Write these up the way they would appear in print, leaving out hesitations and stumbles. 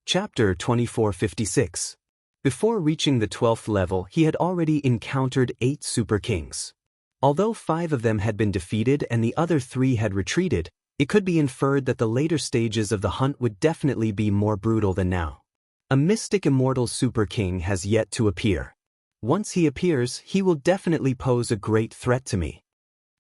Chapter 2456. Before reaching the 12th level, he had already encountered 8 Super Kings. Although 5 of them had been defeated and the other 3 had retreated, it could be inferred that the later stages of the hunt would definitely be more brutal than now. A mystic immortal Super King has yet to appear. Once he appears, he will definitely pose a great threat to me.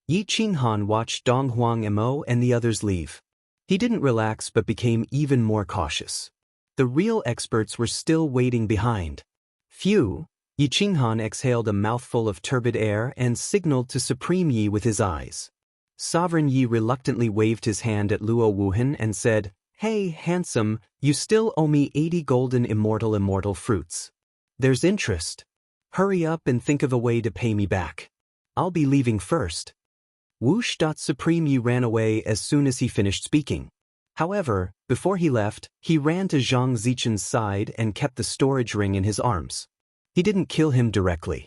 Yi Qinghan watched Dong Huang Mo and the others leave. He didn't relax but became even more cautious. The real experts were still waiting behind. Phew! Yi Qinghan exhaled a mouthful of turbid air and signaled to Supreme Yi with his eyes. Sovereign Yi reluctantly waved his hand at Luo Wuhan and said, "Hey, handsome, you still owe me 80 golden immortal fruits. There's interest. Hurry up and think of a way to pay me back. I'll be leaving first." Whoosh! Supreme Yi ran away as soon as he finished speaking. However, before he left, he ran to Zhang Zichen's side and kept the storage ring in his arms. He didn't kill him directly.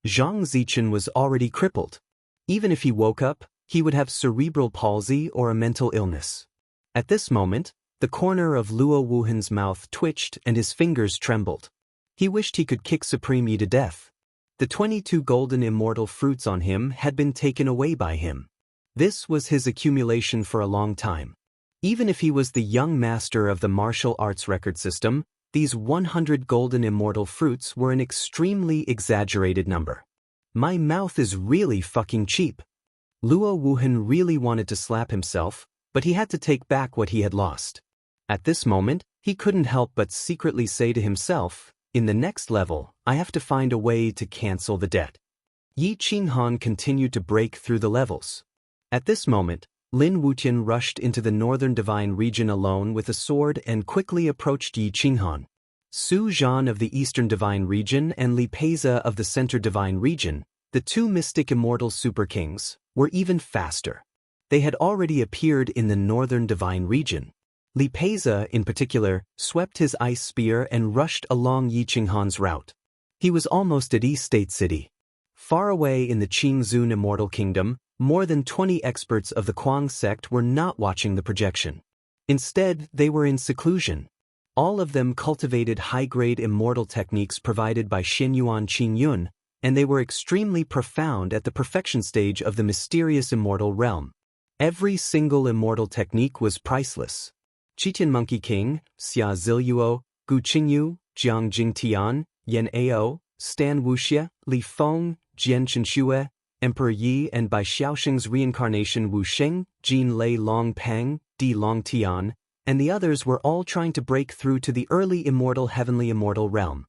Zhang Zichen was already crippled. Even if he woke up, he would have cerebral palsy or a mental illness. At this moment, the corner of Luo Wuhan's mouth twitched and his fingers trembled. He wished he could kick Supreme Yi to death. The 22 golden immortal fruits on him had been taken away by him. This was his accumulation for a long time. Even if he was the young master of the martial arts record system, these 100 golden immortal fruits were an extremely exaggerated number. My mouth is really fucking cheap. Luo Wuhan really wanted to slap himself, but he had to take back what he had lost. At this moment, he couldn't help but secretly say to himself, in the next level, I have to find a way to cancel the debt. Yi Qinghan continued to break through the levels. At this moment, Lin Wutian rushed into the northern divine region alone with a sword and quickly approached Yi Qinghan. Su Zhan of the eastern divine region and Li Peiza of the center divine region, the 2 mystic immortal super kings, were even faster. They had already appeared in the northern divine region. Li Peiza, in particular, swept his ice spear and rushed along Yi Qinghan's route. He was almost at East State City. Far away in the Qingzun Immortal Kingdom, more than 20 experts of the Kuang sect were not watching the projection. Instead, they were in seclusion. All of them cultivated high-grade immortal techniques provided by Xianyuan Qingyun, and they were extremely profound at the perfection stage of the mysterious immortal realm. Every single immortal technique was priceless. Qitian Monkey King, Xia Ziluo, Gu Qingyu, Jiang Jingtian, Yan Ao, Stan Wuxia, Li Feng, Jian Chenxue, Emperor Yi, and by Xiaoxing's reincarnation Wu Sheng, Jin Lei Long Peng, Di Long Tian, and the others were all trying to break through to the early immortal heavenly immortal realm.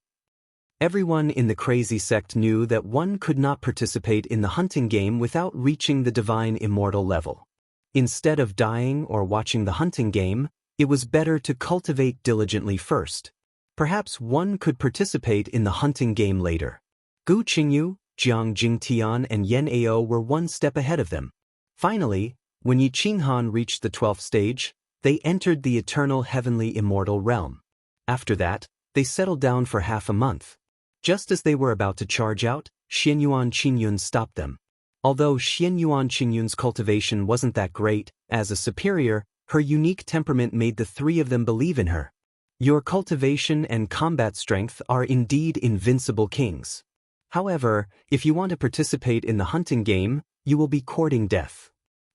Everyone in the crazy sect knew that one could not participate in the hunting game without reaching the divine immortal level. Instead of dying or watching the hunting game, it was better to cultivate diligently first. Perhaps one could participate in the hunting game later. Gu Qingyu, Jiang Jingtian and Yan Ao were one step ahead of them. Finally, when Yi Qinghan reached the 12th stage, they entered the eternal heavenly immortal realm. After that, they settled down for half a month. Just as they were about to charge out, Xianyuan Qingyun stopped them. Although Xianyuan Qingyun's cultivation wasn't that great, as a superior, her unique temperament made the 3 of them believe in her. Your cultivation and combat strength are indeed invincible kings. However, if you want to participate in the hunting game, you will be courting death.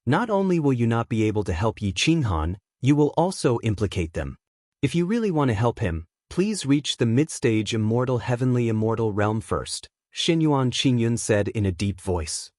Not only will you not be able to help Yi Qinghan, you will also implicate them. If you really want to help him, please reach the mid-stage immortal heavenly immortal realm first, Xianyuan Qingyun said in a deep voice.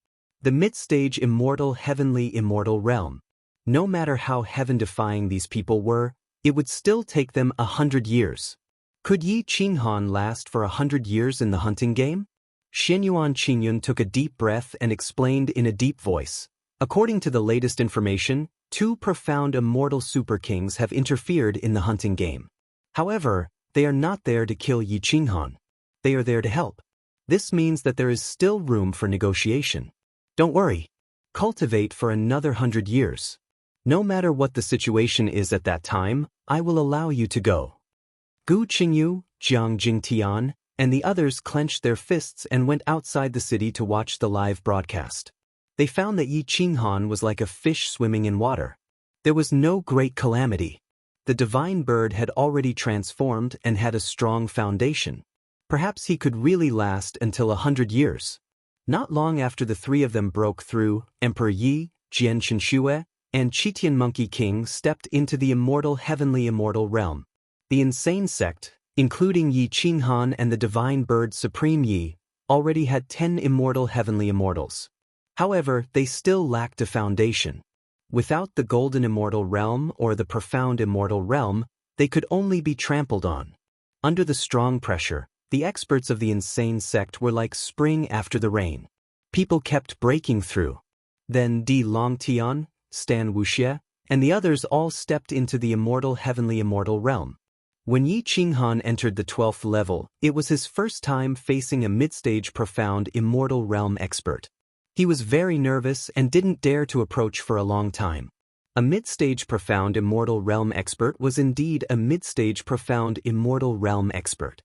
The mid-stage immortal heavenly immortal realm. No matter how heaven-defying these people were, it would still take them 100 years. Could Yi Qinghan last for 100 years in the hunting game? Xianyuan Qingyun took a deep breath and explained in a deep voice. According to the latest information, 2 profound immortal super kings have interfered in the hunting game. However, they are not there to kill Yi Qinghan. They are there to help. This means that there is still room for negotiation. Don't worry. Cultivate for another 100 years. No matter what the situation is at that time, I will allow you to go. Gu Qingyu, Jiang Jingtian, and the others clenched their fists and went outside the city to watch the live broadcast. They found that Yi Qinghan was like a fish swimming in water. There was no great calamity. The divine bird had already transformed and had a strong foundation. Perhaps he could really last until 100 years. Not long after the three of them broke through, Emperor Yi, Jian Shenxue, and Qitian Monkey King stepped into the immortal heavenly immortal realm. The insane sect, including Yi Qinghan and the divine bird Supreme Yi, already had 10 immortal heavenly immortals. However, they still lacked a foundation. Without the golden immortal realm or the profound immortal realm, they could only be trampled on. Under the strong pressure, the experts of the insane sect were like spring after the rain. People kept breaking through. Then Di Longtian, Stan Wuxie, and the others all stepped into the immortal heavenly immortal realm. When Yi Qinghan entered the 12th level, it was his first time facing a mid-stage profound immortal realm expert. He was very nervous and didn't dare to approach for a long time. A mid-stage profound immortal realm expert was indeed a mid-stage profound immortal realm expert.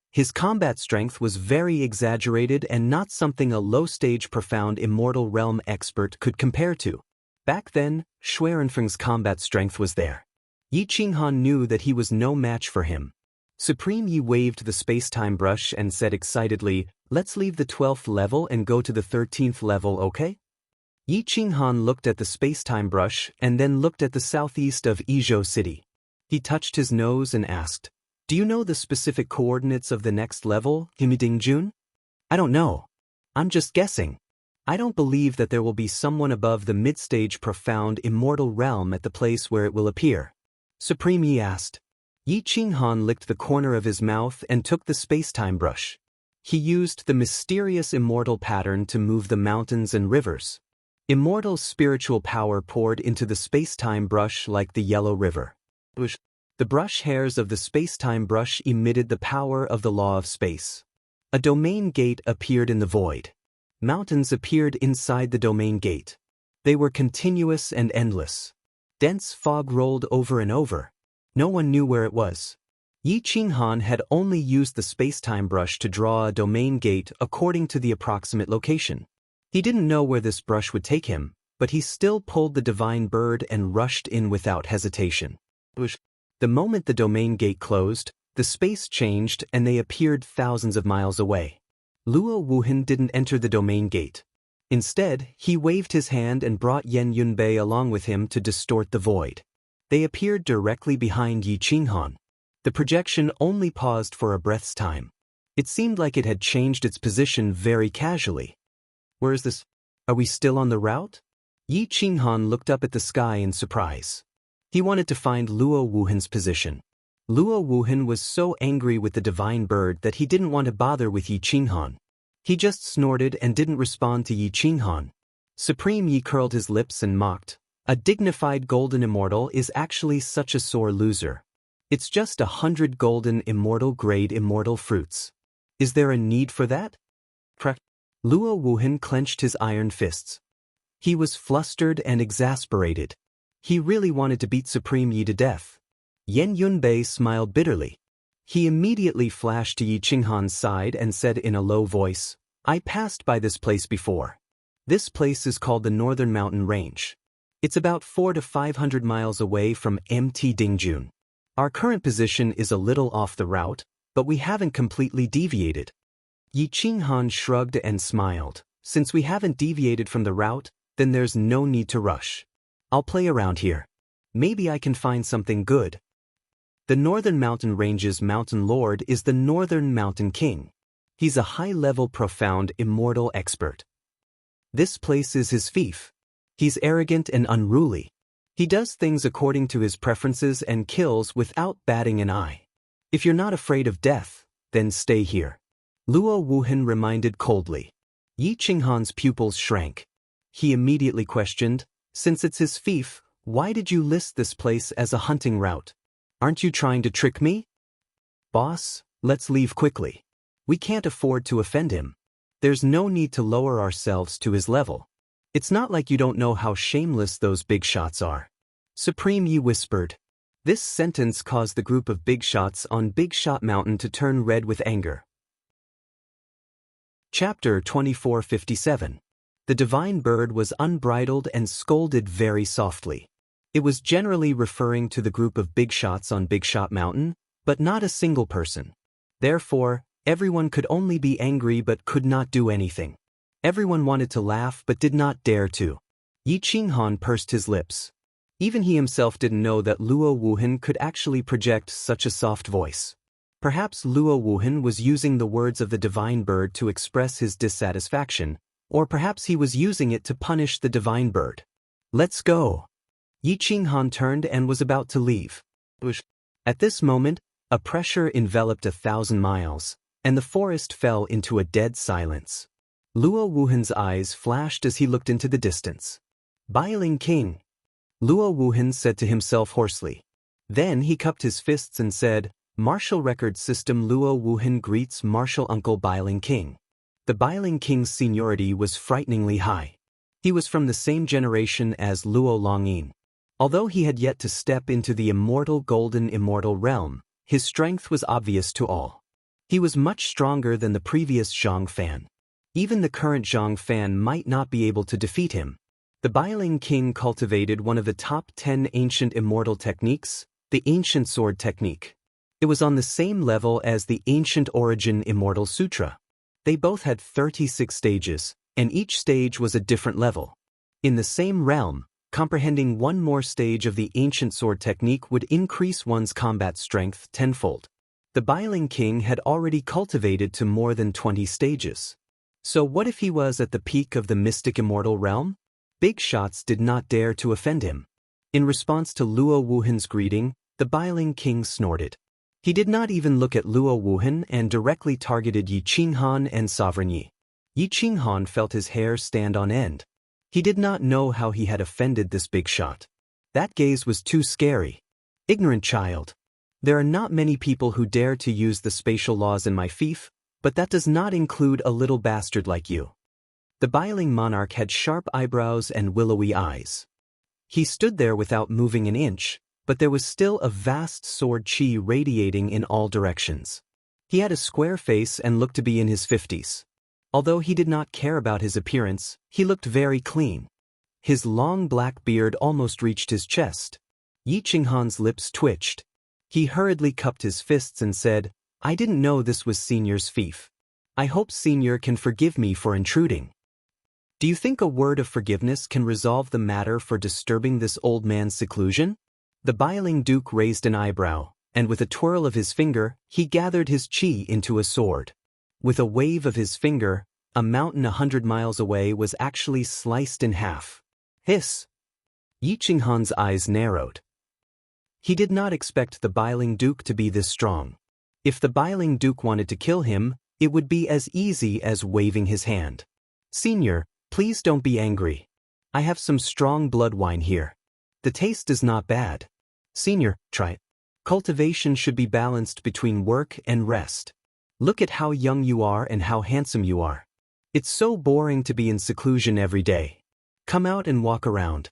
His combat strength was very exaggerated and not something a low-stage profound immortal realm expert could compare to. Back then, Schwerenfeng's combat strength was there. Yi Qinghan knew that he was no match for him. Supreme Yi waved the space-time brush and said excitedly, "Let's leave the 12th level and go to the 13th level, okay?" Yi Qinghan looked at the space-time brush and then looked at the southeast of Izhou City. He touched his nose and asked, "Do you know the specific coordinates of the next level, Himidingjun?" "I don't know. I'm just guessing. I don't believe that there will be someone above the mid-stage profound immortal realm at the place where it will appear." Supreme Yi asked. Yi Qinghan licked the corner of his mouth and took the space-time brush. He used the mysterious immortal pattern to move the mountains and rivers. Immortal spiritual power poured into the space-time brush like the yellow river. The brush hairs of the space-time brush emitted the power of the law of space. A domain gate appeared in the void. Mountains appeared inside the domain gate. They were continuous and endless. Dense fog rolled over and over. No one knew where it was. Yi Qinghan had only used the space-time brush to draw a domain gate according to the approximate location. He didn't know where this brush would take him, but he still pulled the divine bird and rushed in without hesitation. The moment the domain gate closed, the space changed and they appeared thousands of miles away. Luo Wuhan didn't enter the domain gate. Instead, he waved his hand and brought Yan Yunbei along with him to distort the void. They appeared directly behind Yi Qinghan. The projection only paused for a breath's time. It seemed like it had changed its position very casually. "Where is this? Are we still on the route?" Yi Qinghan looked up at the sky in surprise. He wanted to find Luo Wuhan's position. Luo Wuhan was so angry with the divine bird that he didn't want to bother with Yi Qinghan. He just snorted and didn't respond to Yi Qinghan. Supreme Yi curled his lips and mocked. "A dignified golden immortal is actually such a sore loser. It's just 100 golden immortal grade immortal fruits. Is there a need for that?" Luo Wuhan clenched his iron fists. He was flustered and exasperated. He really wanted to beat Supreme Yi to death. Yan Yunbei smiled bitterly. He immediately flashed to Yi Qinghan's side and said in a low voice, "I passed by this place before. This place is called the Northern Mountain Range. It's about 400 to 500 miles away from Mt Dingjun. Our current position is a little off the route, but we haven't completely deviated." Yi Qinghan shrugged and smiled. "Since we haven't deviated from the route, then there's no need to rush. I'll play around here. Maybe I can find something good." The Northern Mountain Range's Mountain Lord is the Northern Mountain King. He's a high-level profound immortal expert. This place is his fief. He's arrogant and unruly. He does things according to his preferences and kills without batting an eye. If you're not afraid of death, then stay here." Luo Wuhan reminded coldly. Yi Qinghan's pupils shrank. He immediately questioned, "Since it's his fief, why did you list this place as a hunting route? Aren't you trying to trick me?" "Boss, let's leave quickly. We can't afford to offend him. There's no need to lower ourselves to his level. It's not like you don't know how shameless those big shots are." Supreme Yi whispered. This sentence caused the group of big shots on Big Shot Mountain to turn red with anger. Chapter 2457. The divine bird was unbridled and scolded very softly. It was generally referring to the group of big shots on Big Shot Mountain, but not a single person. Therefore, everyone could only be angry but could not do anything. Everyone wanted to laugh but did not dare to. Yi Qinghan pursed his lips. Even he himself didn't know that Luo Wuhan could actually project such a soft voice. Perhaps Luo Wuhan was using the words of the divine bird to express his dissatisfaction, or perhaps he was using it to punish the divine bird. Let's go. Yi Qinghan turned and was about to leave. At this moment, a pressure enveloped 1,000 miles, and the forest fell into a dead silence. Luo Wuhan's eyes flashed as he looked into the distance. Bailing King. Luo Wuhan said to himself hoarsely. Then he cupped his fists and said, Martial Record System Luo Wuhan greets Martial Uncle Bailing King. The Bailing King's seniority was frighteningly high. He was from the same generation as Luo Longyin. Although he had yet to step into the immortal golden immortal realm, his strength was obvious to all. He was much stronger than the previous Zhang Fan. Even the current Zhang Fan might not be able to defeat him. The Bailing King cultivated one of the top 10 ancient immortal techniques, the Ancient Sword Technique. It was on the same level as the Ancient Origin Immortal Sutra. They both had 36 stages, and each stage was a different level. In the same realm, comprehending one more stage of the Ancient Sword Technique would increase one's combat strength tenfold. The Bailing King had already cultivated to more than 20 stages. So what if he was at the peak of the mystic immortal realm? Big shots did not dare to offend him. In response to Luo Wuhan's greeting, the Bailing King snorted. He did not even look at Luo Wuhan and directly targeted Yi Qinghan and Sovereign Yi. Yi Qinghan felt his hair stand on end. He did not know how he had offended this big shot. That gaze was too scary. Ignorant child. There are not many people who dare to use the spatial laws in my fief, but that does not include a little bastard like you. The Bailing monarch had sharp eyebrows and willowy eyes. He stood there without moving an inch, but there was still a vast sword chi radiating in all directions. He had a square face and looked to be in his 50s. Although he did not care about his appearance, he looked very clean. His long black beard almost reached his chest. Yi Qinghan's lips twitched. He hurriedly cupped his fists and said, I didn't know this was Senior's fief. I hope Senior can forgive me for intruding. Do you think a word of forgiveness can resolve the matter for disturbing this old man's seclusion? The Bailing Duke raised an eyebrow, and with a twirl of his finger, he gathered his chi into a sword. With a wave of his finger, a mountain 100 miles away was actually sliced in half. Hiss! Yi Qinghan's eyes narrowed. He did not expect the Bailing Duke to be this strong. If the Bailing Duke wanted to kill him, it would be as easy as waving his hand. Senior, please don't be angry. I have some strong blood wine here. The taste is not bad. Senior, try it. Cultivation should be balanced between work and rest. Look at how young you are and how handsome you are. It's so boring to be in seclusion every day. Come out and walk around.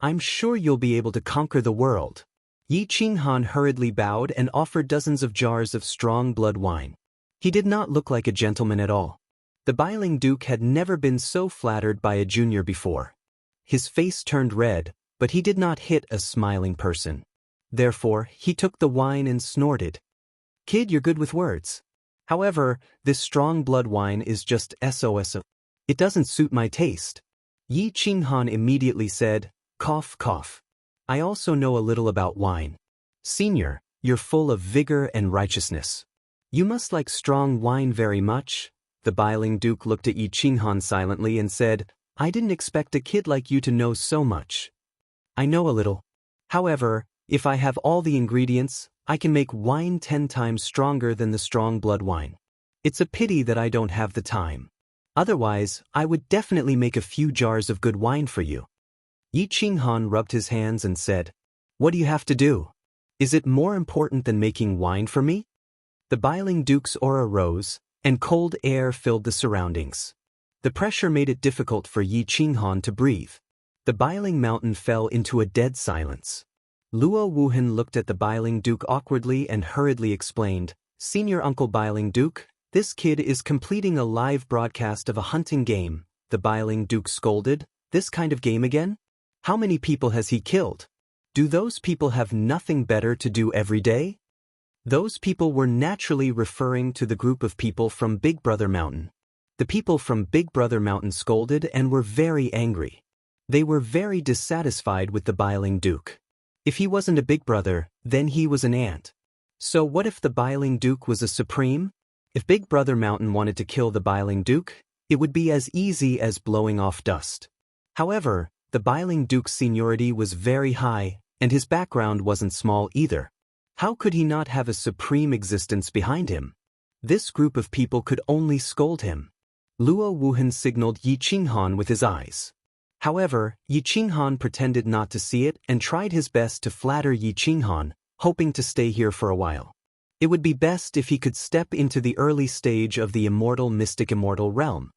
I'm sure you'll be able to conquer the world. Yi Qinghan hurriedly bowed and offered dozens of jars of strong blood wine. He did not look like a gentleman at all. The Bailing Duke had never been so flattered by a junior before. His face turned red, but he did not hit a smiling person. Therefore, he took the wine and snorted. Kid, you're good with words. However, this strong blood wine is just SOS. It doesn't suit my taste. Yi Qinghan immediately said, cough cough. I also know a little about wine. Senior, you're full of vigor and righteousness. You must like strong wine very much. The Bailing Duke looked at Yi Qinghan silently and said, I didn't expect a kid like you to know so much. I know a little. However, if I have all the ingredients, I can make wine 10 times stronger than the strong blood wine. It's a pity that I don't have the time. Otherwise, I would definitely make a few jars of good wine for you. Yi Qinghan rubbed his hands and said, What do you have to do? Is it more important than making wine for me? The Bailing Duke's aura rose, and cold air filled the surroundings. The pressure made it difficult for Yi Qinghan to breathe. The Bailing Mountain fell into a dead silence. Luo Wuhan looked at the Bailing Duke awkwardly and hurriedly explained, Senior Uncle Bailing Duke, this kid is completing a live broadcast of a hunting game. The Bailing Duke scolded, This kind of game again? How many people has he killed? Do those people have nothing better to do every day? Those people were naturally referring to the group of people from Big Brother Mountain. The people from Big Brother Mountain scolded and were very angry. They were very dissatisfied with the Biling Duke. If he wasn't a big brother, then he was an ant. So what if the Biling Duke was a supreme? If Big Brother Mountain wanted to kill the Biling Duke, it would be as easy as blowing off dust. However, the Biling Duke's seniority was very high, and his background wasn't small either. How could he not have a supreme existence behind him? This group of people could only scold him. Luo Wuhan signaled Yi Qinghan with his eyes. However, Yi Qinghan pretended not to see it and tried his best to flatter Yi Qinghan, hoping to stay here for a while. It would be best if he could step into the early stage of the immortal mystic immortal realm.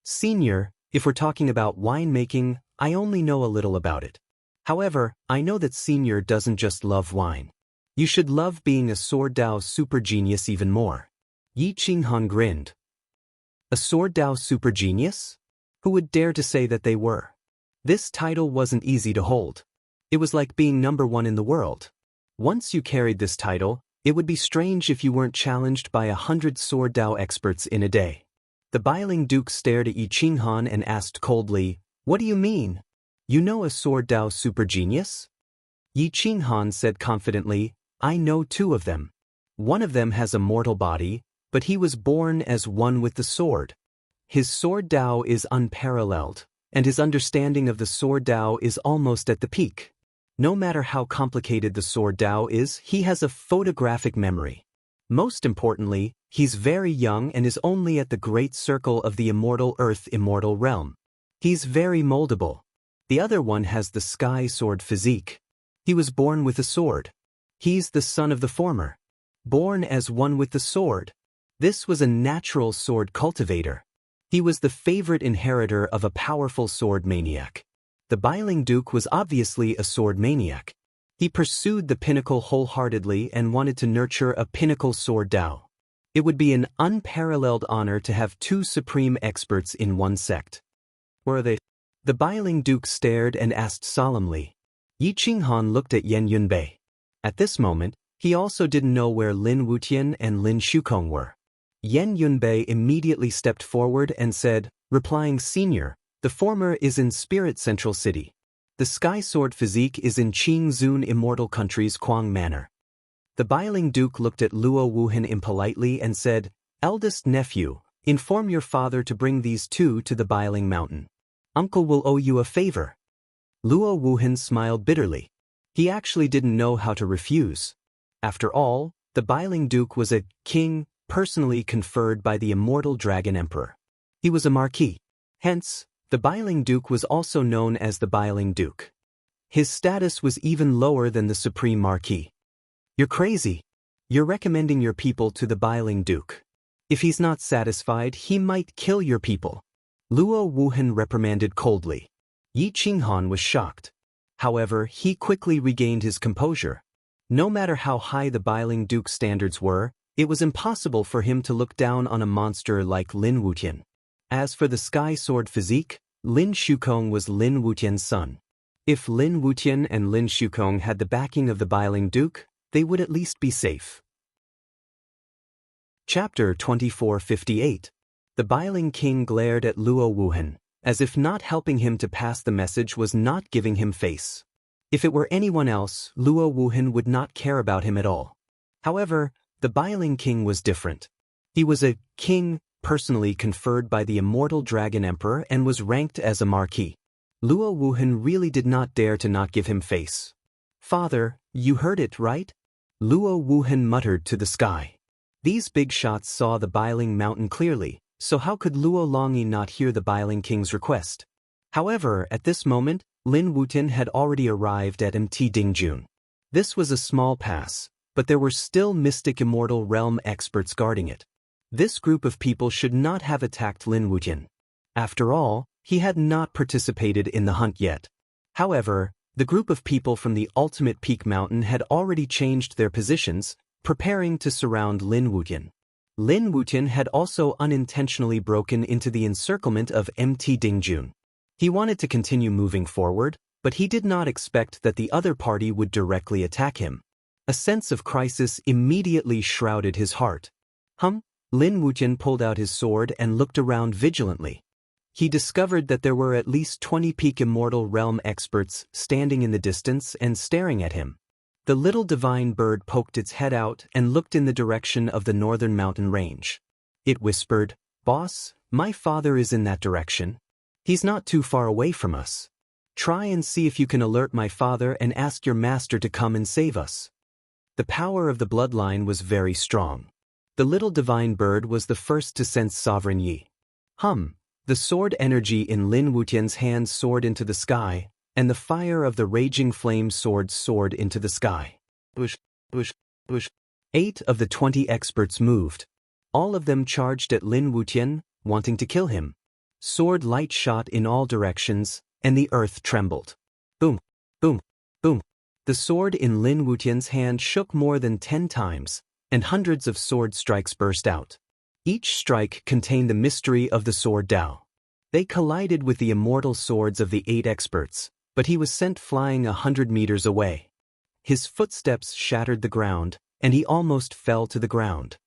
Senior, if we're talking about winemaking, I only know a little about it. However, I know that Senior doesn't just love wine. You should love being a Sword Dao super genius even more. Yi Qinghan grinned. A Sword Dao super genius? Who would dare to say that they were? This title wasn't easy to hold. It was like being #1 in the world. Once you carried this title, it would be strange if you weren't challenged by 100 Sword Dao experts in a day. The Biling Duke stared at Yi Qinghan and asked coldly, "What do you mean? You know a Sword Dao super genius?" Yi Qinghan said confidently, "I know 2 of them. One of them has a mortal body, but he was born as one with the sword. His Sword Dao is unparalleled, and his understanding of the Sword Dao is almost at the peak. No matter how complicated the Sword Dao is, he has a photographic memory. Most importantly, he's very young and is only at the great circle of the immortal earth immortal realm. He's very moldable. The other one has the sky sword physique. He was born with a sword. He's the son of the former. Born as one with the sword. This was a natural sword cultivator. He was the favorite inheritor of a powerful sword maniac. The Biling Duke was obviously a sword maniac. He pursued the pinnacle wholeheartedly and wanted to nurture a pinnacle Sword Dao. It would be an unparalleled honor to have 2 supreme experts in one sect. Were they? The Biling Duke stared and asked solemnly. Yi Qinghan looked at Yan Yunbei. At this moment, he also didn't know where Lin Wutian and Lin Shukong were. Yan Yunbei immediately stepped forward and said, replying, "Senior, the former is in Spirit Central City. The Sky Sword physique is in Qingzun Immortal Country's Quang Manor." The Biling Duke looked at Luo Wuhan impolitely and said, "Eldest nephew, inform your father to bring these 2 to the Biling Mountain. Uncle will owe you a favor." Luo Wuhan smiled bitterly. He actually didn't know how to refuse. After all, the Biling Duke was a king, personally conferred by the immortal Dragon Emperor. He was a marquis. Hence, the Biling Duke was also known as the Biling Duke. His status was even lower than the Supreme Marquis. "You're crazy. You're recommending your people to the Biling Duke. If he's not satisfied, he might kill your people." Luo Wuhan reprimanded coldly. Yi Qinghan was shocked. However, he quickly regained his composure. No matter how high the Biling Duke's standards were, it was impossible for him to look down on a monster like Lin Wutian. As for the Sky Sword physique, Lin Shukong was Lin Wutian's son. If Lin Wutian and Lin Shukong had the backing of the Biling Duke, they would at least be safe. Chapter 2458. The Biling King glared at Luo Wuhan, as if not helping him to pass the message was not giving him face. If it were anyone else, Luo Wuhan would not care about him at all. However, the Biling King was different. He was a king, personally conferred by the immortal Dragon Emperor and was ranked as a marquis. Luo Wuhan really did not dare to not give him face. "Father, you heard it, right?" Luo Wuhan muttered to the sky. These big shots saw the Biling Mountain clearly, so how could Luo Longyi not hear the Biling King's request? However, at this moment, Lin Wutian had already arrived at Mt Dingjun. This was a small pass, but there were still mystic immortal realm experts guarding it. This group of people should not have attacked Lin Wutian. After all, he had not participated in the hunt yet. However, the group of people from the ultimate peak mountain had already changed their positions, preparing to surround Lin Wutian. Lin Wutian had also unintentionally broken into the encirclement of Mt Dingjun. He wanted to continue moving forward, but he did not expect that the other party would directly attack him. A sense of crisis immediately shrouded his heart. Lin Wuqian pulled out his sword and looked around vigilantly. He discovered that there were at least 20 peak immortal realm experts standing in the distance and staring at him. The little divine bird poked its head out and looked in the direction of the northern mountain range. It whispered, "Boss, my father is in that direction. He's not too far away from us. Try and see if you can alert my father and ask your master to come and save us." The power of the bloodline was very strong. The little divine bird was the first to sense sovereign Yi. The sword energy in Lin Wuqian's hand soared into the sky, and the fire of the raging flame sword soared into the sky. Bush, bush, bush. 8 of the 20 experts moved. All of them charged at Lin Wuqian, wanting to kill him. Sword light shot in all directions, and the earth trembled. Boom, boom, boom. The sword in Lin Wuqian's hand shook more than 10 times, and hundreds of sword strikes burst out. Each strike contained the mystery of the sword Dao. They collided with the immortal swords of the 8 experts, but he was sent flying 100 meters away. His footsteps shattered the ground, and he almost fell to the ground.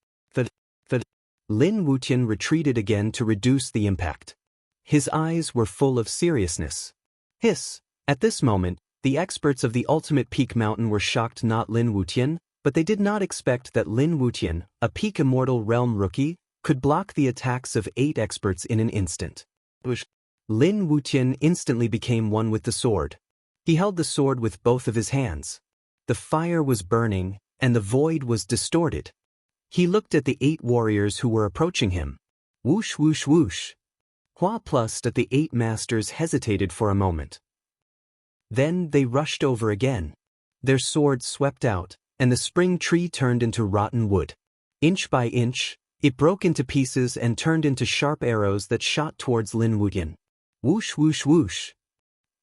Lin Wuqian retreated again to reduce the impact. His eyes were full of seriousness. At this moment, the experts of the ultimate peak mountain were shocked, not Lin Wuqian, but they did not expect that Lin Wuqian, a peak immortal realm rookie, could block the attacks of 8 experts in an instant. Lin Wuqian instantly became one with the sword. He held the sword with both of his hands. The fire was burning, and the void was distorted. He looked at the 8 warriors who were approaching him. Whoosh whoosh whoosh. Hua plus at the 8 masters hesitated for a moment. Then they rushed over again. Their swords swept out, and the spring tree turned into rotten wood. Inch by inch, it broke into pieces and turned into sharp arrows that shot towards Lin Wuqian. Whoosh whoosh whoosh.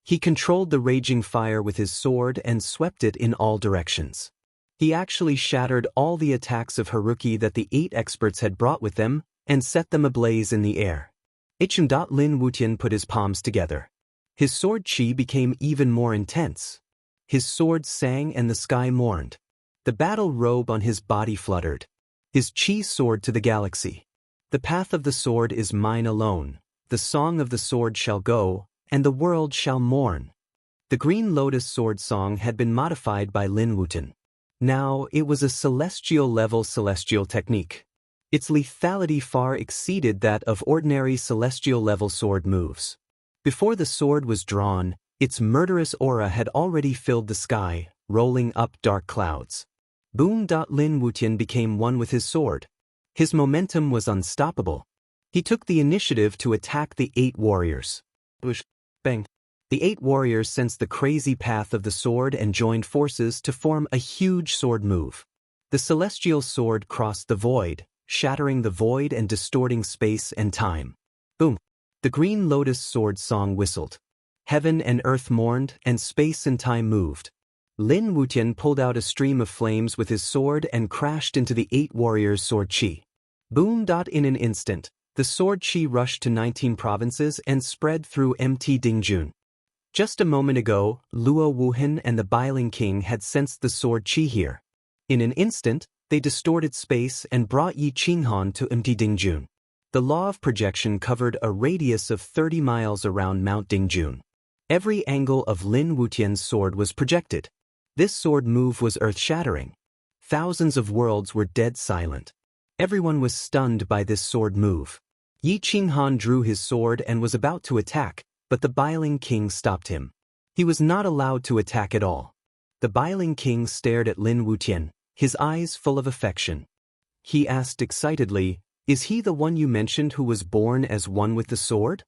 He controlled the raging fire with his sword and swept it in all directions. He actually shattered all the attacks of Haruki that the 8 experts had brought with them and set them ablaze in the air. Lin Wuqian put his palms together. His sword chi became even more intense. His sword sang and the sky mourned. The battle robe on his body fluttered. His chi soared to the galaxy. The path of the sword is mine alone. The song of the sword shall go, and the world shall mourn. The Green Lotus sword song had been modified by Lin Wuqian. Now it was a celestial-level celestial technique. Its lethality far exceeded that of ordinary celestial-level sword moves. Before the sword was drawn, its murderous aura had already filled the sky, rolling up dark clouds. Boom! Lin Wuqian became one with his sword. His momentum was unstoppable. He took the initiative to attack the 8 warriors. Whoosh! Bang! The 8 warriors sensed the crazy path of the sword and joined forces to form a huge sword move. The celestial sword crossed the void, shattering the void and distorting space and time. Boom! The Green Lotus sword song whistled. Heaven and earth mourned, and space and time moved. Lin Wuqian pulled out a stream of flames with his sword and crashed into the 8 warriors' sword chi. Boom! In an instant, the sword chi rushed to 19 provinces and spread through Mt. Dingjun. Just a moment ago, Luo Wuhan and the Biling King had sensed the sword chi here. In an instant, they distorted space and brought Yi Qinghan to Mt. Dingjun. The law of projection covered a radius of 30 miles around Mount Dingjun. Every angle of Lin Wuqian's sword was projected. This sword move was earth-shattering. Thousands of worlds were dead silent. Everyone was stunned by this sword move. Yi Qinghan drew his sword and was about to attack, but the Biling King stopped him. He was not allowed to attack at all. The Biling King stared at Lin Wuqian, his eyes full of affection. He asked excitedly, "Is he the one you mentioned who was born as one with the sword?"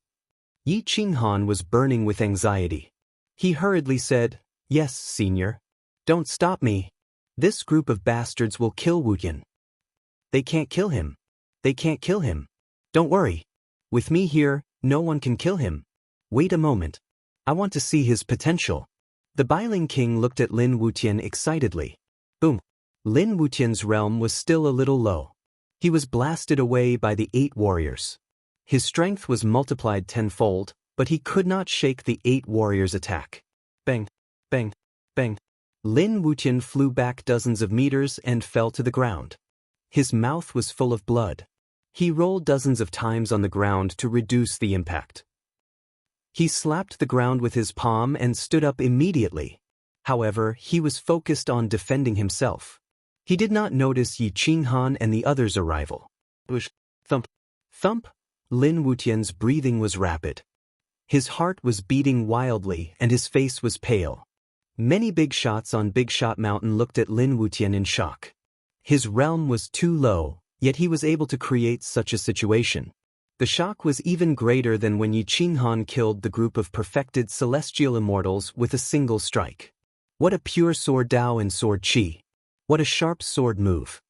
Yi Qinghan was burning with anxiety. He hurriedly said, "Yes, Senior. Don't stop me. This group of bastards will kill Wuqian." "They can't kill him. They can't kill him. Don't worry. With me here, no one can kill him. Wait a moment. I want to see his potential." The Biling King looked at Lin Wuqian excitedly. Boom! Lin Wuqian's realm was still a little low. He was blasted away by the 8 warriors. His strength was multiplied tenfold, but he could not shake the 8 warriors' attack. Bang, bang, bang. Lin Wutian flew back dozens of meters and fell to the ground. His mouth was full of blood. He rolled dozens of times on the ground to reduce the impact. He slapped the ground with his palm and stood up immediately. However, he was focused on defending himself. He did not notice Yi Qinghan and the others' arrival. Thump, thump. Lin Wutian's breathing was rapid. His heart was beating wildly and his face was pale. Many big shots on Big Shot Mountain looked at Lin Wutian in shock. His realm was too low, yet he was able to create such a situation. The shock was even greater than when Yi Qinghan killed the group of perfected celestial immortals with a single strike. What a pure sword Dao and sword Qi. What a sharp sword move.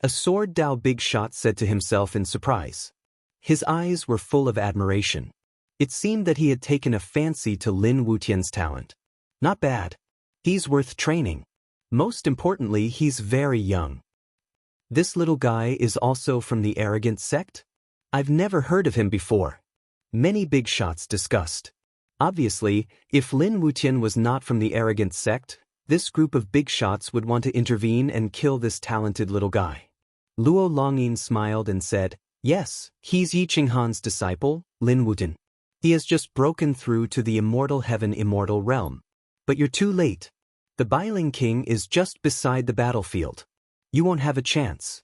A sword Dao Big Shot said to himself in surprise. His eyes were full of admiration. It seemed that he had taken a fancy to Lin Wutian's talent. Not bad. He's worth training. Most importantly, he's very young. This little guy is also from the arrogant sect? I've never heard of him before. Many big shots discussed. Obviously, if Lin Wutian was not from the arrogant sect, this group of big shots would want to intervene and kill this talented little guy. Luo Longyin smiled and said, "Yes, he's Yi Qinghan's disciple, Lin Wutian. He has just broken through to the immortal heaven immortal realm. But you're too late. The Bailing King is just beside the battlefield. You won't have a chance."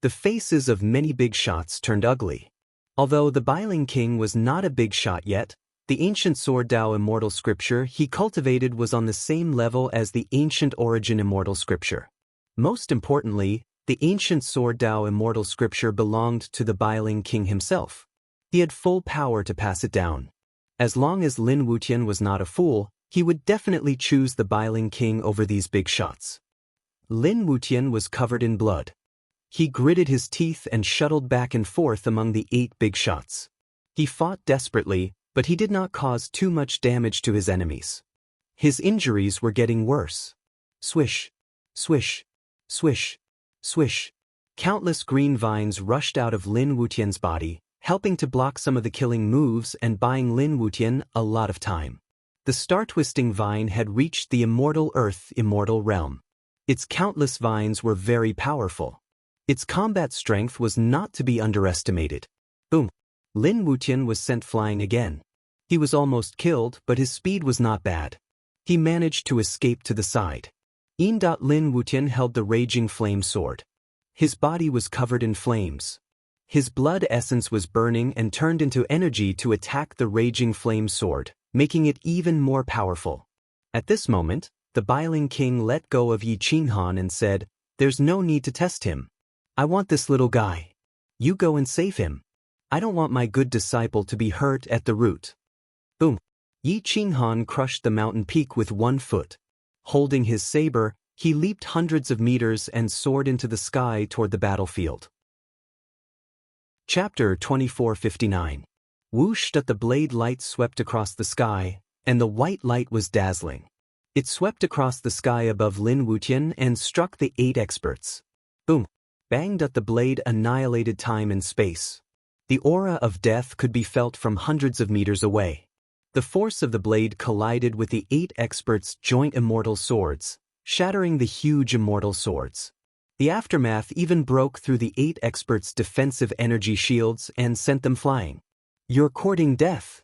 The faces of many big shots turned ugly. Although the Bailing King was not a big shot yet, the ancient Sword Dao immortal scripture he cultivated was on the same level as the ancient origin immortal scripture. Most importantly, the ancient Sword Dao immortal scripture belonged to the Bailing King himself. He had full power to pass it down. As long as Lin Wutian was not a fool, he would definitely choose the Bailing King over these big shots. Lin Wutian was covered in blood. He gritted his teeth and shuttled back and forth among the 8 big shots. He fought desperately, but he did not cause too much damage to his enemies. His injuries were getting worse. Swish, swish, swish, swish. Countless green vines rushed out of Lin Wutian's body, helping to block some of the killing moves and buying Lin Wutian a lot of time. The star-twisting vine had reached the immortal earth immortal realm. Its countless vines were very powerful. Its combat strength was not to be underestimated. Boom! Lin Wutian was sent flying again. He was almost killed, but his speed was not bad. He managed to escape to the side. Lin Wutian held the raging flame sword. His body was covered in flames. His blood essence was burning and turned into energy to attack the raging flame sword, making it even more powerful. At this moment, the Bailing King let go of Yi Qinghan and said, "There's no need to test him. I want this little guy. You go and save him. I don't want my good disciple to be hurt at the root." Boom! Yi Qinghan crushed the mountain peak with 1 foot. Holding his saber, he leaped hundreds of meters and soared into the sky toward the battlefield. Chapter 2459. Whoosh! The blade light swept across the sky, and the white light was dazzling. It swept across the sky above Lin Wutian and struck the 8 experts. Boom! Bang! The blade annihilated time and space. The aura of death could be felt from hundreds of meters away. The force of the blade collided with the 8 experts' joint immortal swords, shattering the huge immortal swords. The aftermath even broke through the 8 experts' defensive energy shields and sent them flying. "You're courting death."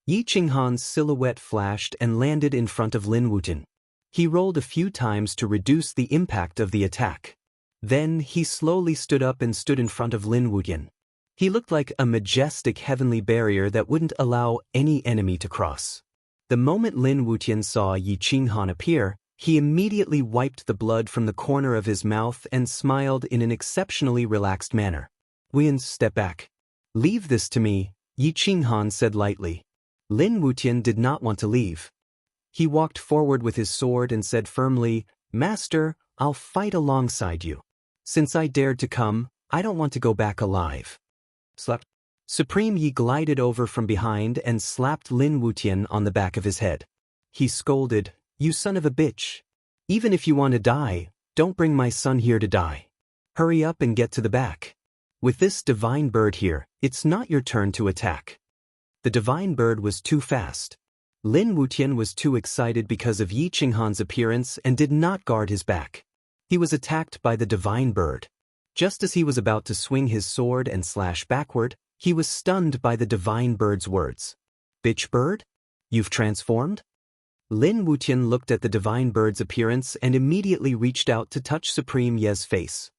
Yi Qinghan's silhouette flashed and landed in front of Lin Wutian. He rolled a few times to reduce the impact of the attack. Then he slowly stood up and stood in front of Lin Wutian. He looked like a majestic heavenly barrier that wouldn't allow any enemy to cross. The moment Lin Wutian saw Yi Qinghan appear, he immediately wiped the blood from the corner of his mouth and smiled in an exceptionally relaxed manner. "Wutian, step back. Leave this to me," Yi Qinghan said lightly. Lin Wutian did not want to leave. He walked forward with his sword and said firmly, "Master, I'll fight alongside you. Since I dared to come, I don't want to go back alive." Slap. Supreme Yi glided over from behind and slapped Lin Wutian on the back of his head. He scolded, "You son of a bitch. Even if you want to die, don't bring my son here to die. Hurry up and get to the back. With this divine bird here, it's not your turn to attack." The divine bird was too fast. Lin Wutian was too excited because of Yi Qinghan's appearance and did not guard his back. He was attacked by the divine bird. Just as he was about to swing his sword and slash backward, he was stunned by the divine bird's words. "Bitch bird? You've transformed?" Lin Wutian looked at the divine bird's appearance and immediately reached out to touch Supreme Ye's face.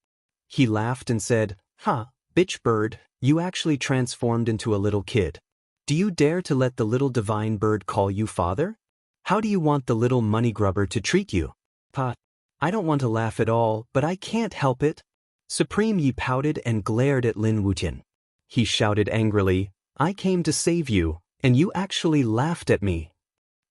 He laughed and said, "Ha, bitch bird, you actually transformed into a little kid. Do you dare to let the little divine bird call you father? How do you want the little money grubber to treat you?" "Pa, I don't want to laugh at all, but I can't help it." Supreme Yi pouted and glared at Lin Wutian. He shouted angrily, "I came to save you, and you actually laughed at me."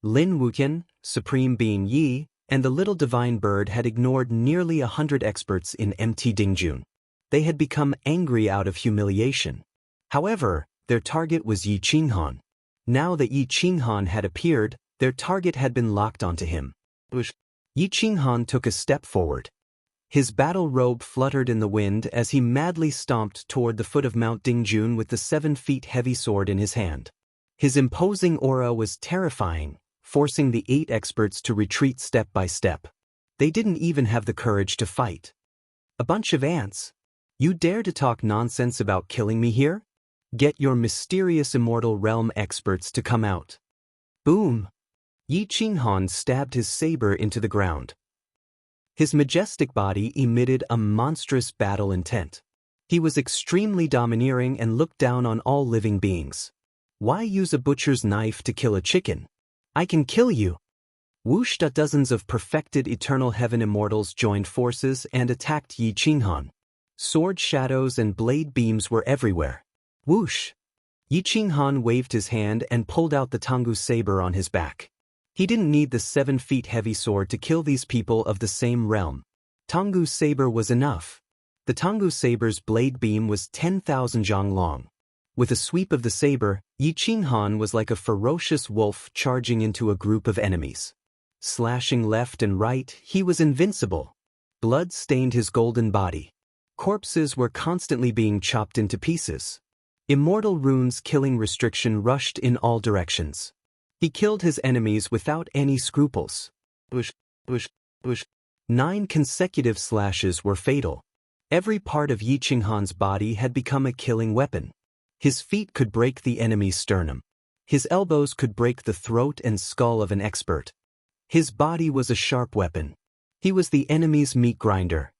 Lin Wutian, Supreme Being Yi, and the little divine bird had ignored nearly 100 experts in MT Dingjun. They had become angry out of humiliation. However, their target was Yi Qinghan. Now that Yi Qinghan had appeared, their target had been locked onto him. Yi Qinghan took a step forward. His battle robe fluttered in the wind as he madly stomped toward the foot of Mount Dingjun with the 7 feet heavy sword in his hand. His imposing aura was terrifying, forcing the 8 experts to retreat step by step. They didn't even have the courage to fight. "A bunch of ants. You dare to talk nonsense about killing me here? Get your mysterious immortal realm experts to come out." Boom! Yi Qinghan stabbed his saber into the ground. His majestic body emitted a monstrous battle intent. He was extremely domineering and looked down on all living beings. "Why use a butcher's knife to kill a chicken? I can kill you." Whoosh! Dozens of perfected eternal heaven immortals joined forces and attacked Yi Qinghan. Sword shadows and blade beams were everywhere. Whoosh! Yi Qinghan waved his hand and pulled out the Tanggu saber on his back. He didn't need the 7 feet heavy sword to kill these people of the same realm. Tanggu saber was enough. The Tanggu saber's blade beam was 10,000 zhang long. With a sweep of the saber, Yi Qinghan was like a ferocious wolf charging into a group of enemies. Slashing left and right, he was invincible. Blood stained his golden body. Corpses were constantly being chopped into pieces. Immortal runes killing restriction rushed in all directions. He killed his enemies without any scruples. 9 consecutive slashes were fatal. Every part of Yi Qinghan's body had become a killing weapon. His feet could break the enemy's sternum. His elbows could break the throat and skull of an expert. His body was a sharp weapon. He was the enemy's meat grinder.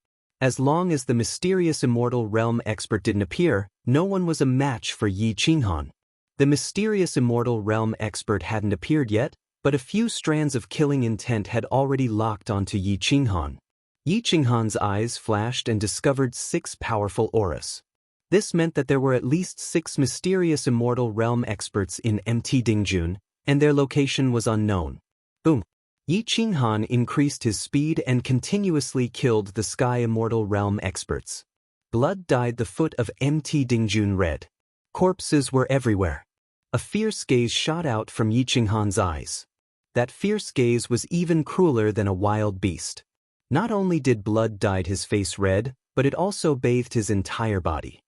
As long as the mysterious immortal realm expert didn't appear, no one was a match for Yi Qinghan. The mysterious immortal realm expert hadn't appeared yet, but a few strands of killing intent had already locked onto Yi Qinghan. Yi Qinghan's eyes flashed and discovered 6 powerful auras. This meant that there were at least 6 mysterious immortal realm experts in MT Dingjun, and their location was unknown. Boom! Yi Qinghan increased his speed and continuously killed the Sky Immortal Realm experts. Blood dyed the foot of MT Dingjun red. Corpses were everywhere. A fierce gaze shot out from Yi Qinghan's eyes. That fierce gaze was even crueler than a wild beast. Not only did blood dye his face red, but it also bathed his entire body.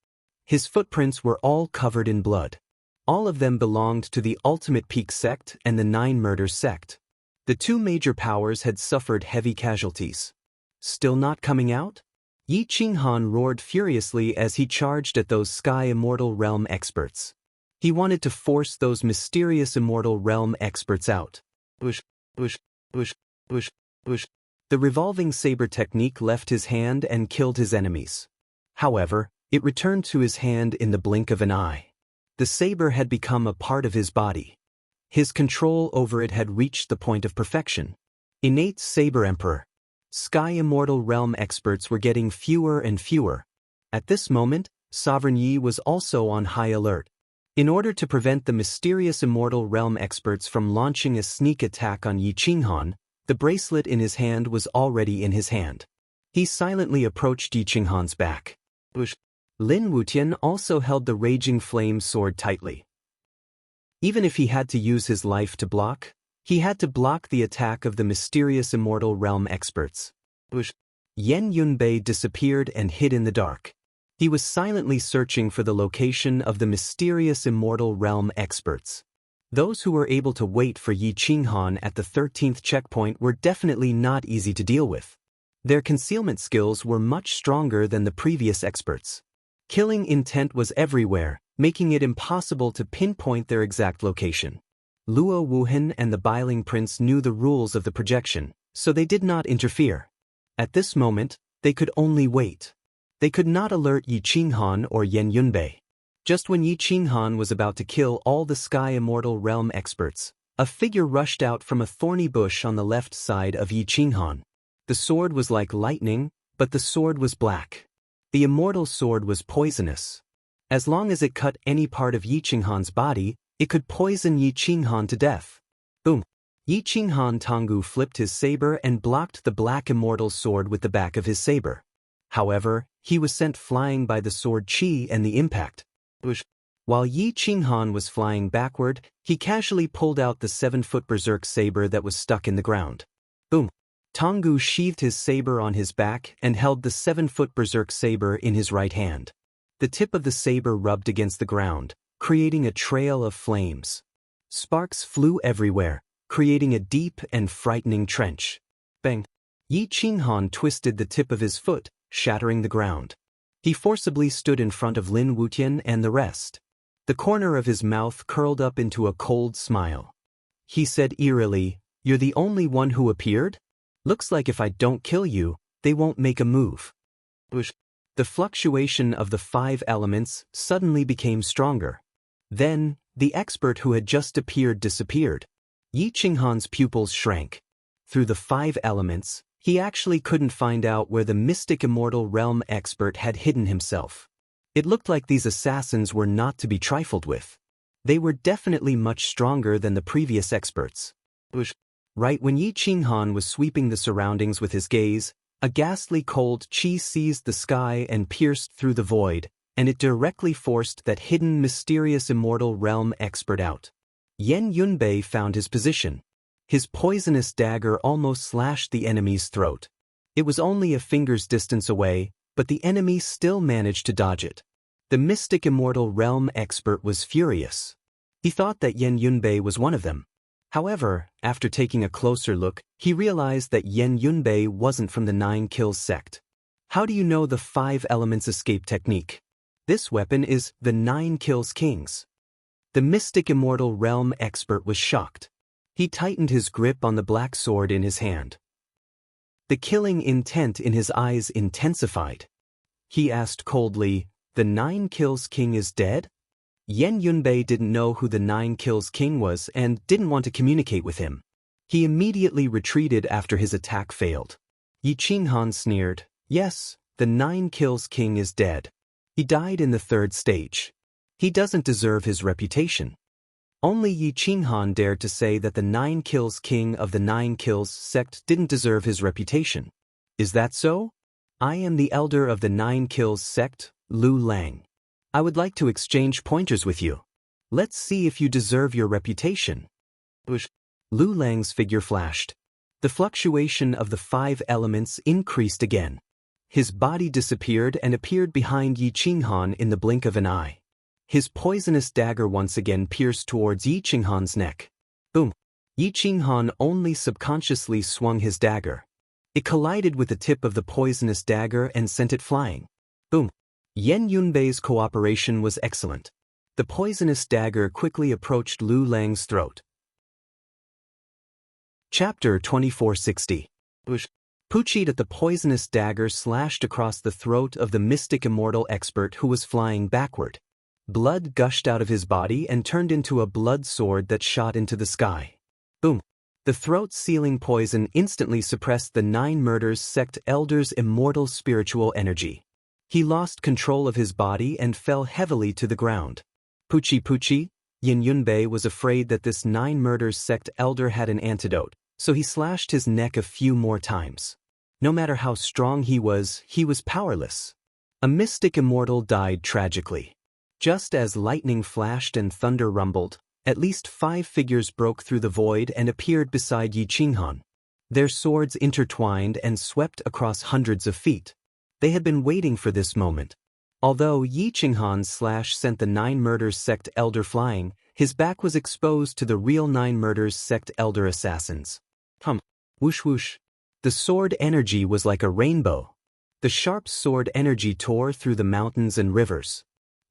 His footprints were all covered in blood. All of them belonged to the Ultimate Peak sect and the 9 Murders sect. The 2 major powers had suffered heavy casualties. Still not coming out? Yi Qinghan roared furiously as he charged at those Sky Immortal Realm experts. He wanted to force those mysterious Immortal Realm experts out. The revolving saber technique left his hand and killed his enemies. However, it returned to his hand in the blink of an eye. The saber had become a part of his body. His control over it had reached the point of perfection. Innate Saber Emperor. Sky Immortal Realm experts were getting fewer and fewer. At this moment, Sovereign Yi was also on high alert. In order to prevent the mysterious Immortal Realm experts from launching a sneak attack on Yi Qinghan, the bracelet in his hand was already in his hand. He silently approached Yi Qinghan's back. Lin Wutian also held the Raging Flame sword tightly. Even if he had to use his life to block, he had to block the attack of the mysterious Immortal Realm experts. Yen Yunbei disappeared and hid in the dark. He was silently searching for the location of the mysterious Immortal Realm experts. Those who were able to wait for Yi Qinghan at the 13th checkpoint were definitely not easy to deal with. Their concealment skills were much stronger than the previous experts. Killing intent was everywhere, making it impossible to pinpoint their exact location. Luo Wuhan and the Biling Prince knew the rules of the projection, so they did not interfere. At this moment, they could only wait. They could not alert Yi Qinghan or Yan Yunbei. Just when Yi Qinghan was about to kill all the Sky Immortal Realm experts, a figure rushed out from a thorny bush on the left side of Yi Qinghan. The sword was like lightning, but the sword was black. The immortal sword was poisonous. As long as it cut any part of Yi Qinghan's body, it could poison Yi Qinghan to death. Boom! Yi Qinghan Tonggu flipped his saber and blocked the black immortal sword with the back of his saber. However, he was sent flying by the sword Qi and the impact. While Yi Qinghan was flying backward, he casually pulled out the 7-foot berserk saber that was stuck in the ground. Boom! Tonggu sheathed his saber on his back and held the 7-foot berserk saber in his right hand. The tip of the saber rubbed against the ground, creating a trail of flames. Sparks flew everywhere, creating a deep and frightening trench. Bang! Yi Qinghan twisted the tip of his foot, shattering the ground. He forcibly stood in front of Lin Wutian and the rest. The corner of his mouth curled up into a cold smile. He said eerily, "You're the only one who appeared? Looks like if I don't kill you, they won't make a move." The fluctuation of the 5 elements suddenly became stronger. Then, the expert who had just appeared disappeared. Yi Qinghan's pupils shrank. Through the 5 elements, he actually couldn't find out where the mystic immortal realm expert had hidden himself. It looked like these assassins were not to be trifled with. They were definitely much stronger than the previous experts. Right when Yi Qinghan was sweeping the surroundings with his gaze, a ghastly cold chi seized the sky and pierced through the void, and it directly forced that hidden mysterious immortal realm expert out. Yan Yunbei found his position. His poisonous dagger almost slashed the enemy's throat. It was only a finger's distance away, but the enemy still managed to dodge it. The mystic immortal realm expert was furious. He thought that Yan Yunbei was one of them. However, after taking a closer look, he realized that Yan Yunbei wasn't from the 9 Kills sect. How do you know the 5 elements escape technique? This weapon is the 9 Kills Kings. The mystic immortal realm expert was shocked. He tightened his grip on the black sword in his hand. The killing intent in his eyes intensified. He asked coldly, "The 9 Kills King is dead?" Yan Yunbei didn't know who the 9 Kills King was and didn't want to communicate with him. He immediately retreated after his attack failed. Yi Qinghan sneered, "Yes, the 9 Kills King is dead. He died in the 3rd stage. He doesn't deserve his reputation." Only Yi Qinghan dared to say that the 9 Kills King of the 9 Kills sect didn't deserve his reputation. "Is that so? I am the elder of the 9 Kills sect, Lu Lang. I would like to exchange pointers with you. Let's see if you deserve your reputation." Lu Lang's figure flashed. The fluctuation of the 5 elements increased again. His body disappeared and appeared behind Yi Qinghan in the blink of an eye. His poisonous dagger once again pierced towards Yi Qinghan's neck. Boom! Yi Qinghan only subconsciously swung his dagger. It collided with the tip of the poisonous dagger and sent it flying. Boom! Yan Yunbei's cooperation was excellent. The poisonous dagger quickly approached Lu Lang's throat. Chapter 2460. Puchit at the poisonous dagger slashed across the throat of the mystic immortal expert who was flying backward. Blood gushed out of his body and turned into a blood sword that shot into the sky. Boom! The throat-sealing poison instantly suppressed the 9 Murders sect elder's immortal spiritual energy. He lost control of his body and fell heavily to the ground. Puchi, Yan Yunbei was afraid that this 9 Murders sect elder had an antidote, so he slashed his neck a few more times. No matter how strong he was powerless. A mystic immortal died tragically. Just as lightning flashed and thunder rumbled, at least 5 figures broke through the void and appeared beside Yi Qinghan. Their swords intertwined and swept across hundreds of feet. They had been waiting for this moment. Although Yi Qinghan's slash sent the 9 Murders sect elder flying, His back was exposed to the real 9 Murders sect elder assassins. Whoosh whoosh. The sword energy was like a rainbow. The sharp sword energy tore through the mountains and rivers.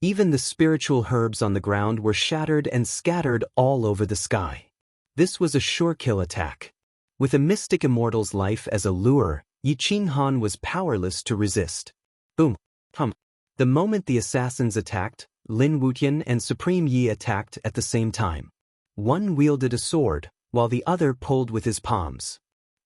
Even the spiritual herbs on the ground were shattered and scattered all over the sky. This was a sure kill attack. With a mystic immortal's life as a lure, Yi Qinghan was powerless to resist. Boom. The moment the assassins attacked, Lin Wutian and Supreme Yi attacked at the same time. One wielded a sword, while the other pulled with his palms.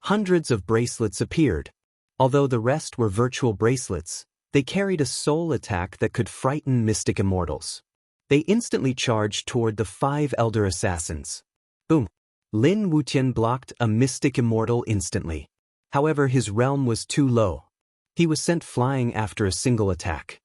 Hundreds of bracelets appeared. Although the rest were virtual bracelets, they carried a soul attack that could frighten mystic immortals. They instantly charged toward the 5 elder assassins. Boom! Lin Wutian blocked a mystic immortal instantly. However, his realm was too low. He was sent flying after a single attack.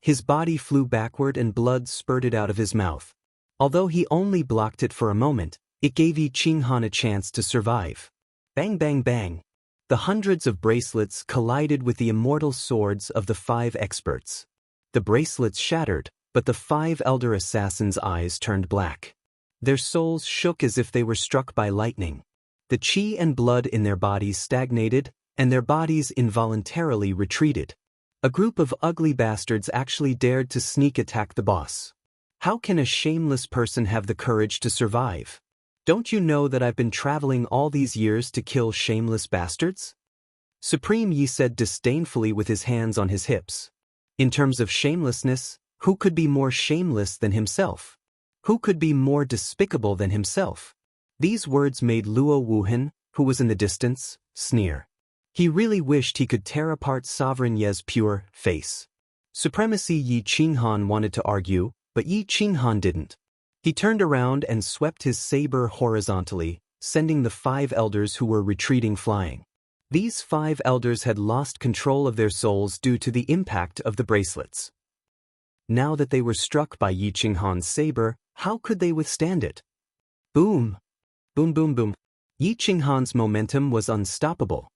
His body flew backward and blood spurted out of his mouth. Although he only blocked it for a moment, it gave Yi Qinghan a chance to survive. Bang bang bang! The hundreds of bracelets collided with the immortal swords of the 5 experts. The bracelets shattered, but the 5 elder assassins' eyes turned black. Their souls shook as if they were struck by lightning. The chi and blood in their bodies stagnated, and their bodies involuntarily retreated. A group of ugly bastards actually dared to sneak attack the boss. How can a shameless person have the courage to survive? Don't you know that I've been traveling all these years to kill shameless bastards? Supreme Yi said disdainfully with his hands on his hips. In terms of shamelessness, who could be more shameless than himself? Who could be more despicable than himself? These words made Luo Wuhan, who was in the distance, sneer. He really wished he could tear apart Sovereign Ye's pure face. Supremacy Yi Qinghan wanted to argue, but Yi Qinghan didn't. He turned around and swept his saber horizontally, sending the 5 elders who were retreating flying. These 5 elders had lost control of their souls due to the impact of the bracelets. Now that they were struck by Yi Qinghan's saber, how could they withstand it? Boom! Boom boom boom. Yi Qinghan's momentum was unstoppable.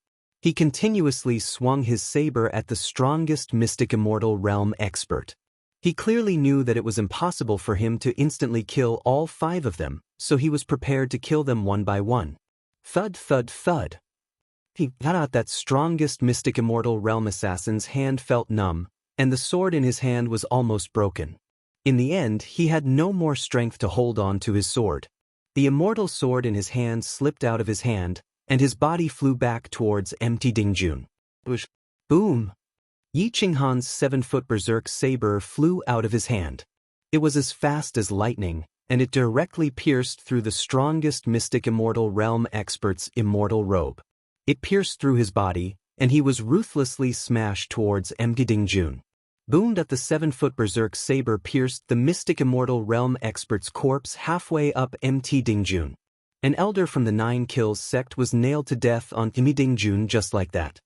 He continuously swung his saber at the strongest mystic immortal realm expert. He clearly knew that it was impossible for him to instantly kill all 5 of them, so he was prepared to kill them one by one. Thud thud thud. He got out that strongest mystic immortal realm assassin's hand felt numb, and the sword in his hand was almost broken. In the end, he had no more strength to hold on to his sword. The immortal sword in his hand slipped out of his hand, and his body flew back towards empty Dingjun. Boom! Yi Qinghan's 7-foot berserk saber flew out of his hand. It was as fast as lightning, and it directly pierced through the strongest mystic immortal realm expert's immortal robe. It pierced through his body, and he was ruthlessly smashed towards empty Dingjun. Boomed at the 7-foot berserk saber pierced the mystic immortal realm expert's corpse halfway up empty Dingjun. An elder from the 9 Kills sect was nailed to death on Dingjun just like that.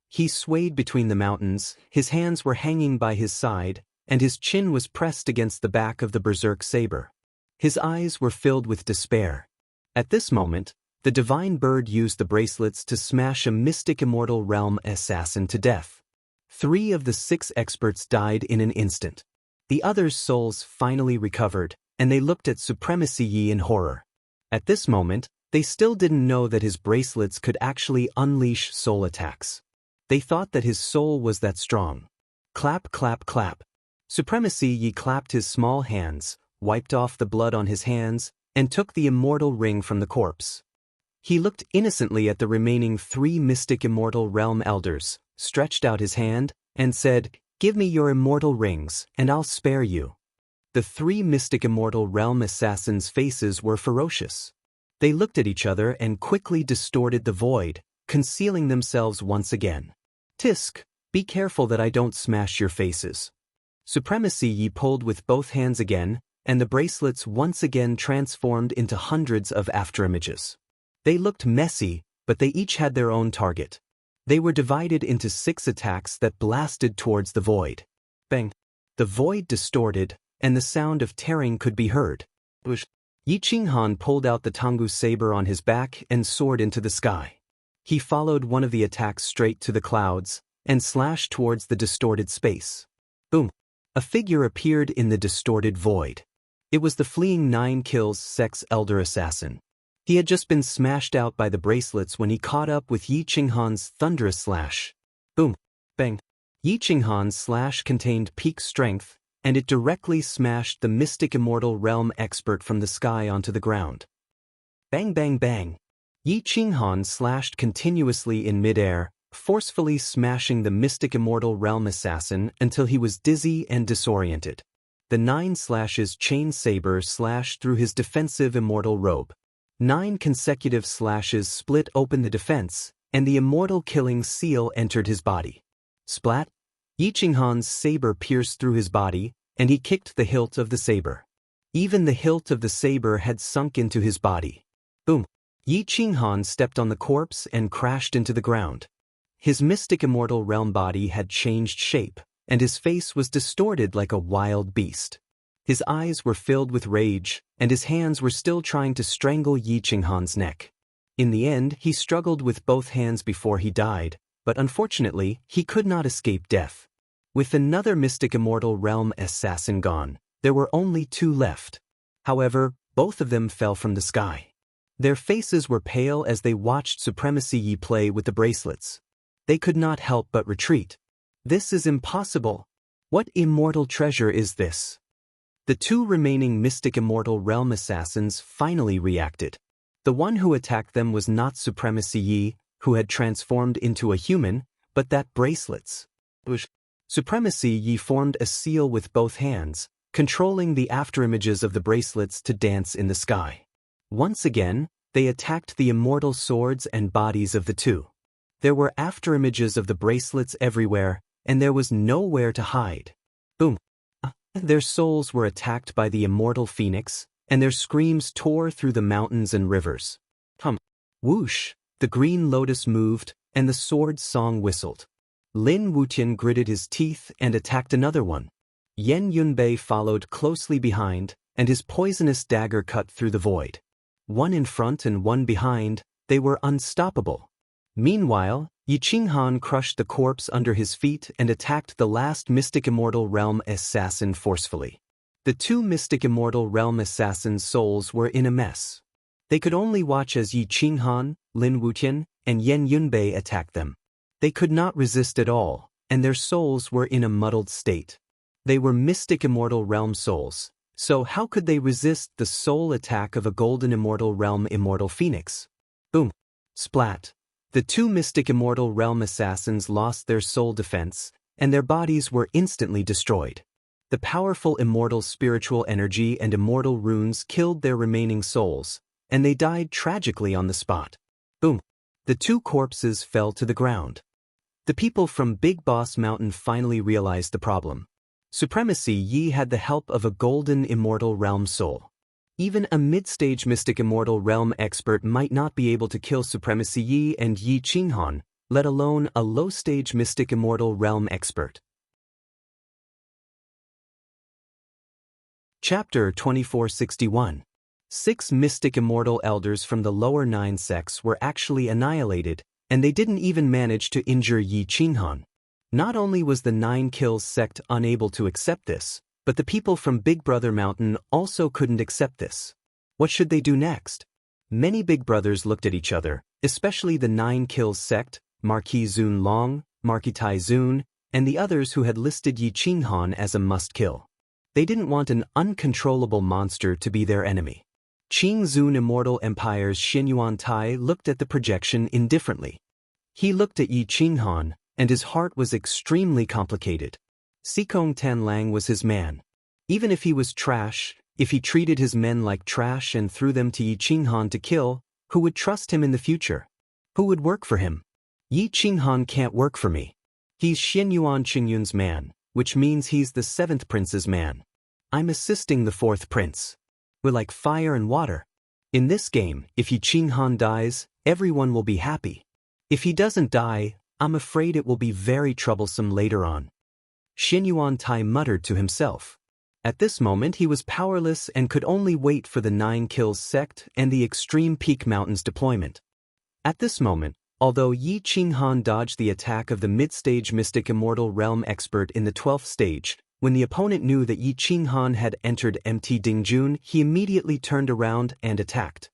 He swayed between the mountains, his hands were hanging by his side, and his chin was pressed against the back of the berserk saber. His eyes were filled with despair. At this moment, the divine bird used the bracelets to smash a mystic immortal realm assassin to death. 3 of the 6 experts died in an instant. The others' souls finally recovered, and they looked at Supremacy Yi in horror. At this moment, they still didn't know that his bracelets could actually unleash soul attacks. They thought that his soul was that strong. Clap clap clap. Supremacy Yi clapped his small hands, wiped off the blood on his hands, and took the immortal ring from the corpse. He looked innocently at the remaining 3 mystic immortal realm elders, stretched out his hand, and said, "Give me your immortal rings, and I'll spare you." The 3 mystic immortal realm assassins' faces were ferocious. They looked at each other and quickly distorted the void, concealing themselves once again. "Tisk, be careful that I don't smash your faces." Supremacy Yi pulled with both hands again, and the bracelets once again transformed into hundreds of afterimages. They looked messy, but they each had their own target. They were divided into 6 attacks that blasted towards the void. Bang! The void distorted, and the sound of tearing could be heard. Yi Qinghan pulled out the Tanggu saber on his back and soared into the sky. He followed one of the attacks straight to the clouds, and slashed towards the distorted space. Boom! A figure appeared in the distorted void. It was the fleeing 9 kills sex elder assassin. He had just been smashed out by the bracelets when he caught up with Yi Qinghan's thunderous slash. Boom. Bang. Yi Qinghan's slash contained peak strength, and it directly smashed the mystic immortal realm expert from the sky onto the ground. Bang bang bang. Yi Qinghan slashed continuously in midair, forcefully smashing the mystic immortal realm assassin until he was dizzy and disoriented. The 9 slashes chain saber slashed through his defensive immortal robe. 9 consecutive slashes split open the defense, and the immortal killing seal entered his body. Splat! Yi Qinghan's saber pierced through his body, and he kicked the hilt of the saber. Even the hilt of the saber had sunk into his body. Boom! Yi Qinghan stepped on the corpse and crashed into the ground. His mystic immortal realm body had changed shape, and his face was distorted like a wild beast. His eyes were filled with rage, and his hands were still trying to strangle Yi Qinghan's neck. In the end, he struggled with both hands before he died, but unfortunately, he could not escape death. With another mystic immortal realm assassin gone, there were only 2 left. However, both of them fell from the sky. Their faces were pale as they watched Supremacy Yi play with the bracelets. They could not help but retreat. This is impossible. What immortal treasure is this? The 2 remaining mystic immortal realm assassins finally reacted. The one who attacked them was not Supremacy Yi, who had transformed into a human, but that bracelets. Supremacy Yi formed a seal with both hands, controlling the afterimages of the bracelets to dance in the sky. Once again, they attacked the immortal swords and bodies of the 2. There were afterimages of the bracelets everywhere, and there was nowhere to hide. Boom! Their souls were attacked by the immortal phoenix, and their screams tore through the mountains and rivers. Whoosh! The green lotus moved, and the sword's song whistled. Lin Wutian gritted his teeth and attacked another one. Yen Yunbei followed closely behind, and his poisonous dagger cut through the void. One in front and one behind, they were unstoppable. Meanwhile, Yi Qinghan crushed the corpse under his feet and attacked the last mystic immortal realm assassin forcefully. The 2 mystic immortal realm assassins' souls were in a mess. They could only watch as Yi Qinghan, Lin Wutian, and Yen Yunbei attacked them. They could not resist at all, and their souls were in a muddled state. They were mystic immortal realm souls, so how could they resist the soul attack of a golden immortal realm immortal phoenix? Boom! Splat! The 2 mystic immortal realm assassins lost their soul defense, and their bodies were instantly destroyed. The powerful immortal spiritual energy and immortal runes killed their remaining souls, and they died tragically on the spot. Boom! The 2 corpses fell to the ground. The people from Big Boss Mountain finally realized the problem. Supremacy Yi had the help of a golden immortal realm soul. Even a mid-stage mystic immortal realm expert might not be able to kill Supremacy Yi and Yi Qinghan, let alone a low-stage mystic immortal realm expert. Chapter 2461. 6 mystic immortal elders from the lower 9 sects were actually annihilated, and they didn't even manage to injure Yi Qinghan. Not only was the 9 Kills sect unable to accept this, but the people from Big Brother Mountain also couldn't accept this. What should they do next? Many Big Brothers looked at each other, especially the 9 Kills sect, Marquis Zun Long, Marquis Tai Zun, and the others who had listed Yi Qinghan as a must-kill. They didn't want an uncontrollable monster to be their enemy. Qing Zun Immortal Empire's Xinyuan Tai looked at the projection indifferently. He looked at Yi Qinghan, and his heart was extremely complicated. Sikong Tanlang was his man. Even if he was trash, if he treated his men like trash and threw them to Yi Qinghan to kill, who would trust him in the future? Who would work for him? Yi Qinghan can't work for me. He's Xinyuan Qingyun's man, which means he's the 7th prince's man. I'm assisting the 4th prince. We're like fire and water. In this game, if Yi Qinghan dies, everyone will be happy. If he doesn't die, I'm afraid it will be very troublesome later on. Xinyuan Tai muttered to himself. At this moment he was powerless and could only wait for the 9 Kills sect and the Extreme Peak Mountains deployment. At this moment, although Yi Qinghan dodged the attack of the mid-stage mystic immortal realm expert in the 12th stage, When the opponent knew that Yi Qinghan had entered Mt Dingjun, he immediately turned around and attacked.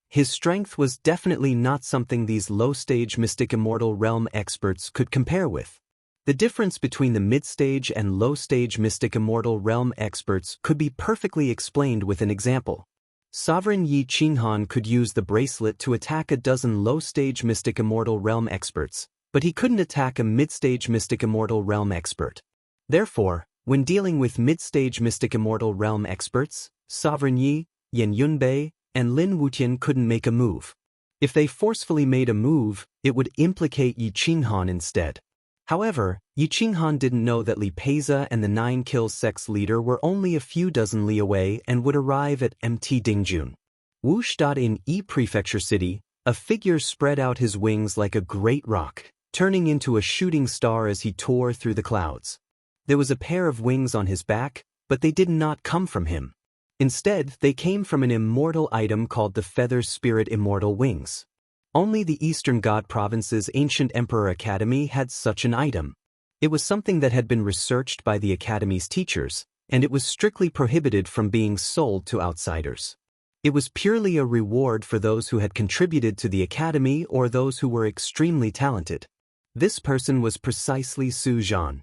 His strength was definitely not something these low-stage Mystic Immortal Realm experts could compare with. The difference between the mid-stage and low-stage Mystic Immortal Realm experts could be perfectly explained with an example. Sovereign Yi Qinghan could use the bracelet to attack a dozen low-stage Mystic Immortal Realm experts, but he couldn't attack a mid-stage Mystic Immortal Realm expert. Therefore, when dealing with mid-stage Mystic Immortal Realm experts, Sovereign Yi, Yan Yunbei, and Lin Wutian couldn't make a move. If they forcefully made a move, it would implicate Yi Qinghan instead. However, Yi Qinghan didn't know that Li Peiza and the 9 Kills sect's leader were only a few dozen li away and would arrive at Mt Dingjun. Whoosh! In Yi Prefecture City, a figure spread out his wings like a great rock, turning into a shooting star as he tore through the clouds. There was a pair of wings on his back, but they did not come from him. Instead, they came from an immortal item called the Feather Spirit Immortal Wings. Only the Eastern God Province's Ancient Emperor Academy had such an item. It was something that had been researched by the Academy's teachers, and it was strictly prohibited from being sold to outsiders. It was purely a reward for those who had contributed to the Academy or those who were extremely talented. This person was precisely Su Zhan.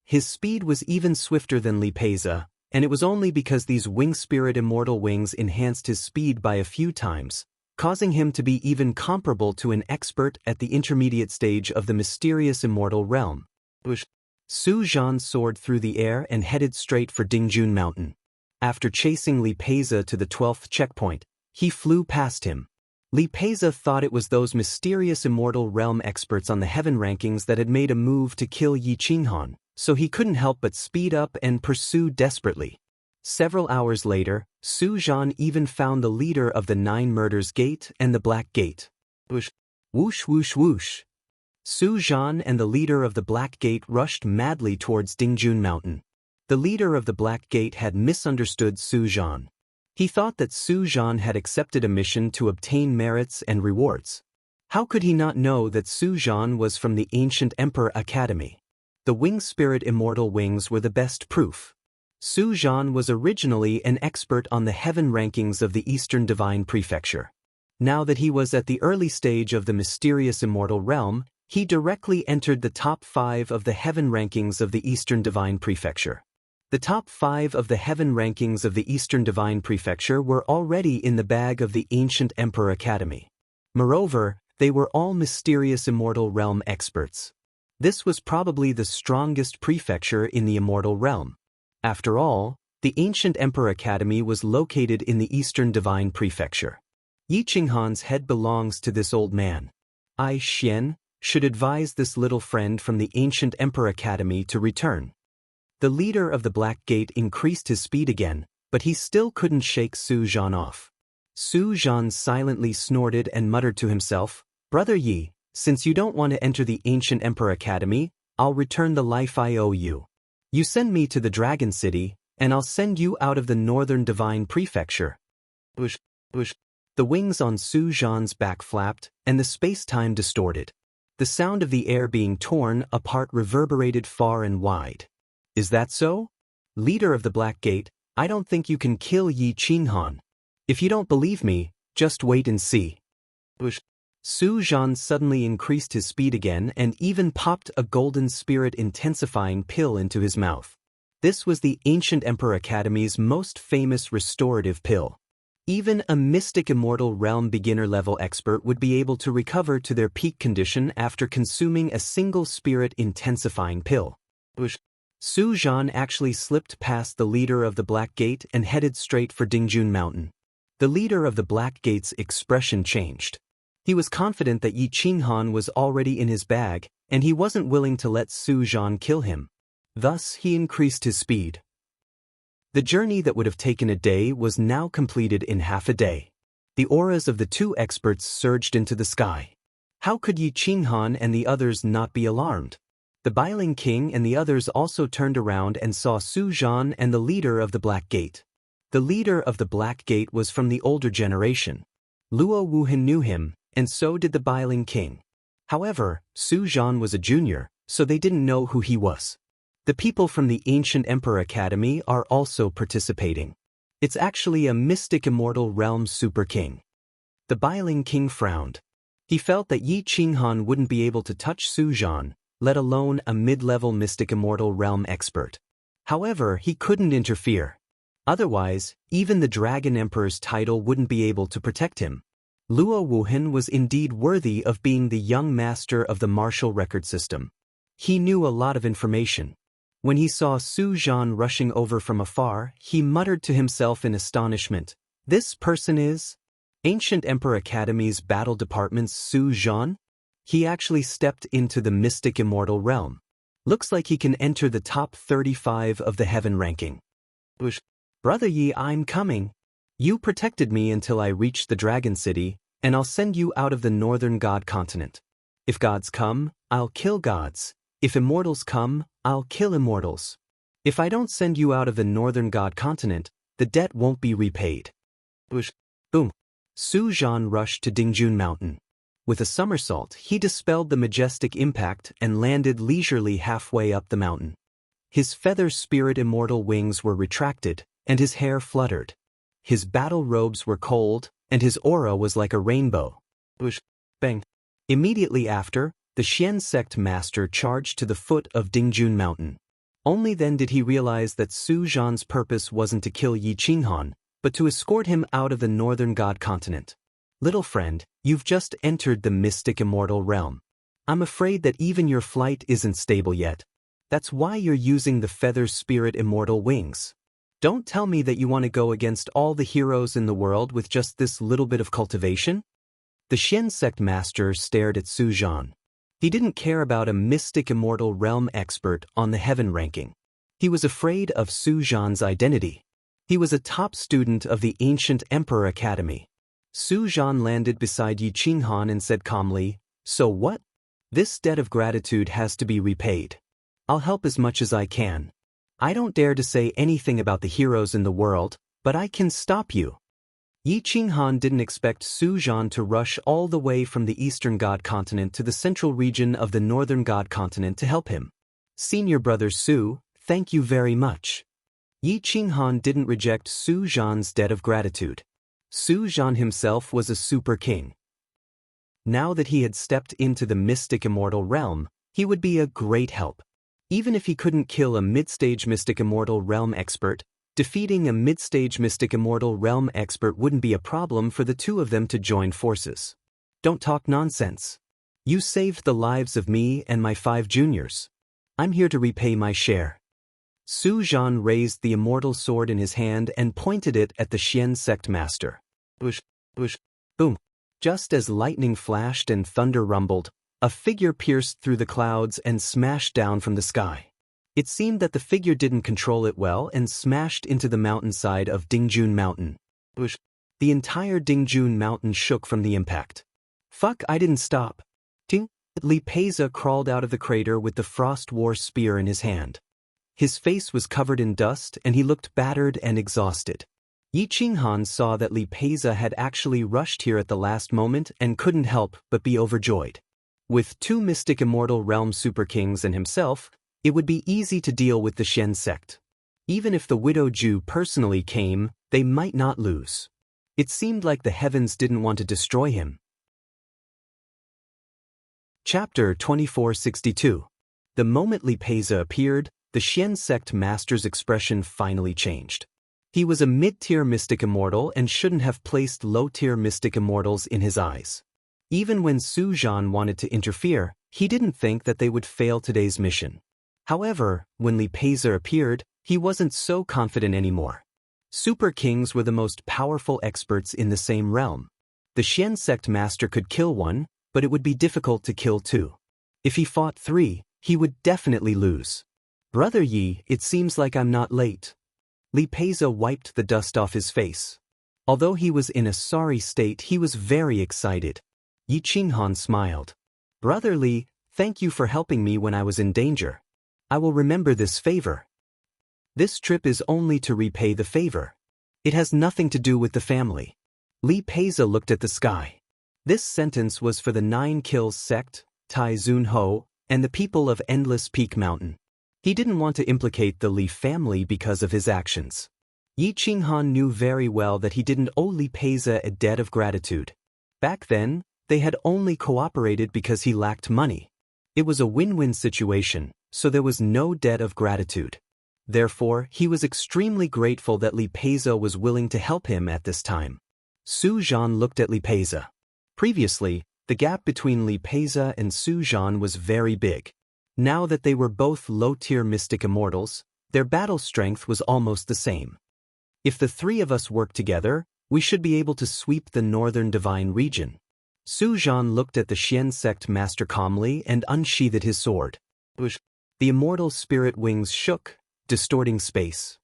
His speed was even swifter than Li Peiza, and it was only because these Wing Spirit Immortal Wings enhanced his speed by a few times, causing him to be even comparable to an expert at the intermediate stage of the mysterious immortal realm. Su Zhan soared through the air and headed straight for Dingjun Mountain. After chasing Li Peiza to the 12th checkpoint, he flew past him. Li Peiza thought it was those mysterious immortal realm experts on the heaven rankings that had made a move to kill Yi Qinghan, so he couldn't help but speed up and pursue desperately. Several hours later, Su Zhan even found the leader of the 9 Murders Gate and the Black Gate. Whoosh, whoosh, whoosh, whoosh. Su Zhan and the leader of the Black Gate rushed madly towards Dingjun Mountain. The leader of the Black Gate had misunderstood Su Zhan. He thought that Su Zhan had accepted a mission to obtain merits and rewards. How could he not know that Su Zhan was from the Ancient Emperor Academy? The Wing Spirit Immortal Wings were the best proof. Su Zhan was originally an expert on the heaven rankings of the Eastern Divine Prefecture. Now that he was at the early stage of the mysterious immortal realm, he directly entered the top 5 of the heaven rankings of the Eastern Divine Prefecture. The top 5 of the heaven rankings of the Eastern Divine Prefecture were already in the bag of the Ancient Emperor Academy. Moreover, they were all mysterious immortal realm experts. This was probably the strongest prefecture in the immortal realm. After all, the Ancient Emperor Academy was located in the Eastern Divine Prefecture. Yi Qinghan's head belongs to this old man. I, Xian, should advise this little friend from the Ancient Emperor Academy to return. The leader of the Black Gate increased his speed again, but he still couldn't shake Su Zhan off. Su Zhan silently snorted and muttered to himself, "Brother Yi, since you don't want to enter the Ancient Emperor Academy, I'll return the life I owe you. You send me to the Dragon City, and I'll send you out of the Northern Divine Prefecture." Whoosh, whoosh. The wings on Su Zhan's back flapped, and the space-time distorted. The sound of the air being torn apart reverberated far and wide. "Is that so? Leader of the Black Gate, I don't think you can kill Yi Qinghan. If you don't believe me, just wait and see." Whoosh. Su Zhan suddenly increased his speed again and even popped a golden spirit intensifying pill into his mouth. This was the Ancient Emperor Academy's most famous restorative pill. Even a mystic immortal realm beginner-level expert would be able to recover to their peak condition after consuming a single spirit intensifying pill. Whoosh. Su Zhan actually slipped past the leader of the Black Gate and headed straight for Dingjun Mountain. The leader of the Black Gate's expression changed. He was confident that Yi Qinghan was already in his bag, and he wasn't willing to let Su Zhan kill him. Thus, he increased his speed. The journey that would have taken a day was now completed in half a day. The auras of the 2 experts surged into the sky. How could Yi Qinghan and the others not be alarmed? The Bailing King and the others also turned around and saw Su Zhan and the leader of the Black Gate. The leader of the Black Gate was from the older generation. Luo Wuhan knew him, and so did the Bailing King. However, Su Zhan was a junior, so they didn't know who he was. The people from the Ancient Emperor Academy are also participating. It's actually a mystic immortal realm super king. The Bailing king frowned. He felt that Yi Qinghan wouldn't be able to touch Su Zhan, let alone a mid-level mystic immortal realm expert. However, he couldn't interfere. Otherwise, even the Dragon Emperor's title wouldn't be able to protect him. Luo Wuhan was indeed worthy of being the young master of the martial record system. He knew a lot of information. When he saw Su Zhan rushing over from afar, he muttered to himself in astonishment, "This person is Ancient Emperor Academy's battle department's Su Zhan?" He actually stepped into the mystic immortal realm. Looks like he can enter the top 35 of the heaven ranking. "Brother Yi, I'm coming. You protected me until I reached the Dragon City, and I'll send you out of the northern god continent. If gods come, I'll kill gods. If immortals come, I'll kill immortals. If I don't send you out of the northern god continent, the debt won't be repaid." Boom. Su Zhan rushed to Dingjun Mountain. With a somersault, he dispelled the majestic impact and landed leisurely halfway up the mountain. His feather spirit immortal wings were retracted, and his hair fluttered. His battle robes were cold, and his aura was like a rainbow. Bang. Immediately after, the Xian sect master charged to the foot of Dingjun Mountain. Only then did he realize that Su Zhan's purpose wasn't to kill Yi Qinghan, but to escort him out of the northern god continent. "Little friend, you've just entered the mystic immortal realm. I'm afraid that even your flight isn't stable yet. That's why you're using the feather spirit immortal wings. Don't tell me that you want to go against all the heroes in the world with just this little bit of cultivation?" The Xian sect master stared at Su Zhan. He didn't care about a mystic immortal realm expert on the heaven ranking. He was afraid of Su Zhan's identity. He was a top student of the Ancient Emperor Academy. Su Zhan landed beside Yi Qinghan and said calmly, "So what? This debt of gratitude has to be repaid. I'll help as much as I can. I don't dare to say anything about the heroes in the world, but I can stop you." Yi Qinghan didn't expect Su Zhan to rush all the way from the eastern god continent to the central region of the northern god continent to help him. "Senior brother Su, thank you very much." Yi Qinghan didn't reject Su Zhan's debt of gratitude. Su Zhan himself was a super king. Now that he had stepped into the mystic immortal realm, he would be a great help. Even if he couldn't kill a mid-stage mystic immortal realm expert, defeating a mid-stage mystic immortal realm expert wouldn't be a problem for the two of them to join forces. "Don't talk nonsense. You saved the lives of me and my 5 juniors. I'm here to repay my share." Su Zhan raised the immortal sword in his hand and pointed it at the Xian sect master. Boom. Just as lightning flashed and thunder rumbled, a figure pierced through the clouds and smashed down from the sky. It seemed that the figure didn't control it well and smashed into the mountainside of Dingjun Mountain. The entire Dingjun Mountain shook from the impact. "Fuck, I didn't stop." Ting. Li Peiza crawled out of the crater with the Frost War spear in his hand. His face was covered in dust and he looked battered and exhausted. Yi Qinghan saw that Li Peiza had actually rushed here at the last moment and couldn't help but be overjoyed. With 2 mystic immortal realm super kings and himself, it would be easy to deal with the Shen sect. Even if the widow Jew personally came, they might not lose. It seemed like the heavens didn't want to destroy him. Chapter 2462. The moment Li Peiza appeared, the Shen sect master's expression finally changed. He was a mid-tier mystic immortal and shouldn't have placed low-tier mystic immortals in his eyes. Even when Su Zhan wanted to interfere, he didn't think that they would fail today's mission. However, when Li Peiza appeared, he wasn't so confident anymore. Super kings were the most powerful experts in the same realm. The Shen sect master could kill one, but it would be difficult to kill 2. If he fought 3, he would definitely lose. "Brother Yi, it seems like I'm not late." Li Peiza wiped the dust off his face. Although he was in a sorry state, he was very excited. Yi Qinghan smiled. "Brother Li, thank you for helping me when I was in danger. I will remember this favor." "This trip is only to repay the favor. It has nothing to do with the family." Li Peiza looked at the sky. This sentence was for the 9 Kills sect, Tai Zun Ho, and the people of Endless Peak Mountain. He didn't want to implicate the Li family because of his actions. Yi Qinghan knew very well that he didn't owe Li Peiza a debt of gratitude. Back then, they had only cooperated because he lacked money. It was a win-win situation, so there was no debt of gratitude. Therefore, he was extremely grateful that Li Peiza was willing to help him at this time. Su Zhan looked at Li Peiza. Previously, the gap between Li Peiza and Su Zhan was very big. Now that they were both low-tier mystic immortals, their battle strength was almost the same. If the three of us work together, we should be able to sweep the northern divine region. Su Zhan looked at the Xian sect master calmly and unsheathed his sword. The immortal spirit wings shook, distorting space.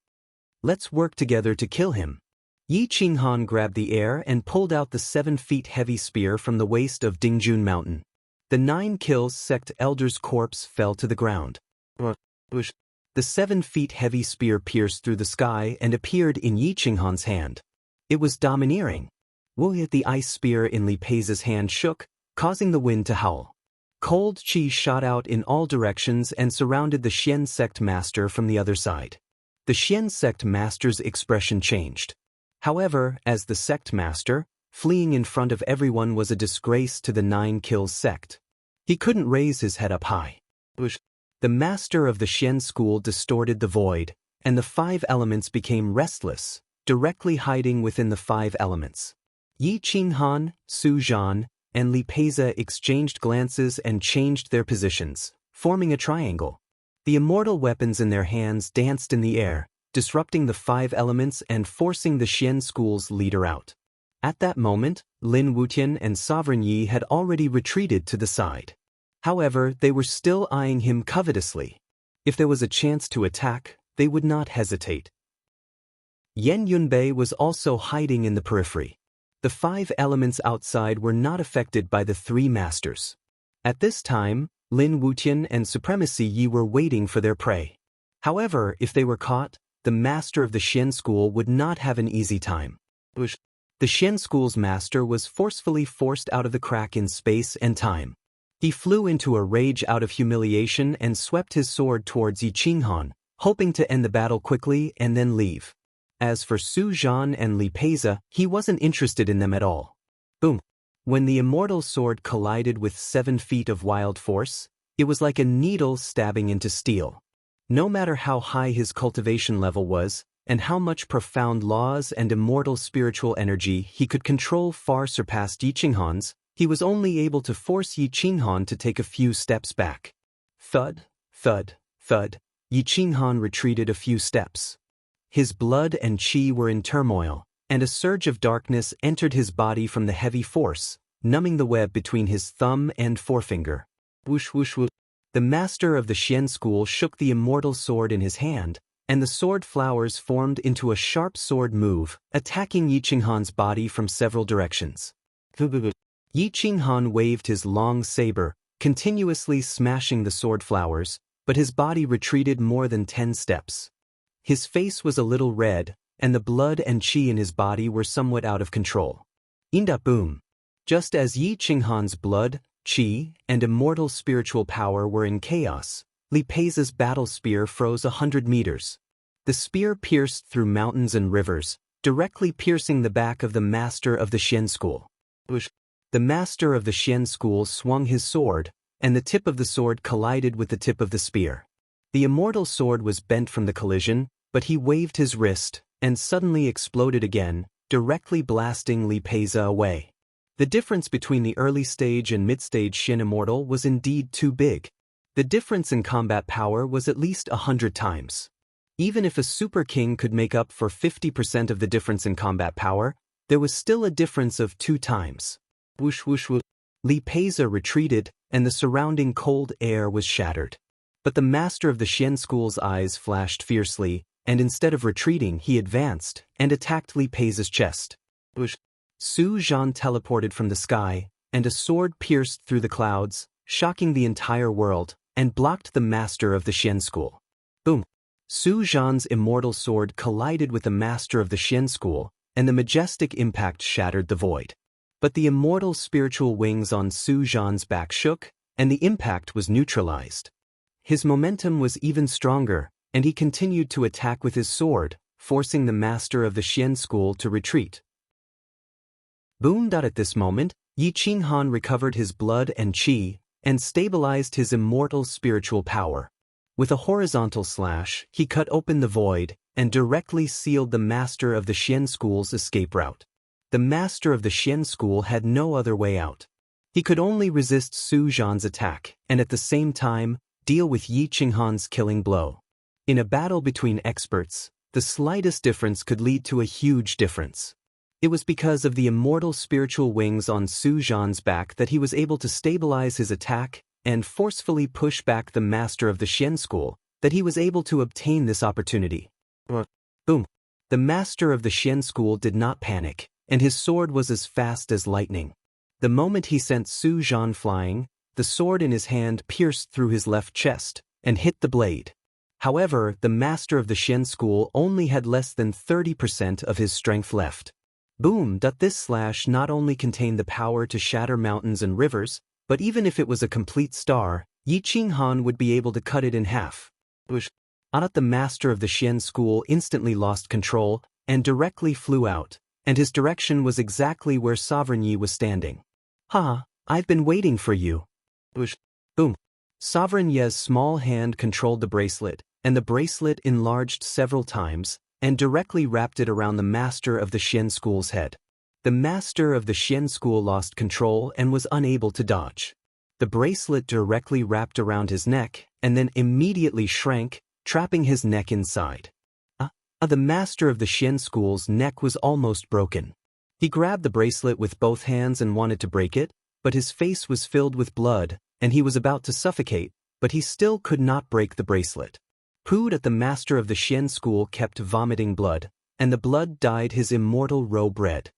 Let's work together to kill him. Yi Qinghan grabbed the air and pulled out the 7 feet heavy spear from the waist of Dingjun Mountain. The 9 kills sect elder's corpse fell to the ground. The 7 feet heavy spear pierced through the sky and appeared in Yi Qinghan's hand. It was domineering. The ice spear in Li Peiza's hand shook, causing the wind to howl. Cold chi shot out in all directions and surrounded the Xian sect master from the other side. The Xian sect master's expression changed. However, as the sect master, fleeing in front of everyone was a disgrace to the 9 kills sect. He couldn't raise his head up high. The master of the Xian school distorted the void, and the 5 elements became restless, directly hiding within the 5 elements. Yi Qinghan, Su Zhan, and Li Peiza exchanged glances and changed their positions, forming a triangle. The immortal weapons in their hands danced in the air, disrupting the 5 elements and forcing the Xian school's leader out. At that moment, Lin Wutian and Sovereign Yi had already retreated to the side. However, they were still eyeing him covetously. If there was a chance to attack, they would not hesitate. Yan Yunbei was also hiding in the periphery. The 5 elements outside were not affected by the 3 masters. At this time, Lin Wutian and Supremacy Yi were waiting for their prey. However, if they were caught, the master of the Xian school would not have an easy time. The Xian school's master was forcefully forced out of the crack in space and time. He flew into a rage out of humiliation and swept his sword towards Yi Qinghan, hoping to end the battle quickly and then leave. As for Su Zhan and Li Peiza, he wasn't interested in them at all. Boom! When the immortal sword collided with 7 feet of wild force, it was like a needle stabbing into steel. No matter how high his cultivation level was, and how much profound laws and immortal spiritual energy he could control far surpassed Yi Qinghan's, he was only able to force Yi Qinghan to take a few steps back. Thud, thud, thud, Yi Qinghan retreated a few steps. His blood and chi were in turmoil, and a surge of darkness entered his body from the heavy force, numbing the web between his thumb and forefinger. Whoosh whoosh whoosh. The master of the Xian school shook the immortal sword in his hand, and the sword flowers formed into a sharp sword move, attacking Yi Qinghan's body from several directions. Yi Qinghan waved his long saber, continuously smashing the sword flowers, but his body retreated more than 10 steps. His face was a little red, and the blood and chi in his body were somewhat out of control. Inda boom! Just as Yi Qinghan's blood, chi, and immortal spiritual power were in chaos, Li Peiza's battle spear froze 100 meters. The spear pierced through mountains and rivers, directly piercing the back of the master of the Xian school. The master of the Xian school swung his sword, and the tip of the sword collided with the tip of the spear. The immortal sword was bent from the collision, but he waved his wrist, and suddenly exploded again, directly blasting Li Peiza away. The difference between the early stage and mid-stage Xian immortal was indeed too big. The difference in combat power was at least 100 times. Even if a super king could make up for 50% of the difference in combat power, there was still a difference of 2 times. Whoosh whoosh whoosh. Li Peiza retreated, and the surrounding cold air was shattered. But the master of the Xian school's eyes flashed fiercely, and instead of retreating he advanced and attacked Li Peiza's chest. Su Zhan teleported from the sky, and a sword pierced through the clouds, shocking the entire world, and blocked the master of the Xian school. Boom! Su Zhan's immortal sword collided with the master of the Xian school, and the majestic impact shattered the void. But the immortal spiritual wings on Su Zhan's back shook, and the impact was neutralized. his momentum was even stronger, and he continued to attack with his sword, forcing the master of the Xian school to retreat. Boom! At this moment, Yi Qinghan recovered his blood and qi, and stabilized his immortal spiritual power. With a horizontal slash, he cut open the void, and directly sealed the master of the Xian school's escape route. The master of the Xian school had no other way out. He could only resist Su Zhan's attack, and at the same time, deal with Yi Qinghan's killing blow. In a battle between experts, the slightest difference could lead to a huge difference. It was because of the immortal spiritual wings on Su Zhan's back that he was able to stabilize his attack and forcefully push back the master of the Xian school, that he was able to obtain this opportunity. Boom! The master of the Xian school did not panic, and his sword was as fast as lightning. The moment he sent Su Zhan flying, the sword in his hand pierced through his left chest and hit the blade. However, the master of the Xian school only had less than 30% of his strength left. Boom! This slash not only contained the power to shatter mountains and rivers, but even if it was a complete star, Yi Qinghan would be able to cut it in half. The master of the Xian school instantly lost control and directly flew out, and his direction was exactly where Sovereign Yi was standing. I've been waiting for you. Boom! Sovereign Yi's small hand controlled the bracelet, and the bracelet enlarged several times, and directly wrapped it around the master of the Xian school's head. The master of the Xian school lost control and was unable to dodge. The bracelet directly wrapped around his neck, and then immediately shrank, trapping his neck inside. The master of the Xian school's neck was almost broken. He grabbed the bracelet with both hands and wanted to break it, but his face was filled with blood, and he was about to suffocate, but he still could not break the bracelet. The master of the Xian school kept vomiting blood, and the blood dyed his immortal robe red.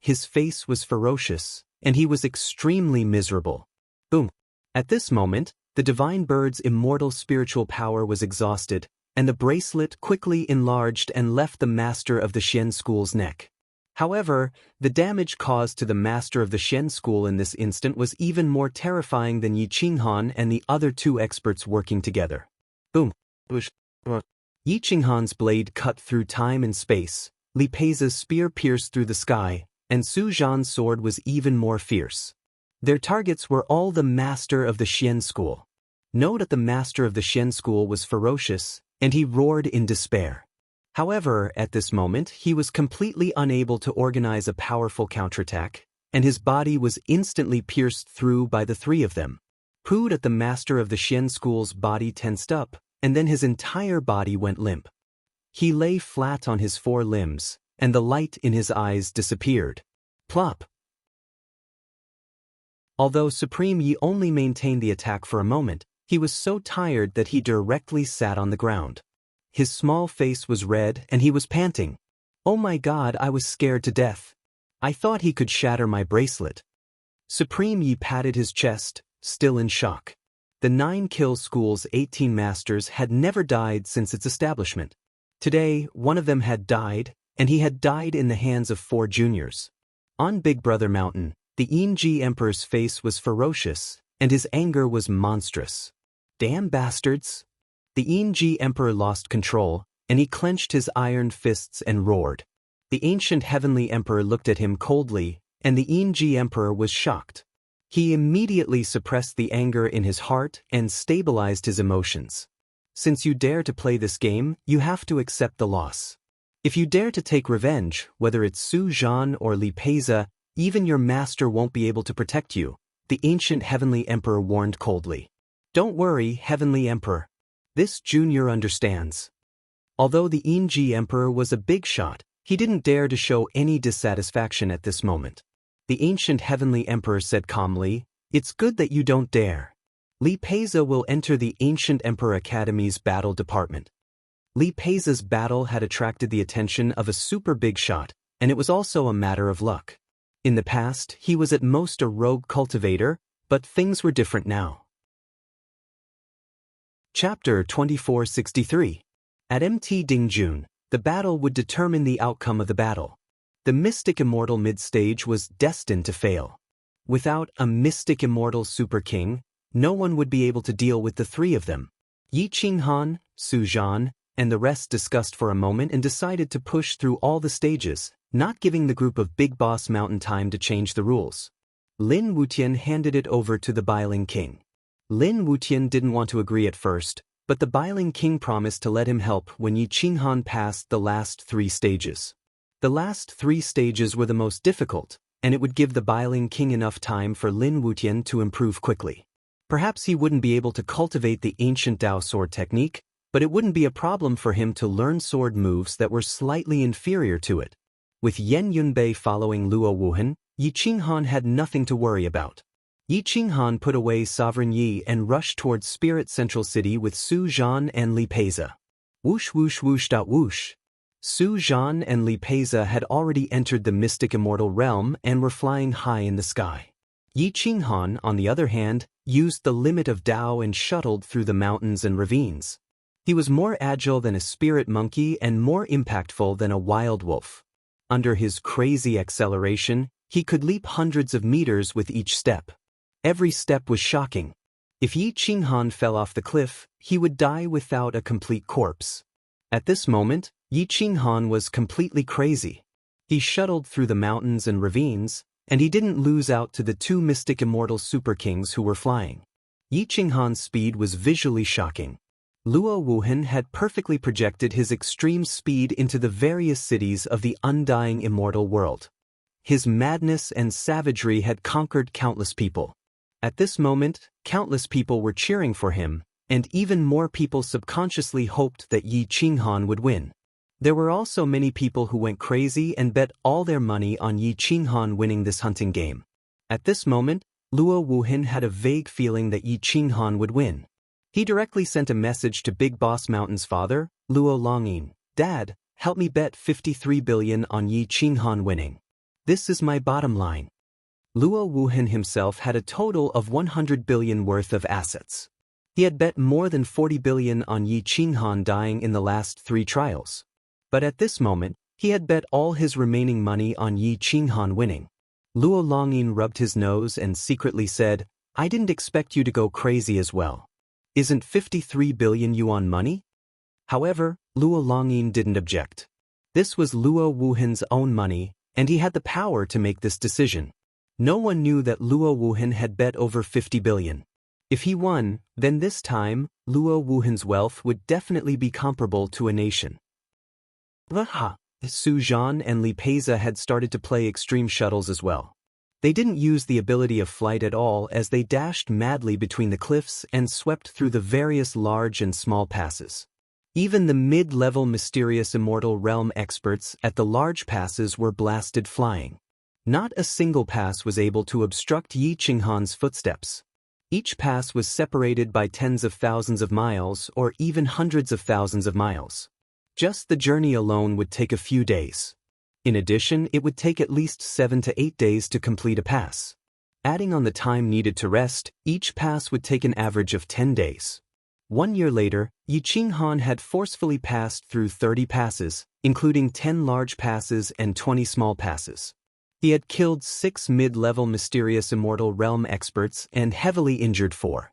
His face was ferocious, and he was extremely miserable. Boom! At this moment, the divine bird's immortal spiritual power was exhausted, and the bracelet quickly enlarged and left the master of the Xian school's neck. However, the damage caused to the master of the Xian school in this instant was even more terrifying than Yi Qinghan and the other two experts working together. Boom! Yi Qinghan's blade cut through time and space, Li Pei's spear pierced through the sky, and Su Zhan's sword was even more fierce. Their targets were all the master of the Xian school. Note that the master of the Xian school was ferocious, and he roared in despair. However, at this moment, he was completely unable to organize a powerful counterattack, and his body was instantly pierced through by the three of them. The master of the Xian school's body tensed up, and then his entire body went limp. He lay flat on his four limbs, and the light in his eyes disappeared. Plop! Although Supreme Yi only maintained the attack for a moment, he was so tired that he directly sat on the ground. His small face was red and he was panting. Oh my God, I was scared to death. I thought he could shatter my bracelet. Supreme Yi patted his chest, still in shock. The 9-kill school's 18 masters had never died since its establishment. Today, one of them had died, and he had died in the hands of 4 juniors. On Big Brother Mountain, the Yinji Emperor's face was ferocious, and his anger was monstrous. Damn bastards! The Yinji Emperor lost control, and he clenched his iron fists and roared. The ancient Heavenly Emperor looked at him coldly, and the Yinji Emperor was shocked. He immediately suppressed the anger in his heart and stabilized his emotions. Since you dare to play this game, you have to accept the loss. If you dare to take revenge, whether it's Su Zhan or Li Peiza, even your master won't be able to protect you, the ancient Heavenly Emperor warned coldly. Don't worry, Heavenly Emperor. This junior understands. Although the Yinji Emperor was a big shot, he didn't dare to show any dissatisfaction at this moment. The ancient Heavenly Emperor said calmly, "It's good that you don't dare. Li Peiza will enter the Ancient Emperor Academy's battle department." Li Peiza's battle had attracted the attention of a super big shot, and it was also a matter of luck. In the past, he was at most a rogue cultivator, but things were different now. Chapter 2463. At Mt. Dingjun, the battle would determine the outcome of the battle. The Mystic Immortal mid-stage was destined to fail. Without a Mystic Immortal Super King, no one would be able to deal with the three of them. Yi Qinghan, Su Zhan, and the rest discussed for a moment and decided to push through all the stages, not giving the group of Big Boss Mountain time to change the rules. Lin Wutian handed it over to the Bailing King. Lin Wutian didn't want to agree at first, but the Bailing King promised to let him help when Yi Qinghan passed the last 3 stages. The last 3 stages were the most difficult, and it would give the Bailing King enough time for Lin Wutian to improve quickly. Perhaps he wouldn't be able to cultivate the ancient Dao sword technique, but it wouldn't be a problem for him to learn sword moves that were slightly inferior to it. With Yan Yunbei following Luo Wuhan, Yi Qinghan had nothing to worry about. Yi Qinghan put away Sovereign Yi and rushed towards Spirit Central City with Su Zhan and Li Peiza. Whoosh whoosh whoosh dot whoosh. Su Zhan and Li Peiza had already entered the mystic immortal realm and were flying high in the sky. Yi Qinghan, on the other hand, used the limit of Dao and shuttled through the mountains and ravines. He was more agile than a spirit monkey and more impactful than a wild wolf. Under his crazy acceleration, he could leap hundreds of meters with each step. Every step was shocking. If Yi Qinghan fell off the cliff, he would die without a complete corpse. At this moment, Yi Qinghan was completely crazy. He shuttled through the mountains and ravines, and he didn't lose out to the 2 mystic immortal super kings who were flying. Yi Qinghan's speed was visually shocking. Luo Wuhan had perfectly projected his extreme speed into the various cities of the undying immortal world. His madness and savagery had conquered countless people. At this moment, countless people were cheering for him, and even more people subconsciously hoped that Yi Qinghan would win. There were also many people who went crazy and bet all their money on Yi Qinghan winning this hunting game. At this moment, Luo Wuhan had a vague feeling that Yi Qinghan would win. He directly sent a message to Big Boss Mountain's father, Luo Longyin. "Dad, help me bet 53 billion on Yi Qinghan winning. This is my bottom line." Luo Wuhan himself had a total of 100 billion worth of assets. He had bet more than 40 billion on Yi Qinghan dying in the last 3 trials. But at this moment, he had bet all his remaining money on Yi Qinghan winning. Luo Longyin rubbed his nose and secretly said, "I didn't expect you to go crazy as well. Isn't 53 billion yuan money?" However, Luo Longyin didn't object. This was Luo Wuhan's own money, and he had the power to make this decision. No one knew that Luo Wuhan had bet over 50 billion. If he won, then this time, Luo Wuhan's wealth would definitely be comparable to a nation. Su Zhan and Li Peiza had started to play extreme shuttles as well. They didn't use the ability of flight at all as they dashed madly between the cliffs and swept through the various large and small passes. Even the mid-level mysterious immortal realm experts at the large passes were blasted flying. Not a single pass was able to obstruct Yi Qinghan's footsteps. Each pass was separated by tens of thousands of miles or even hundreds of thousands of miles. Just the journey alone would take a few days. In addition, it would take at least 7 to 8 days to complete a pass. Adding on the time needed to rest, each pass would take an average of 10 days. 1 year later, Yi Qinghan had forcefully passed through 30 passes, including 10 large passes and 20 small passes. He had killed 6 mid-level mysterious immortal realm experts and heavily injured 4.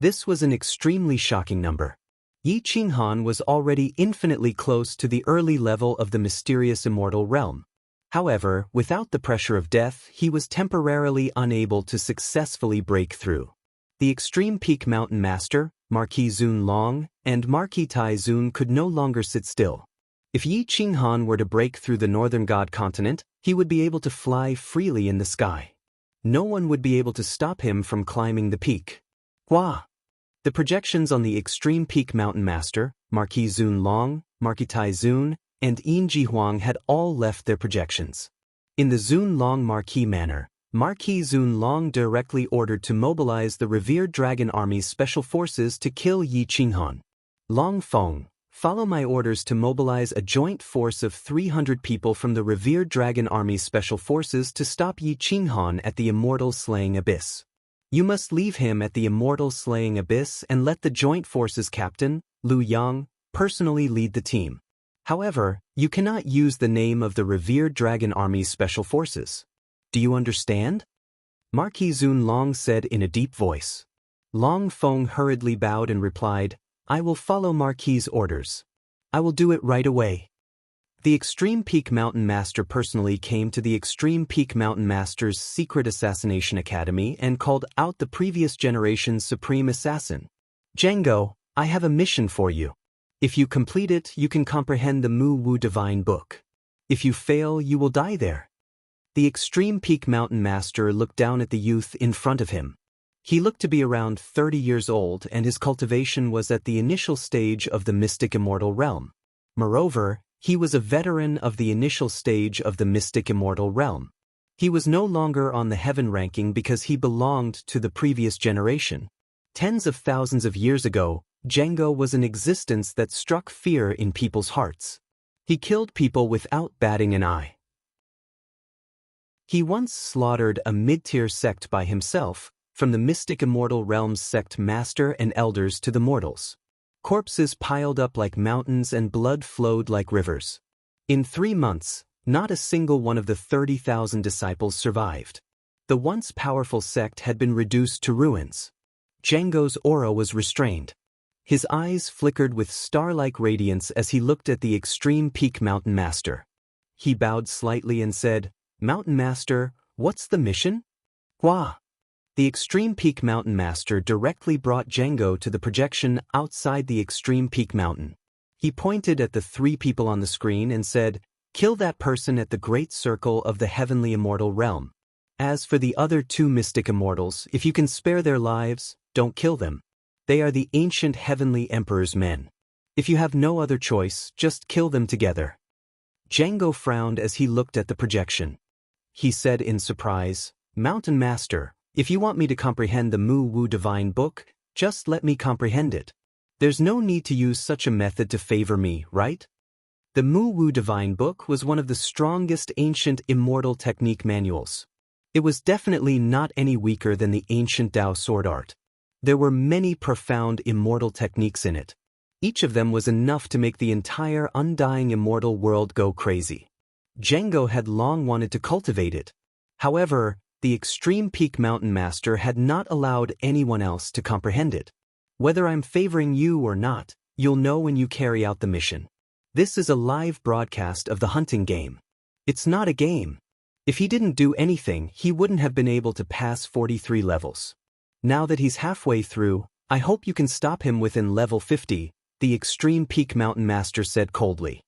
This was an extremely shocking number. Yi Qinghan was already infinitely close to the early level of the mysterious immortal realm. However, without the pressure of death, he was temporarily unable to successfully break through. The Extreme Peak Mountain Master, Marquis Zun Long, and Marquis Tai Zun could no longer sit still. If Yi Qinghan were to break through the northern god continent, he would be able to fly freely in the sky. No one would be able to stop him from climbing the peak. Hua! The projections on the Extreme Peak Mountain Master, Marquis Zun Long, Marquis Tai Zun, and Yin Jihuang had all left their projections. In the Zun Long Marquis manner, Marquis Zun Long directly ordered to mobilize the revered Dragon Army's special forces to kill Yi Qinghan. Long Feng, follow my orders to mobilize a joint force of 300 people from the revered Dragon Army's special forces to stop Yi Qinghan at the Immortal Slaying Abyss. You must leave him at the Immortal Slaying Abyss and let the Joint Forces Captain, Lu Yang, personally lead the team. However, you cannot use the name of the revered Dragon Army's special forces. Do you understand? Marquis Zun Long said in a deep voice. Long Feng hurriedly bowed and replied, I will follow Marquis's orders. I will do it right away. The Extreme Peak Mountain Master personally came to the Extreme Peak Mountain Master's secret assassination academy and called out the previous generation's supreme assassin. Django, I have a mission for you. If you complete it, you can comprehend the Mu Wu Divine Book. If you fail, you will die there. The Extreme Peak Mountain Master looked down at the youth in front of him. He looked to be around 30 years old, and his cultivation was at the initial stage of the mystic immortal realm. Moreover, he was a veteran of the initial stage of the mystic immortal realm. He was no longer on the heaven ranking because he belonged to the previous generation. Tens of thousands of years ago, Django was an existence that struck fear in people's hearts. He killed people without batting an eye. He once slaughtered a mid-tier sect by himself, from the mystic immortal realm's sect master and elders to the mortals. Corpses piled up like mountains and blood flowed like rivers. In 3 months, not a single one of the 30,000 disciples survived. The once powerful sect had been reduced to ruins. Django's aura was restrained. His eyes flickered with star-like radiance as he looked at the Extreme Peak Mountain Master. He bowed slightly and said, "Mountain Master, what's the mission?" "Hua." The Extreme Peak Mountain Master directly brought Django to the projection outside the Extreme Peak Mountain. He pointed at the 3 people on the screen and said, "Kill that person at the Great Circle of the Heavenly Immortal Realm. As for the other 2 mystic immortals, if you can spare their lives, don't kill them. They are the ancient Heavenly Emperor's men. If you have no other choice, just kill them together." Django frowned as he looked at the projection. He said in surprise, "Mountain Master, if you want me to comprehend the Mu Wu Divine Book, just let me comprehend it. There's no need to use such a method to favor me, right?" The Mu Wu Divine Book was one of the strongest ancient immortal technique manuals. It was definitely not any weaker than the ancient Dao sword art. There were many profound immortal techniques in it. Each of them was enough to make the entire undying immortal world go crazy. Django had long wanted to cultivate it. However, the Extreme Peak Mountain Master had not allowed anyone else to comprehend it. "Whether I'm favoring you or not, you'll know when you carry out the mission. This is a live broadcast of the hunting game. It's not a game. If he didn't do anything, he wouldn't have been able to pass 43 levels. Now that he's halfway through, I hope you can stop him within level 50, the Extreme Peak Mountain Master said coldly.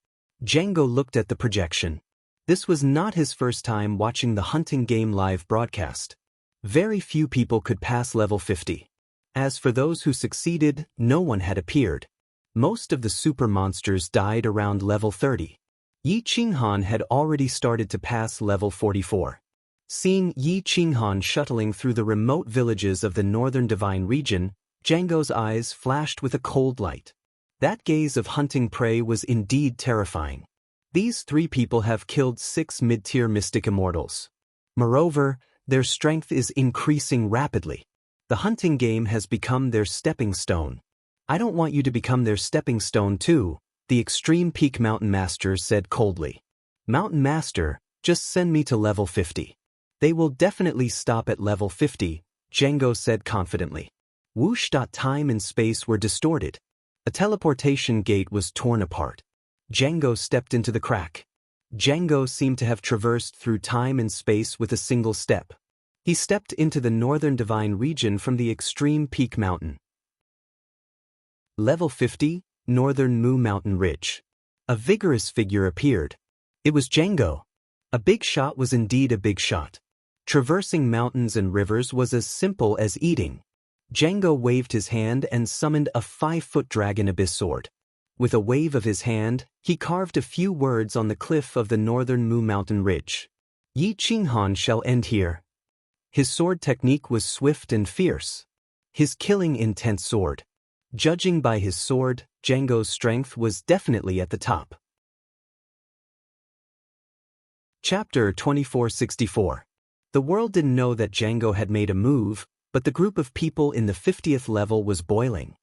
Django looked at the projection. This was not his first time watching the hunting game live broadcast. Very few people could pass level 50. As for those who succeeded, no one had appeared. Most of the super monsters died around level 30. Yi Qinghan had already started to pass level 44. Seeing Yi Qinghan shuttling through the remote villages of the northern divine region, Django's eyes flashed with a cold light. That gaze of hunting prey was indeed terrifying. These 3 people have killed 6 mid-tier mystic immortals. Moreover, their strength is increasing rapidly. The hunting game has become their stepping stone. I don't want you to become their stepping stone too, the Extreme Peak Mountain Master said coldly. Mountain Master, just send me to level 50. They will definitely stop at level 50, Django said confidently. Whoosh! Time and space were distorted. A teleportation gate was torn apart. Django stepped into the crack. Django seemed to have traversed through time and space with a single step. He stepped into the northern divine region from the Extreme Peak Mountain. Level 50, Northern Mu Mountain Ridge. A vigorous figure appeared. It was Django. A big shot was indeed a big shot. Traversing mountains and rivers was as simple as eating. Django waved his hand and summoned a 5-foot dragon abyss sword. With a wave of his hand, he carved a few words on the cliff of the northern Mu Mountain Ridge. Yi Qinghan shall end here. His sword technique was swift and fierce. His killing intense sword. Judging by his sword, Django's strength was definitely at the top. Chapter 2464. The world didn't know that Django had made a move, but the group of people in the 50th level was boiling.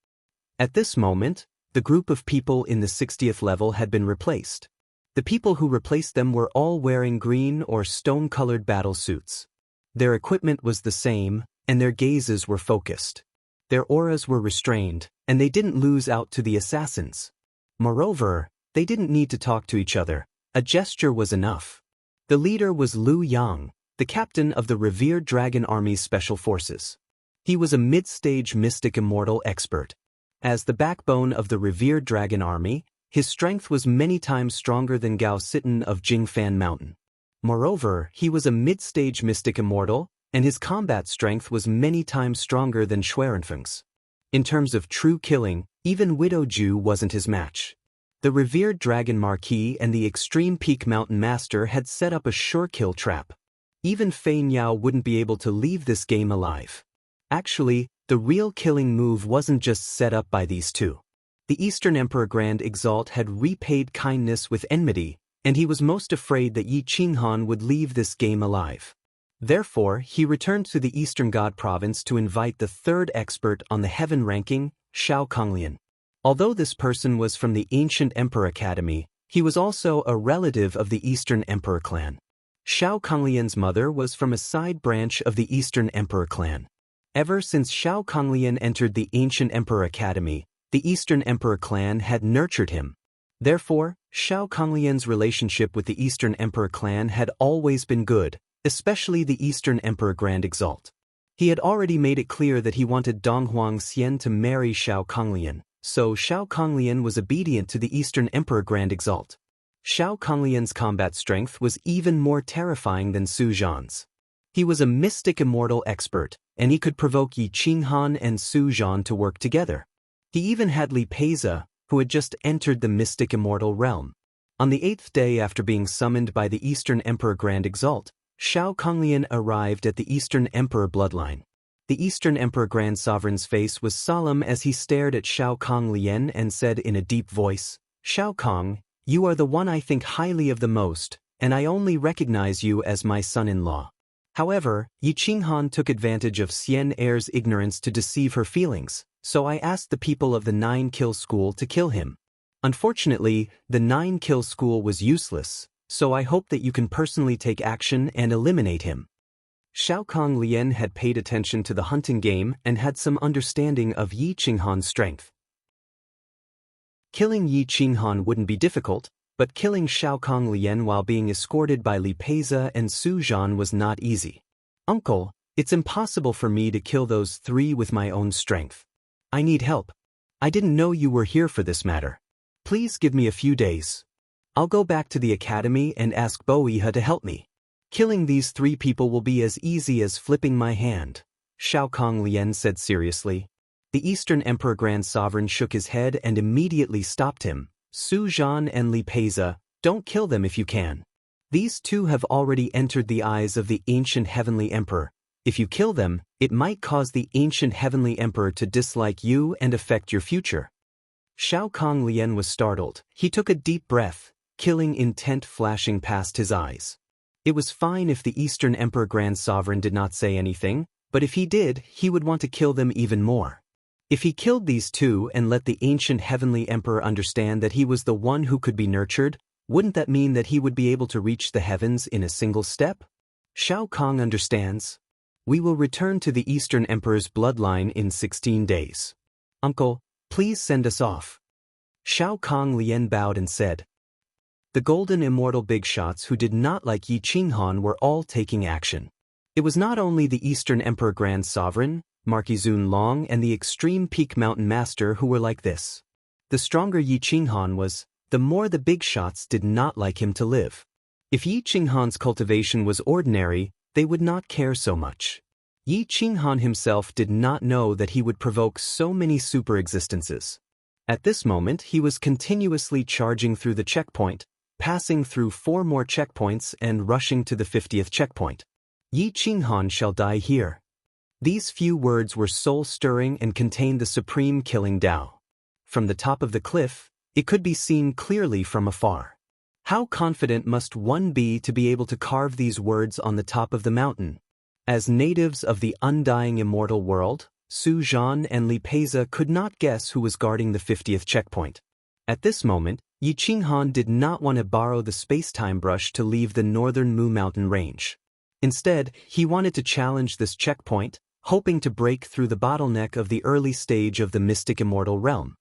At this moment, the group of people in the 60th level had been replaced. The people who replaced them were all wearing green or stone-colored battle suits. Their equipment was the same, and their gazes were focused. Their auras were restrained, and they didn't lose out to the assassins. Moreover, they didn't need to talk to each other. A gesture was enough. The leader was Liu Yang, the captain of the revered Dragon Army's special forces. He was a mid-stage mystic immortal expert. As the backbone of the revered Dragon Army, his strength was many times stronger than Gao Sitten of Jingfan Mountain. Moreover, he was a mid-stage mystic immortal, and his combat strength was many times stronger than Xuerenfeng's. In terms of true killing, even Widow Ju wasn't his match. The revered Dragon Marquis and the Extreme Peak Mountain Master had set up a sure kill trap. Even Fei Niao wouldn't be able to leave this game alive. Actually, the real killing move wasn't just set up by these two. The Eastern Emperor Grand Exalt had repaid kindness with enmity, and he was most afraid that Yi Qinghan would leave this game alive. Therefore, he returned to the Eastern God Province to invite the third expert on the heaven ranking, Shao Konglian. Although this person was from the Ancient Emperor Academy, he was also a relative of the Eastern Emperor clan. Shao Konglian's mother was from a side branch of the Eastern Emperor clan. Ever since Shao Konglian entered the Ancient Emperor Academy, the Eastern Emperor clan had nurtured him. Therefore, Shao Konglian's relationship with the Eastern Emperor clan had always been good, especially the Eastern Emperor Grand Exalt. He had already made it clear that he wanted Donghuang Xian to marry Shao Konglian, so Shao Konglian was obedient to the Eastern Emperor Grand Exalt. Shao Konglian's combat strength was even more terrifying than Su Zhan's. He was a mystic immortal expert, and he could provoke Yi Qinghan and Su Zhan to work together. He even had Li Peiza, who had just entered the mystic immortal realm. On the 8th day after being summoned by the Eastern Emperor Grand Exalt, Shao Konglian arrived at the Eastern Emperor bloodline. The Eastern Emperor Grand Sovereign's face was solemn as he stared at Shao Konglian and said in a deep voice, "Shao Kong, you are the one I think highly of the most, and I only recognize you as my son-in-law." However, Yi Qinghan took advantage of Xian Er's ignorance to deceive her feelings, so I asked the people of the 9-kill school to kill him. Unfortunately, the 9-kill school was useless, so I hope that you can personally take action and eliminate him. Shao Konglian had paid attention to the hunting game and had some understanding of Yi Qinghan's strength. Killing Yi Qinghan wouldn't be difficult, but killing Shao Konglian while being escorted by Li Peiza and Su Zhan was not easy. "Uncle, it's impossible for me to kill those 3 with my own strength. I need help. I didn't know you were here for this matter. Please give me a few days. I'll go back to the academy and ask Boihe to help me. Killing these 3 people will be as easy as flipping my hand," Shao Konglian said seriously. The Eastern Emperor Grand Sovereign shook his head and immediately stopped him. "Su Zhan and Li Peiza, don't kill them if you can. These 2 have already entered the eyes of the ancient Heavenly Emperor. If you kill them, it might cause the ancient Heavenly Emperor to dislike you and affect your future." Shao Konglian was startled. He took a deep breath, killing intent flashing past his eyes. It was fine if the Eastern Emperor Grand Sovereign did not say anything, but if he did, he would want to kill them even more. If he killed these 2 and let the ancient Heavenly Emperor understand that he was the one who could be nurtured, wouldn't that mean that he would be able to reach the heavens in a single step? Shao Kong understands. We will return to the Eastern Emperor's bloodline in 16 days. Uncle, please send us off. Shao Konglian bowed and said. The golden immortal big shots who did not like Yi Qinghan were all taking action. It was not only the Eastern Emperor Grand Sovereign, Marquis Zun Long and the Extreme Peak Mountain Master who were like this. The stronger Yi Qinghan was, the more the big shots did not like him to live. If Yi Qinghan's cultivation was ordinary, they would not care so much. Yi Qinghan himself did not know that he would provoke so many super existences. At this moment he was continuously charging through the checkpoint, passing through 4 more checkpoints and rushing to the 50th checkpoint. Yi Qinghan shall die here. These few words were soul-stirring and contained the supreme killing Tao. From the top of the cliff, it could be seen clearly from afar. How confident must one be to be able to carve these words on the top of the mountain? As natives of the undying immortal world, Su Zhan and Li Peiza could not guess who was guarding the 50th checkpoint. At this moment, Yi Qinghan did not want to borrow the space-time brush to leave the northern Mu Mountain range. Instead, he wanted to challenge this checkpoint, hoping to break through the bottleneck of the early stage of the mystic immortal realm.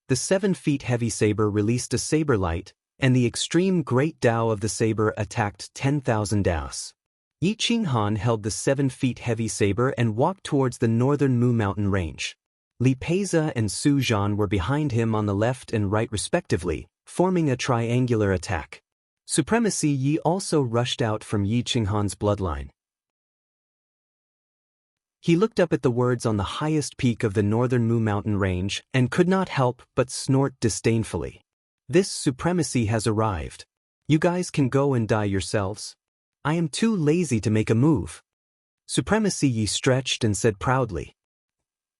The 7 feet heavy saber released a saber light, and the extreme great Tao of the saber attacked 10,000 Daos. Yi Qinghan held the 7 feet heavy saber and walked towards the northern Mu mountain range. Li Peiza and Su Zhan were behind him on the left and right respectively, forming a triangular attack. Supremacy Yi also rushed out from Yi Qinghan's bloodline. He looked up at the words on the highest peak of the northern Mu mountain range and could not help but snort disdainfully. This supremacy has arrived. You guys can go and die yourselves. I am too lazy to make a move. Supremacy Yi stretched and said proudly.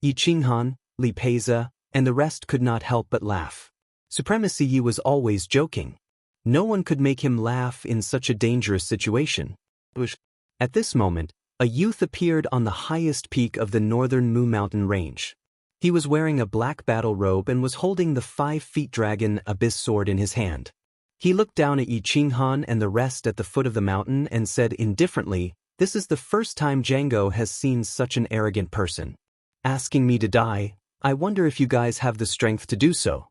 Yi Qinghan, Li Peiza, and the rest could not help but laugh. Supremacy Yi was always joking. No one could make him laugh in such a dangerous situation. At this moment, a youth appeared on the highest peak of the northern Mu mountain range. He was wearing a black battle robe and was holding the 5-foot dragon abyss sword in his hand. He looked down at Yi Qinghan and the rest at the foot of the mountain and said indifferently, "This is the first time Django has seen such an arrogant person. Asking me to die, I wonder if you guys have the strength to do so."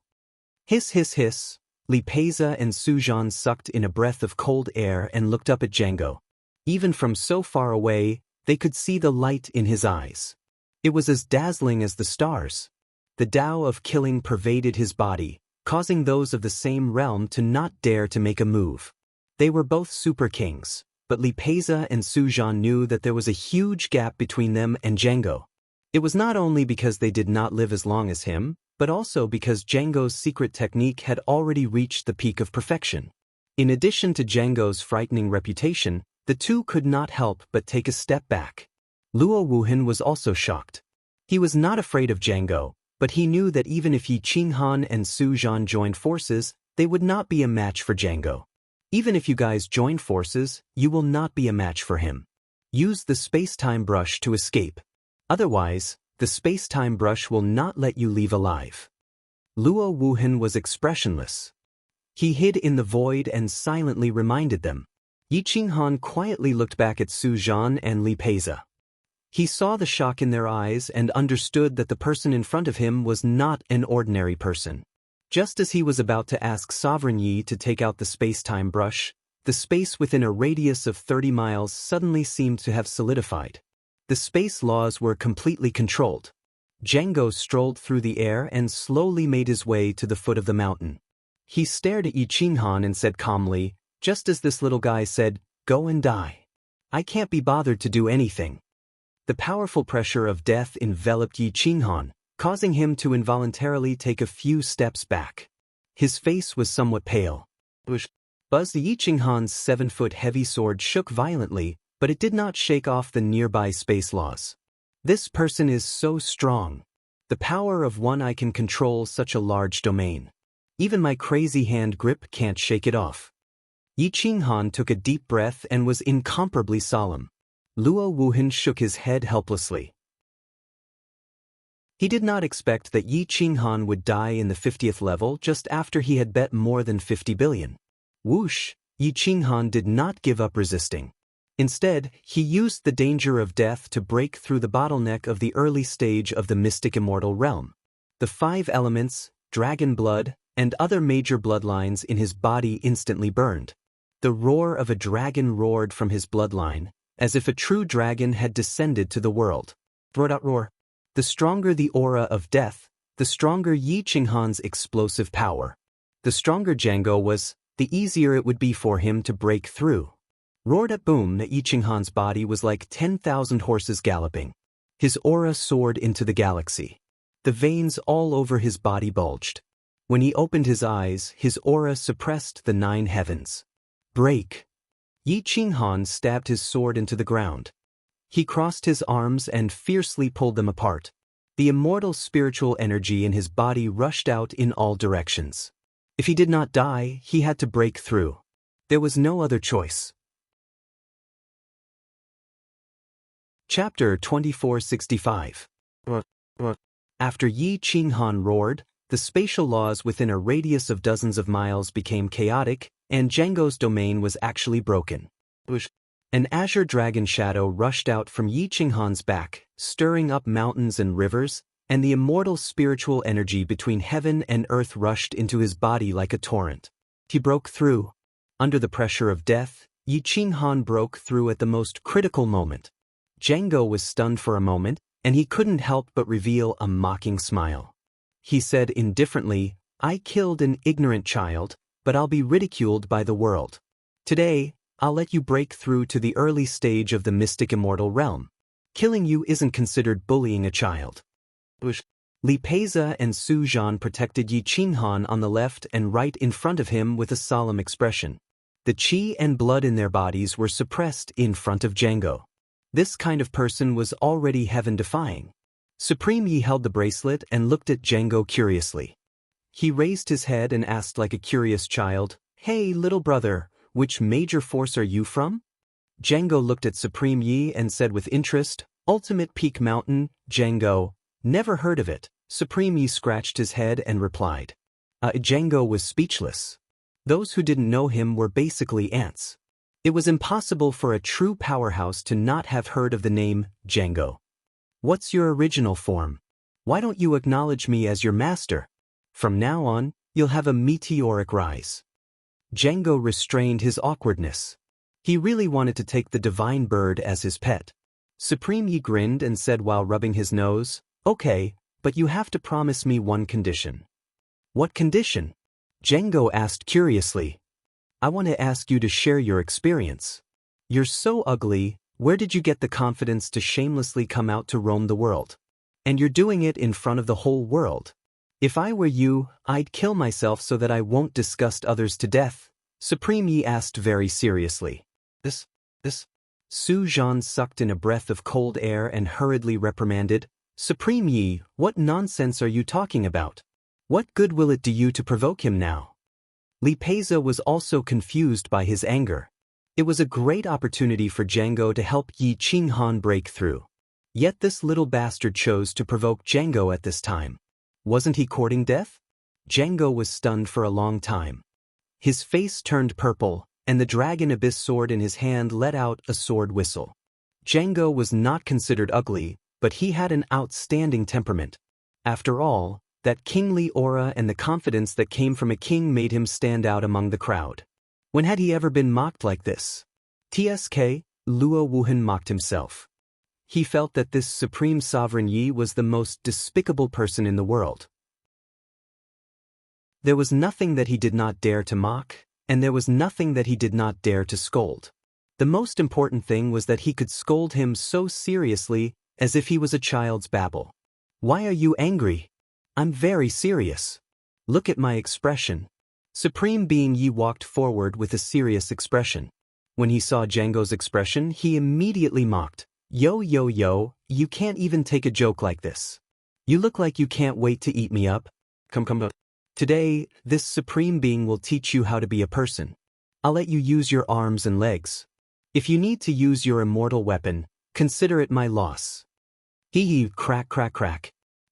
Hiss hiss hiss, Li Peiza and Su Zhan sucked in a breath of cold air and looked up at Django. Even from so far away, they could see the light in his eyes. It was as dazzling as the stars. The Tao of killing pervaded his body, causing those of the same realm to not dare to make a move. They were both super kings, but Li Peiza and Su Zhan knew that there was a huge gap between them and Django. It was not only because they did not live as long as him, but also because Django's secret technique had already reached the peak of perfection. In addition to Django's frightening reputation, the two could not help but take a step back. Luo Wuhan was also shocked. He was not afraid of Django, but he knew that even if Yi Qinghan and Su Zhan joined forces, they would not be a match for Django. Even if you guys join forces, you will not be a match for him. Use the space-time brush to escape. Otherwise, the space-time brush will not let you leave alive. Luo Wuhan was expressionless. He hid in the void and silently reminded them. Yi Qinghan quietly looked back at Su Zhan and Li Peiza. He saw the shock in their eyes and understood that the person in front of him was not an ordinary person. Just as he was about to ask Sovereign Yi to take out the space-time brush, the space within a radius of 30 miles suddenly seemed to have solidified. The space laws were completely controlled. Django strolled through the air and slowly made his way to the foot of the mountain. He stared at Yi Qinghan and said calmly, just as this little guy said, "Go and die. I can't be bothered to do anything." The powerful pressure of death enveloped Yi Qinghan, causing him to involuntarily take a few steps back. His face was somewhat pale. Buzz Yi Qinghan's 7-foot heavy sword shook violently, but it did not shake off the nearby space laws. This person is so strong. The power of one I can control such a large domain. Even my crazy hand grip can't shake it off. Yi Qinghan took a deep breath and was incomparably solemn. Luo Wuhan shook his head helplessly. He did not expect that Yi Qinghan would die in the 50th level just after he had bet more than 50 billion. Whoosh, Yi Qinghan did not give up resisting. Instead, he used the danger of death to break through the bottleneck of the early stage of the mystic immortal realm. The 5 elements, dragon blood, and other major bloodlines in his body instantly burned. The roar of a dragon roared from his bloodline, as if a true dragon had descended to the world. Roar. The stronger the aura of death, the stronger Yi Qinghan's explosive power. The stronger Django was, the easier it would be for him to break through. Roared at boom that Yi Qinghan's body was like 10,000 horses galloping. His aura soared into the galaxy. The veins all over his body bulged. When he opened his eyes, his aura suppressed the 9 heavens. Break! Yi Qinghan stabbed his sword into the ground. He crossed his arms and fiercely pulled them apart. The immortal spiritual energy in his body rushed out in all directions. If he did not die, he had to break through. There was no other choice. Chapter 2465. After Yi Qinghan roared, the spatial laws within a radius of dozens of miles became chaotic, and Django's domain was actually broken. An azure dragon shadow rushed out from Yi Qinghan's back, stirring up mountains and rivers, and the immortal spiritual energy between heaven and earth rushed into his body like a torrent. He broke through. Under the pressure of death, Yi Qinghan broke through at the most critical moment. Django was stunned for a moment, and he couldn't help but reveal a mocking smile. He said indifferently, "I killed an ignorant child, but I'll be ridiculed by the world. Today, I'll let you break through to the early stage of the mystic immortal realm. Killing you isn't considered bullying a child." Li Peiza and Su Zhan protected Yi Qinghan on the left and right in front of him with a solemn expression. The qi and blood in their bodies were suppressed in front of Django. This kind of person was already heaven-defying. Supreme Yi held the bracelet and looked at Django curiously. He raised his head and asked like a curious child, "Hey, little brother, which major force are you from?" Django looked at Supreme Yi and said with interest, "Ultimate Peak Mountain, Django. Never heard of it." Supreme Yi scratched his head and replied. Django was speechless. Those who didn't know him were basically ants. It was impossible for a true powerhouse to not have heard of the name Django. "What's your original form? Why don't you acknowledge me as your master? From now on, you'll have a meteoric rise." Django restrained his awkwardness. He really wanted to take the divine bird as his pet. Supreme Yi grinned and said while rubbing his nose, "Okay, but you have to promise me one condition." "What condition?" Django asked curiously. "I want to ask you to share your experience. You're so ugly, where did you get the confidence to shamelessly come out to roam the world? And you're doing it in front of the whole world. If I were you, I'd kill myself so that I won't disgust others to death," Supreme Yi asked very seriously. This. Su Zhan sucked in a breath of cold air and hurriedly reprimanded, "Supreme Yi, what nonsense are you talking about? What good will it do you to provoke him now?" Li Peiza was also confused by his anger. It was a great opportunity for Django to help Yi Qinghan break through. Yet this little bastard chose to provoke Django at this time. Wasn't he courting death? Django was stunned for a long time. His face turned purple, and the dragon abyss sword in his hand let out a sword whistle. Django was not considered ugly, but he had an outstanding temperament. After all, that kingly aura and the confidence that came from a king made him stand out among the crowd. When had he ever been mocked like this? TSK, Luo Wuhan mocked himself. He felt that this supreme sovereign Yi was the most despicable person in the world. There was nothing that he did not dare to mock, and there was nothing that he did not dare to scold. The most important thing was that he could scold him so seriously, as if he was a child's babble. "Why are you angry? I'm very serious. Look at my expression." Supreme Being Yi walked forward with a serious expression. When he saw Django's expression, he immediately mocked. Yo, you can't even take a joke like this. You look like you can't wait to eat me up. Come. Today, this Supreme Being will teach you how to be a person. I'll let you use your arms and legs. If you need to use your immortal weapon, consider it my loss." Hee crack.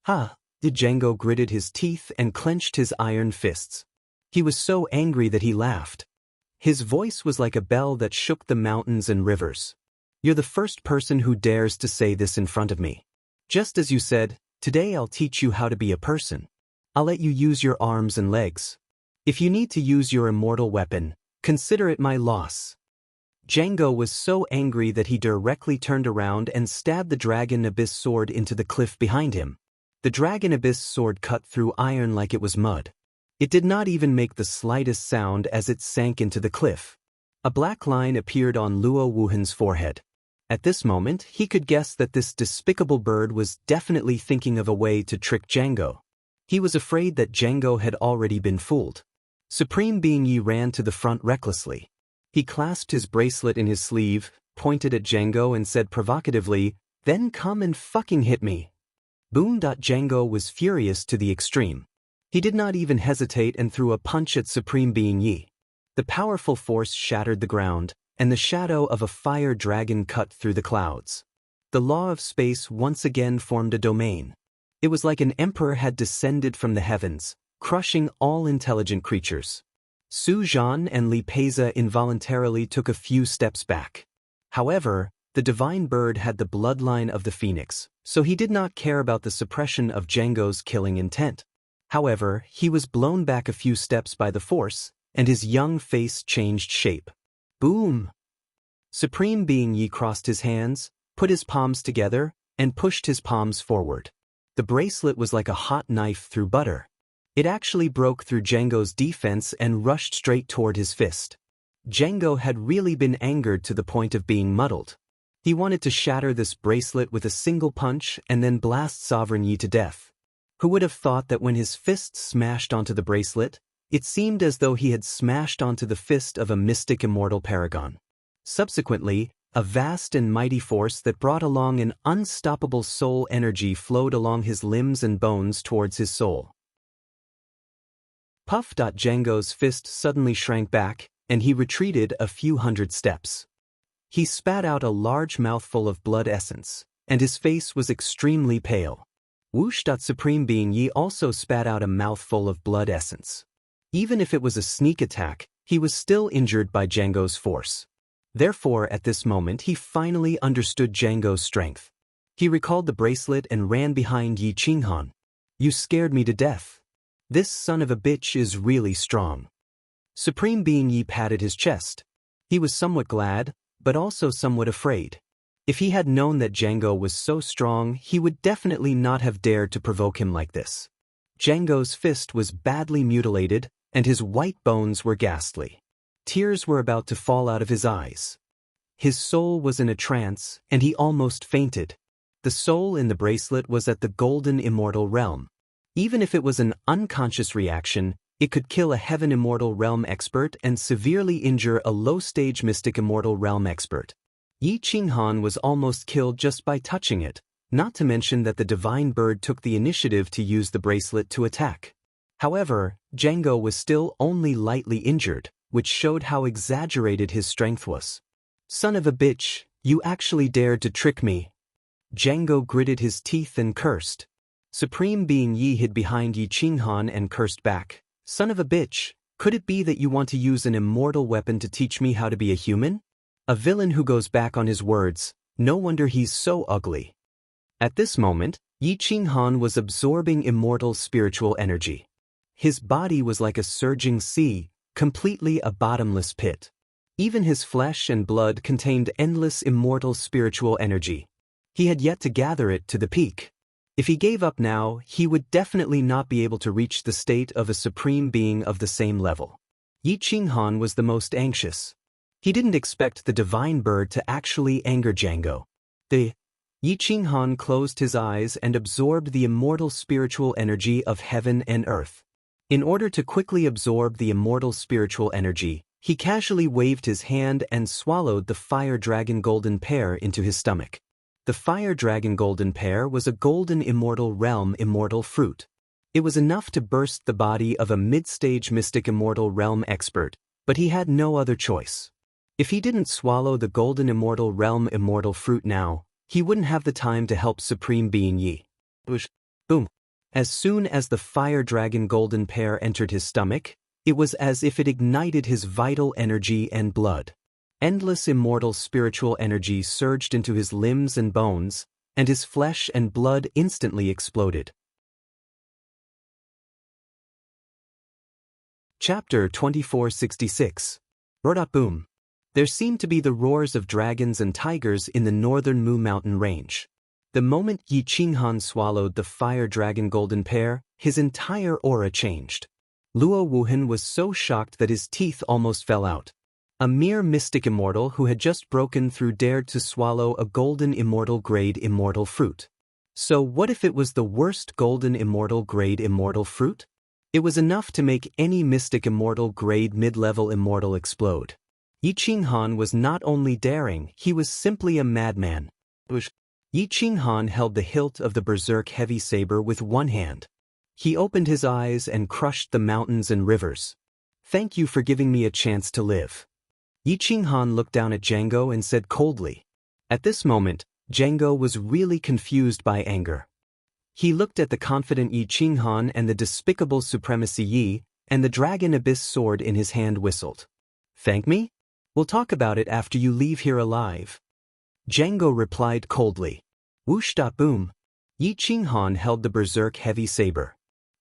"Ha!" Django gritted his teeth and clenched his iron fists. He was so angry that he laughed. His voice was like a bell that shook the mountains and rivers. "You're the first person who dares to say this in front of me. Just as you said, today I'll teach you how to be a person. I'll let you use your arms and legs. If you need to use your immortal weapon, consider it my loss." Django was so angry that he directly turned around and stabbed the dragon abyss sword into the cliff behind him. The dragon abyss sword cut through iron like it was mud. It did not even make the slightest sound as it sank into the cliff. A black line appeared on Luo Wuhan's forehead. At this moment, he could guess that this despicable bird was definitely thinking of a way to trick Django. He was afraid that Django had already been fooled. Supreme Being Yi ran to the front recklessly. He clasped his bracelet in his sleeve, pointed at Django and said provocatively, "Then come and fucking hit me." Boom. Django was furious to the extreme. He did not even hesitate and threw a punch at Supreme Being Yi. The powerful force shattered the ground, and the shadow of a fire dragon cut through the clouds. The law of space once again formed a domain. It was like an emperor had descended from the heavens, crushing all intelligent creatures. Su Zhan and Li Peiza involuntarily took a few steps back. However, the divine bird had the bloodline of the phoenix, so he did not care about the suppression of Django's killing intent. However, he was blown back a few steps by the force, and his young face changed shape. Boom! Supreme Being Yi crossed his hands, put his palms together, and pushed his palms forward. The bracelet was like a hot knife through butter. It actually broke through Django's defense and rushed straight toward his fist. Django had really been angered to the point of being muddled. He wanted to shatter this bracelet with a single punch and then blast Sovereign Yi to death. Who would have thought that when his fist smashed onto the bracelet, it seemed as though he had smashed onto the fist of a mystic immortal paragon. Subsequently, a vast and mighty force that brought along an unstoppable soul energy flowed along his limbs and bones towards his soul. Puff. Django's fist suddenly shrank back, and he retreated a few hundred steps. He spat out a large mouthful of blood essence, and his face was extremely pale. Whoosh. Supreme Being Yi also spat out a mouthful of blood essence. Even if it was a sneak attack, he was still injured by Django's force. Therefore, at this moment he finally understood Django's strength. He recalled the bracelet and ran behind Yi Qinghan. "You scared me to death. This son of a bitch is really strong." Supreme Being Yi patted his chest. He was somewhat glad, but also somewhat afraid. If he had known that Django was so strong, he would definitely not have dared to provoke him like this. Django's fist was badly mutilated, and his white bones were ghastly. Tears were about to fall out of his eyes. His soul was in a trance, and he almost fainted. The soul in the bracelet was at the golden immortal realm. Even if it was an unconscious reaction, it could kill a heaven immortal realm expert and severely injure a low-stage mystic immortal realm expert. Yi Qinghan was almost killed just by touching it, not to mention that the divine bird took the initiative to use the bracelet to attack. However, Django was still only lightly injured, which showed how exaggerated his strength was. "Son of a bitch, you actually dared to trick me." Django gritted his teeth and cursed. Supreme Being Yi hid behind Yi Qinghan and cursed back. "Son of a bitch, could it be that you want to use an immortal weapon to teach me how to be a human? A villain who goes back on his words, no wonder he's so ugly." At this moment, Yi Qinghan was absorbing immortal spiritual energy. His body was like a surging sea, completely a bottomless pit. Even his flesh and blood contained endless immortal spiritual energy. He had yet to gather it to the peak. If he gave up now, he would definitely not be able to reach the state of a supreme being of the same level. Yi Qinghan was the most anxious. He didn't expect the divine bird to actually anger Django. Yi Qinghan closed his eyes and absorbed the immortal spiritual energy of heaven and earth. In order to quickly absorb the immortal spiritual energy, he casually waved his hand and swallowed the fire dragon golden pear into his stomach. The fire dragon golden pear was a golden immortal realm immortal fruit. It was enough to burst the body of a mid-stage mystic immortal realm expert, but he had no other choice. If he didn't swallow the golden immortal realm immortal fruit now, he wouldn't have the time to help Supreme Being Yi. Boom. As soon as the fire dragon golden pear entered his stomach, it was as if it ignited his vital energy and blood. Endless immortal spiritual energy surged into his limbs and bones, and his flesh and blood instantly exploded. Chapter 2466. Boom. There seemed to be the roars of dragons and tigers in the northern Mu Mountain range. The moment Yi Qinghan swallowed the fire dragon golden pear, his entire aura changed. Luo Wuhan was so shocked that his teeth almost fell out. A mere mystic immortal who had just broken through dared to swallow a golden immortal grade immortal fruit. So what if it was the worst golden immortal grade immortal fruit? It was enough to make any mystic immortal grade mid-level immortal explode. Yi Qinghan was not only daring, he was simply a madman. Yi Qinghan held the hilt of the berserk heavy saber with one hand. He opened his eyes and crushed the mountains and rivers. "Thank you for giving me a chance to live." Yi Qinghan looked down at Django and said coldly. At this moment, Django was really confused by anger. He looked at the confident Yi Qinghan and the despicable supremacy Yi, and the dragon abyss sword in his hand whistled. "Thank me? We'll talk about it after you leave here alive." Django replied coldly. Whoosh. Boom. Yi Qinghan held the berserk heavy saber.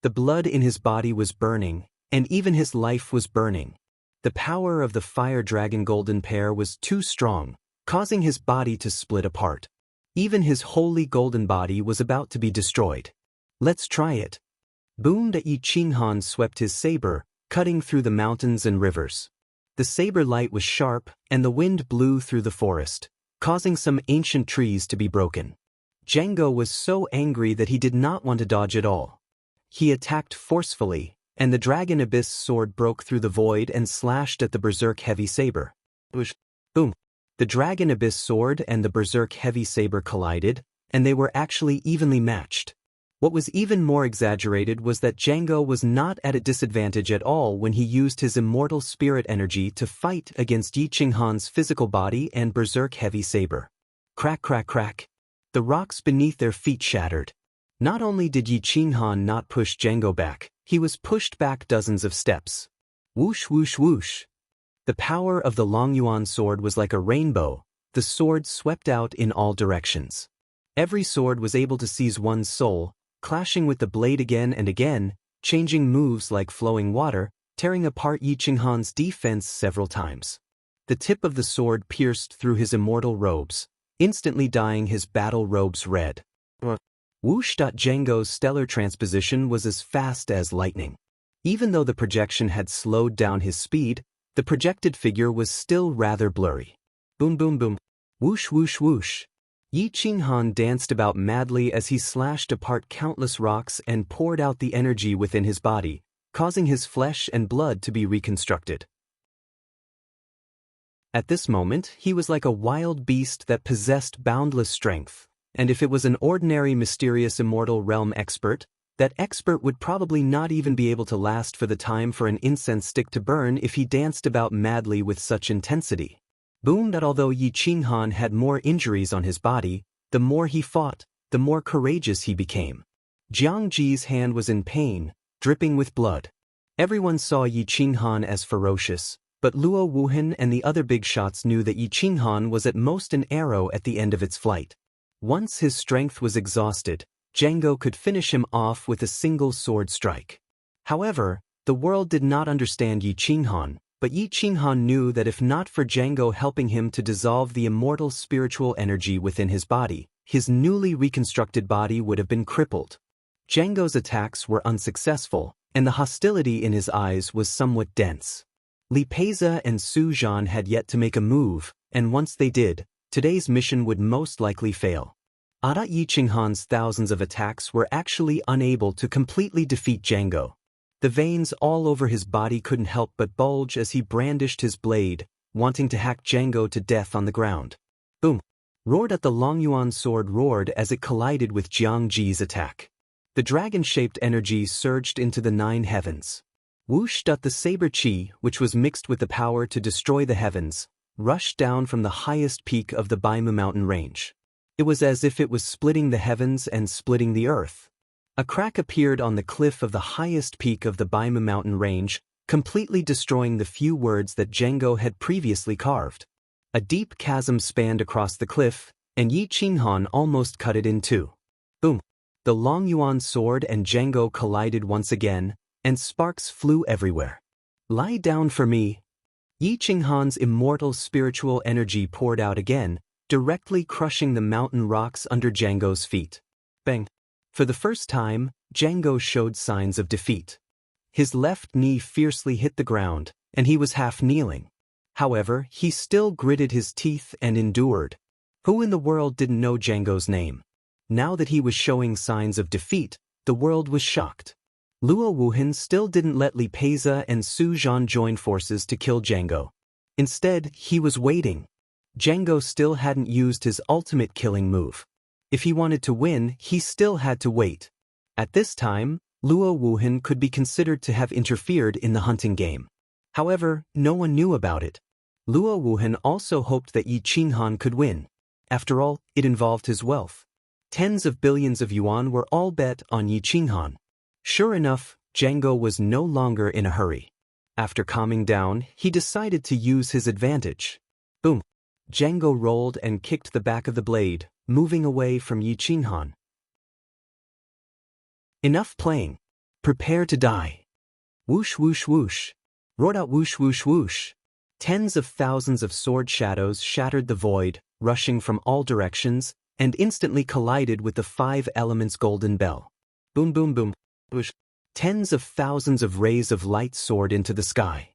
The blood in his body was burning, and even his life was burning. The power of the fire dragon golden pair was too strong, causing his body to split apart. Even his holy golden body was about to be destroyed. Let's try it. Boom. Yi Qinghan swept his saber, cutting through the mountains and rivers. The saber light was sharp, and the wind blew through the forest, causing some ancient trees to be broken. Django was so angry that he did not want to dodge at all. He attacked forcefully, and the dragon abyss sword broke through the void and slashed at the berserk heavy saber. Boom. The dragon abyss sword and the berserk heavy saber collided, and they were actually evenly matched. What was even more exaggerated was that Django was not at a disadvantage at all when he used his immortal spirit energy to fight against Yi Qinghan's physical body and berserk heavy saber. Crack, crack, crack. The rocks beneath their feet shattered. Not only did Yi Qinghan not push Django back, he was pushed back dozens of steps. Whoosh, whoosh, whoosh. The power of the Longyuan sword was like a rainbow. The sword swept out in all directions. Every sword was able to seize one's soul, clashing with the blade again and again, changing moves like flowing water, tearing apart Yi Qinghan's defense several times. The tip of the sword pierced through his immortal robes, instantly dyeing his battle robes red. Whoosh. Django's stellar transposition was as fast as lightning. Even though the projection had slowed down his speed, the projected figure was still rather blurry. Boom, boom, boom. Whoosh, whoosh, whoosh. Yi Qinghan danced about madly as he slashed apart countless rocks and poured out the energy within his body, causing his flesh and blood to be reconstructed. At this moment, he was like a wild beast that possessed boundless strength, and if it was an ordinary mysterious immortal realm expert, that expert would probably not even be able to last for the time for an incense stick to burn if he danced about madly with such intensity. Boom. Although Yi Qinghan had more injuries on his body, the more he fought, the more courageous he became. Jiang Ji's hand was in pain, dripping with blood. Everyone saw Yi Qinghan as ferocious, but Luo Wuhan and the other big shots knew that Yi Qinghan was at most an arrow at the end of its flight. Once his strength was exhausted, Django could finish him off with a single sword strike. However, the world did not understand Yi Qinghan, but Yi Qinghan knew that if not for Django helping him to dissolve the immortal spiritual energy within his body, his newly reconstructed body would have been crippled. Django's attacks were unsuccessful, and the hostility in his eyes was somewhat dense. Li Peiza and Su Zhan had yet to make a move, and once they did, today's mission would most likely fail. Yi Qinghan's thousands of attacks were actually unable to completely defeat Django. The veins all over his body couldn't help but bulge as he brandished his blade, wanting to hack Django to death on the ground. Boom! Roared. The Longyuan sword roared as it collided with Jiang Ji's attack. The dragon-shaped energy surged into the 9 heavens. Whoosh. The saber chi, which was mixed with the power to destroy the heavens, rushed down from the highest peak of the Baimu mountain range. It was as if it was splitting the heavens and splitting the earth. A crack appeared on the cliff of the highest peak of the Baimu mountain range, completely destroying the few words that Django had previously carved. A deep chasm spanned across the cliff, and Yi Qinghan almost cut it in two. Boom! The Longyuan sword and Django collided once again, and sparks flew everywhere. Lie down for me. Yi Qinghan's immortal spiritual energy poured out again, directly crushing the mountain rocks under Django's feet. Bang! For the first time, Django showed signs of defeat. His left knee fiercely hit the ground, and he was half kneeling. However, he still gritted his teeth and endured. Who in the world didn't know Django's name? Now that he was showing signs of defeat, the world was shocked. Luo Wuhan still didn't let Li Peiza and Su Zhan join forces to kill Django. Instead, he was waiting. Django still hadn't used his ultimate killing move. If he wanted to win, he still had to wait. At this time, Luo Wuhan could be considered to have interfered in the hunting game. However, no one knew about it. Luo Wuhan also hoped that Yi Qinghan could win. After all, it involved his wealth. Tens of billions of yuan were all bet on Yi Qinghan. Sure enough, Django was no longer in a hurry. After calming down, he decided to use his advantage. Boom! Django rolled and kicked the back of the blade, moving away from Yi Qinghan. Enough playing. Prepare to die. Whoosh whoosh whoosh. Roared out whoosh whoosh whoosh. Tens of thousands of sword shadows shattered the void, rushing from all directions, and instantly collided with the 5 elements golden bell. Boom boom boom. Whoosh. Tens of thousands of rays of light soared into the sky.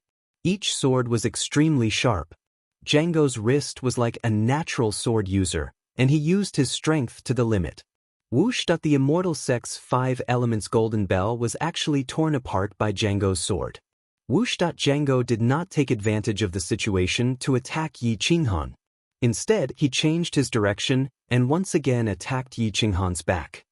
Each sword was extremely sharp. Django's wrist was like a natural sword user, and he used his strength to the limit. Whoosh. The immortal sect's 5 elements golden bell was actually torn apart by Django's sword. Whoosh. Django did not take advantage of the situation to attack Yi Qinghan. Instead, he changed his direction and once again attacked Yi Qinghan's back.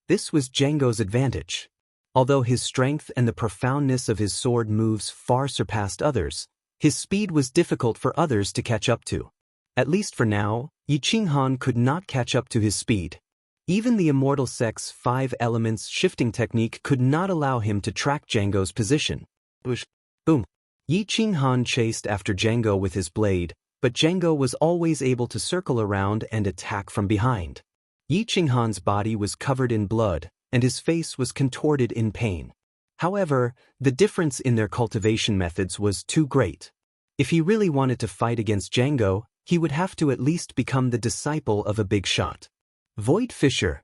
This was Django's advantage. Although his strength and the profoundness of his sword moves far surpassed others, his speed was difficult for others to catch up to. At least for now, Yi Qinghan could not catch up to his speed. Even the immortal sect's 5 elements shifting technique could not allow him to track Django's position. Whoosh. Boom. Yi Qinghan chased after Django with his blade, but Django was always able to circle around and attack from behind. Yi Qinghan's body was covered in blood, and his face was contorted in pain. However, the difference in their cultivation methods was too great. If he really wanted to fight against Django, he would have to at least become the disciple of a big shot. Void Fisher.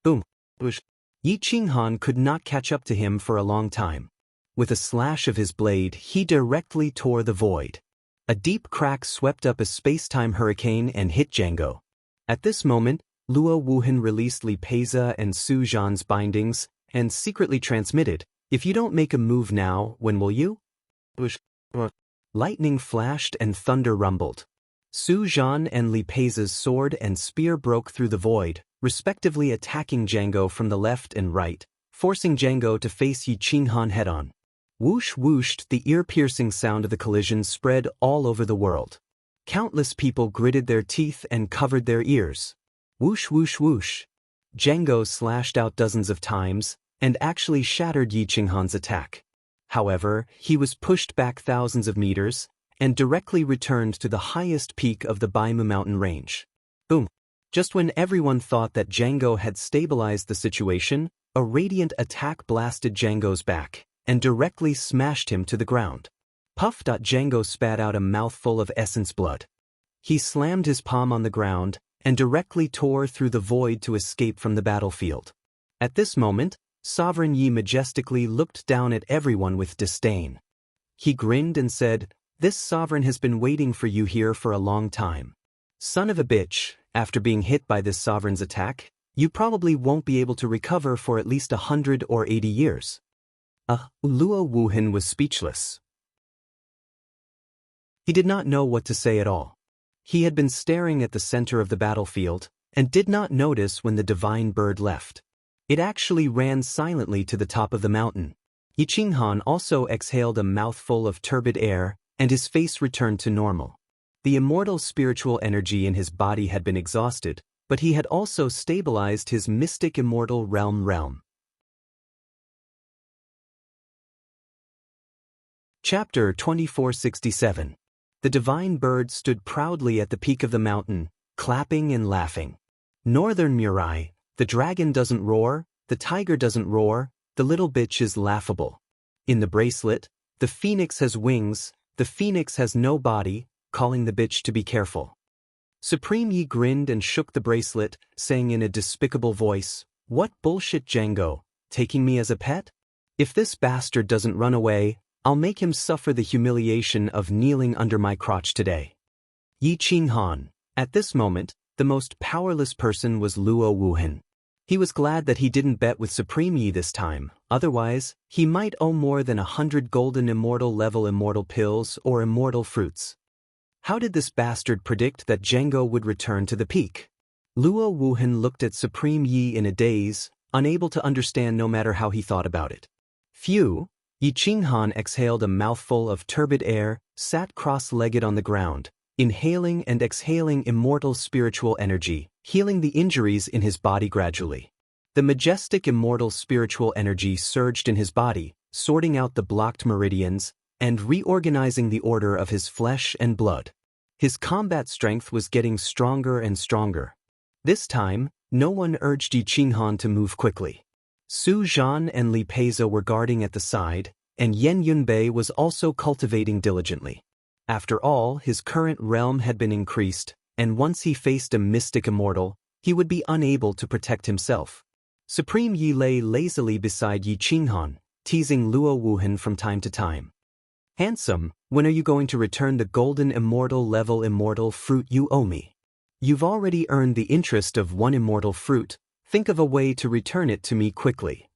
Boom. Whoosh. Yi Qinghan could not catch up to him for a long time. With a slash of his blade, he directly tore the void. A deep crack swept up a space-time hurricane and hit Django. At this moment, Luo Wuhan released Li Peiza and Su Zhan's bindings and secretly transmitted, "If you don't make a move now, when will you?" Whoosh. Lightning flashed and thunder rumbled. Su Zhan and Li Peiza's sword and spear broke through the void, respectively attacking Django from the left and right, forcing Django to face Yi Qinghan head-on. Whoosh whooshed, the ear-piercing sound of the collision spread all over the world. Countless people gritted their teeth and covered their ears. Whoosh whoosh whoosh. Django slashed out dozens of times, and actually shattered Yi Qinghan's attack. However, he was pushed back thousands of meters, and directly returned to the highest peak of the Baimu mountain range. Boom. Just when everyone thought that Django had stabilized the situation, a radiant attack blasted Django's back, and directly smashed him to the ground. Puff. Django spat out a mouthful of essence blood. He slammed his palm on the ground, and directly tore through the void to escape from the battlefield. At this moment, Sovereign Yi majestically looked down at everyone with disdain. He grinned and said, "This sovereign has been waiting for you here for a long time. Son of a bitch, after being hit by this sovereign's attack, you probably won't be able to recover for at least 100 or 80 years. Luo Wuhan was speechless. He did not know what to say at all. He had been staring at the center of the battlefield, and did not notice when the divine bird left. It actually ran silently to the top of the mountain. Yi Qinghan also exhaled a mouthful of turbid air, and his face returned to normal. The immortal spiritual energy in his body had been exhausted, but he had also stabilized his mystic immortal realm. Chapter 2467. The divine bird stood proudly at the peak of the mountain, clapping and laughing. Northern Murai, the dragon doesn't roar, the tiger doesn't roar, the little bitch is laughable. In the bracelet, the phoenix has wings, the phoenix has no body, calling the bitch to be careful. Supreme Yi grinned and shook the bracelet, saying in a despicable voice, "What bullshit, Django, taking me as a pet? If this bastard doesn't run away, I'll make him suffer the humiliation of kneeling under my crotch today." Yi Qinghan. At this moment, the most powerless person was Luo Wuhan. He was glad that he didn't bet with Supreme Yi this time, otherwise, he might owe more than 100 golden immortal level immortal pills or immortal fruits. How did this bastard predict that Django would return to the peak? Luo Wuhan looked at Supreme Yi in a daze, unable to understand no matter how he thought about it. Phew. Yi Qinghan exhaled a mouthful of turbid air, sat cross-legged on the ground, inhaling and exhaling immortal spiritual energy, healing the injuries in his body gradually. The majestic immortal spiritual energy surged in his body, sorting out the blocked meridians, and reorganizing the order of his flesh and blood. His combat strength was getting stronger and stronger. This time, no one urged Yi Qinghan to move quickly. Su Zhan and Li Peiza were guarding at the side, and Yan Yunbei was also cultivating diligently. After all, his current realm had been increased, and once he faced a mystic immortal, he would be unable to protect himself. Supreme Yi lay lazily beside Yi Qinghan, teasing Luo Wuhan from time to time. "Handsome, when are you going to return the golden immortal level immortal fruit you owe me? You've already earned the interest of one immortal fruit, think of a way to return it to me quickly.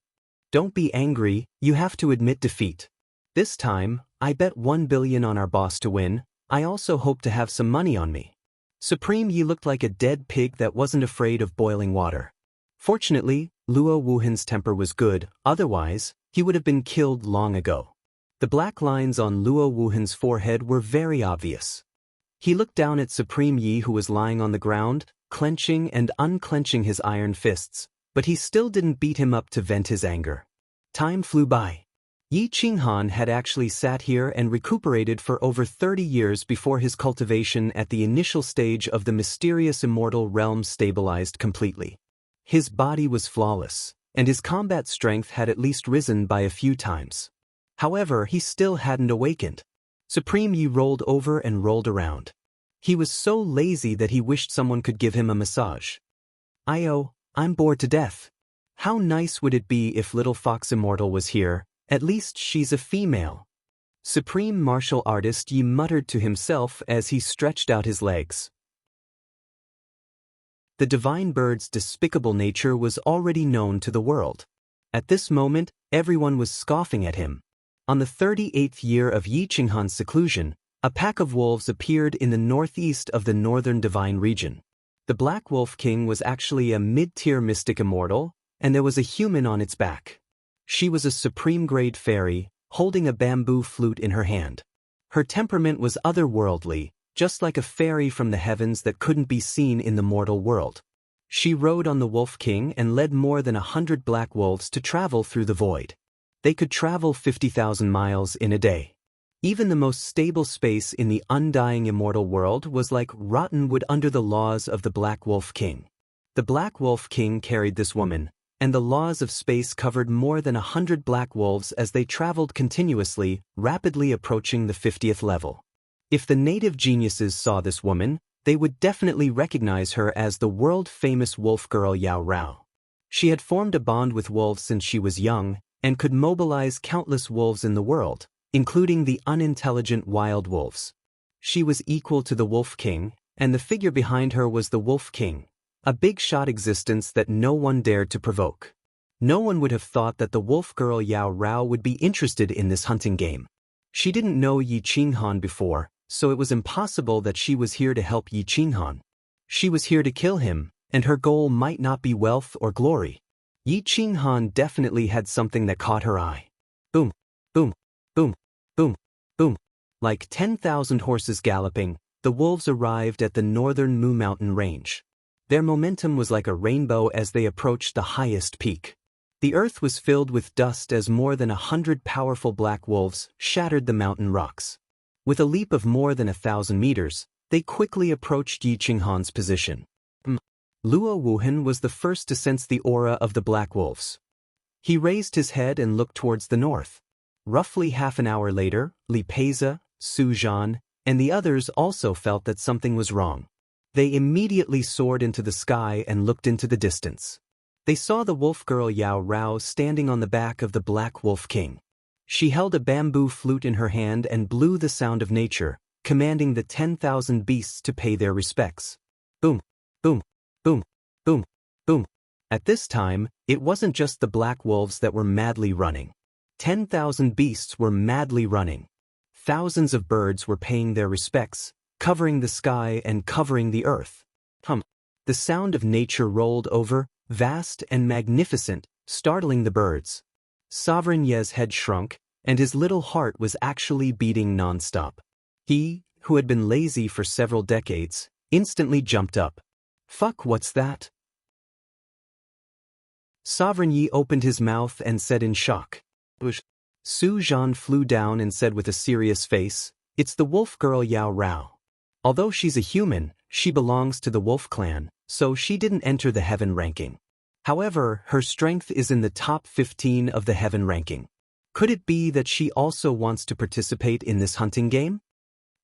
Don't be angry, you have to admit defeat. This time, I bet 1 billion on our boss to win, I also hope to have some money on me." Supreme Yi looked like a dead pig that wasn't afraid of boiling water. Fortunately, Luo Wuhan's temper was good, otherwise, he would have been killed long ago. The black lines on Luo Wuhan's forehead were very obvious. He looked down at Supreme Yi, who was lying on the ground, clenching and unclenching his iron fists, but he still didn't beat him up to vent his anger. Time flew by. Yi Qinghan had actually sat here and recuperated for over 30 years before his cultivation at the initial stage of the mysterious immortal realm stabilized completely. His body was flawless, and his combat strength had at least risen by a few times. However, he still hadn't awakened. Supreme Yi rolled over and rolled around. He was so lazy that he wished someone could give him a massage. I'm bored to death. How nice would it be if Little Fox Immortal was here? At least she's a female. Supreme martial artist Yi muttered to himself as he stretched out his legs. The divine bird's despicable nature was already known to the world. At this moment, everyone was scoffing at him. On the 38th year of Yi Qinghan's seclusion, a pack of wolves appeared in the northeast of the northern divine region. The Black Wolf King was actually a mid-tier mystic immortal, and there was a human on its back. She was a supreme-grade fairy, holding a bamboo flute in her hand. Her temperament was otherworldly, just like a fairy from the heavens that couldn't be seen in the mortal world. She rode on the Wolf King and led more than 100 black wolves to travel through the void. They could travel 50,000 miles in a day. Even the most stable space in the undying immortal world was like rotten wood under the laws of the Black Wolf King. The Black Wolf King carried this woman, and the laws of space covered more than 100 black wolves as they traveled continuously, rapidly approaching the 50th level. If the native geniuses saw this woman, they would definitely recognize her as the world-famous wolf girl Yao Rao. She had formed a bond with wolves since she was young, and could mobilize countless wolves in the world, including the unintelligent wild wolves. She was equal to the Wolf King, and the figure behind her was the Wolf King, a big-shot existence that no one dared to provoke. No one would have thought that the wolf girl Yao Rao would be interested in this hunting game. She didn't know Yi Qinghan before, so it was impossible that she was here to help Yi Qinghan. She was here to kill him, and her goal might not be wealth or glory. Yi Qinghan definitely had something that caught her eye. Boom, boom, boom, boom, boom. Like 10,000 horses galloping, the wolves arrived at the northern Mu Mountain range. Their momentum was like a rainbow as they approached the highest peak. The earth was filled with dust as more than 100 powerful black wolves shattered the mountain rocks. With a leap of more than 1,000 meters, they quickly approached Yi Qinghan's position. Luo Wuhan was the first to sense the aura of the black wolves. He raised his head and looked towards the north. Roughly half an hour later, Li Peiza, Su Zhan, and the others also felt that something was wrong. They immediately soared into the sky and looked into the distance. They saw the wolf girl Yao Rao standing on the back of the Black Wolf King. She held a bamboo flute in her hand and blew the sound of nature, commanding the 10,000 beasts to pay their respects. Boom, boom, boom, boom, boom. At this time, it wasn't just the black wolves that were madly running. 10,000 beasts were madly running. Thousands of birds were paying their respects, covering the sky and covering the earth. The sound of nature rolled over, vast and magnificent, startling the birds. Sovereign Ye's head shrunk, and his little heart was actually beating non-stop. He, who had been lazy for several decades, instantly jumped up. Fuck, what's that? Sovereign Yi opened his mouth and said in shock. Su Zhan flew down and said with a serious face, "It's the wolf girl Yao Rao." Although she's a human, she belongs to the wolf clan, so she didn't enter the heaven ranking. However, her strength is in the top 15 of the heaven ranking. Could it be that she also wants to participate in this hunting game?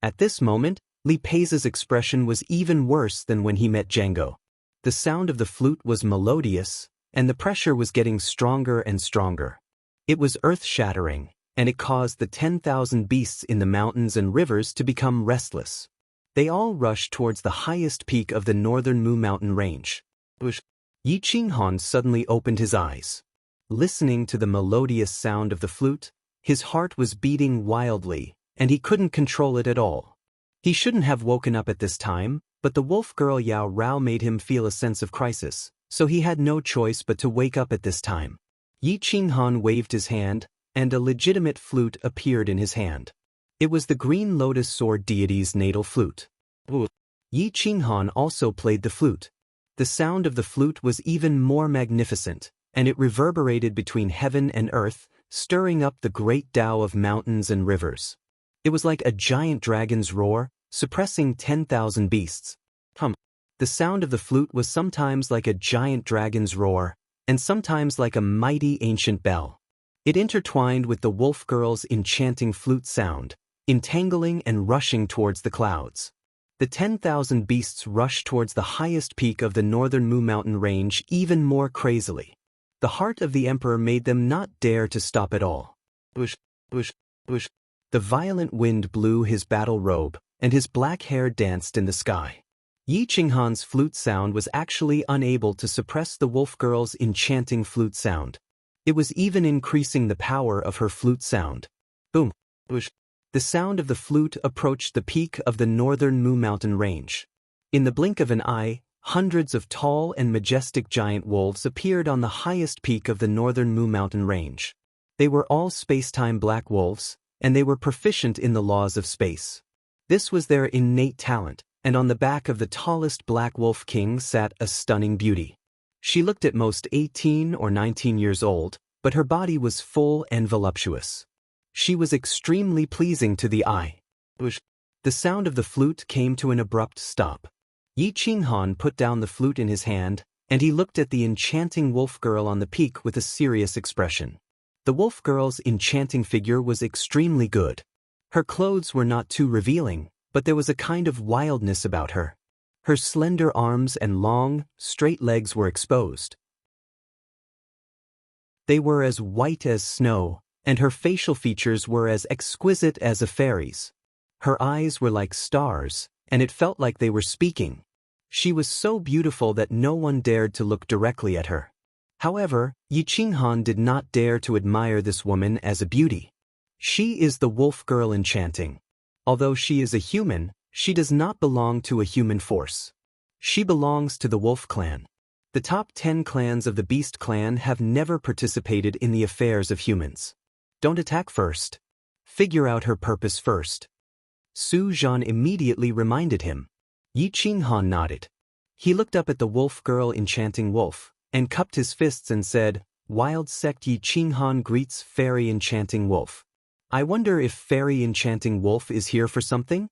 At this moment, Li Pei's expression was even worse than when he met Django. The sound of the flute was melodious, and the pressure was getting stronger and stronger. It was earth-shattering, and it caused the 10,000 beasts in the mountains and rivers to become restless. They all rushed towards the highest peak of the northern Mu mountain range. Yi Qinghan suddenly opened his eyes. Listening to the melodious sound of the flute, his heart was beating wildly, and he couldn't control it at all. He shouldn't have woken up at this time, but the wolf girl Yao Rao made him feel a sense of crisis, so he had no choice but to wake up at this time. Yi Qinghan waved his hand, and a legitimate flute appeared in his hand. It was the green lotus sword deity's natal flute. Yi Qinghan also played the flute. The sound of the flute was even more magnificent, and it reverberated between heaven and earth, stirring up the great Tao of mountains and rivers. It was like a giant dragon's roar, suppressing 10,000 beasts. The sound of the flute was sometimes like a giant dragon's roar, and sometimes like a mighty ancient bell. It intertwined with the wolf girl's enchanting flute sound, entangling and rushing towards the clouds. The 10,000 beasts rushed towards the highest peak of the northern Mu mountain range even more crazily. The heart of the emperor made them not dare to stop at all. The violent wind blew his battle robe, and his black hair danced in the sky. Yi Qinghan's flute sound was actually unable to suppress the wolf girl's enchanting flute sound. It was even increasing the power of her flute sound. Boom! The sound of the flute approached the peak of the northern Mu mountain range. In the blink of an eye, hundreds of tall and majestic giant wolves appeared on the highest peak of the northern Mu mountain range. They were all space-time black wolves, and they were proficient in the laws of space. This was their innate talent, and on the back of the tallest black wolf king sat a stunning beauty. She looked at most 18 or 19 years old, but her body was full and voluptuous. She was extremely pleasing to the eye. The sound of the flute came to an abrupt stop. Yi Qinghan put down the flute in his hand, and he looked at the enchanting wolf girl on the peak with a serious expression. The wolf girl's enchanting figure was extremely good. Her clothes were not too revealing, but there was a kind of wildness about her. Her slender arms and long, straight legs were exposed. They were as white as snow, and her facial features were as exquisite as a fairy's. Her eyes were like stars, and it felt like they were speaking. She was so beautiful that no one dared to look directly at her. However, Yi Qinghan did not dare to admire this woman as a beauty. She is the wolf girl enchanting. Although she is a human, she does not belong to a human force. She belongs to the wolf clan. The top 10 clans of the beast clan have never participated in the affairs of humans. Don't attack first. Figure out her purpose first. Su Zhan immediately reminded him. Yi Qinghan nodded. He looked up at the wolf girl enchanting wolf, and cupped his fists and said, "Wild sect Yi Qinghan greets fairy enchanting wolf. I wonder if fairy enchanting wolf is here for something?"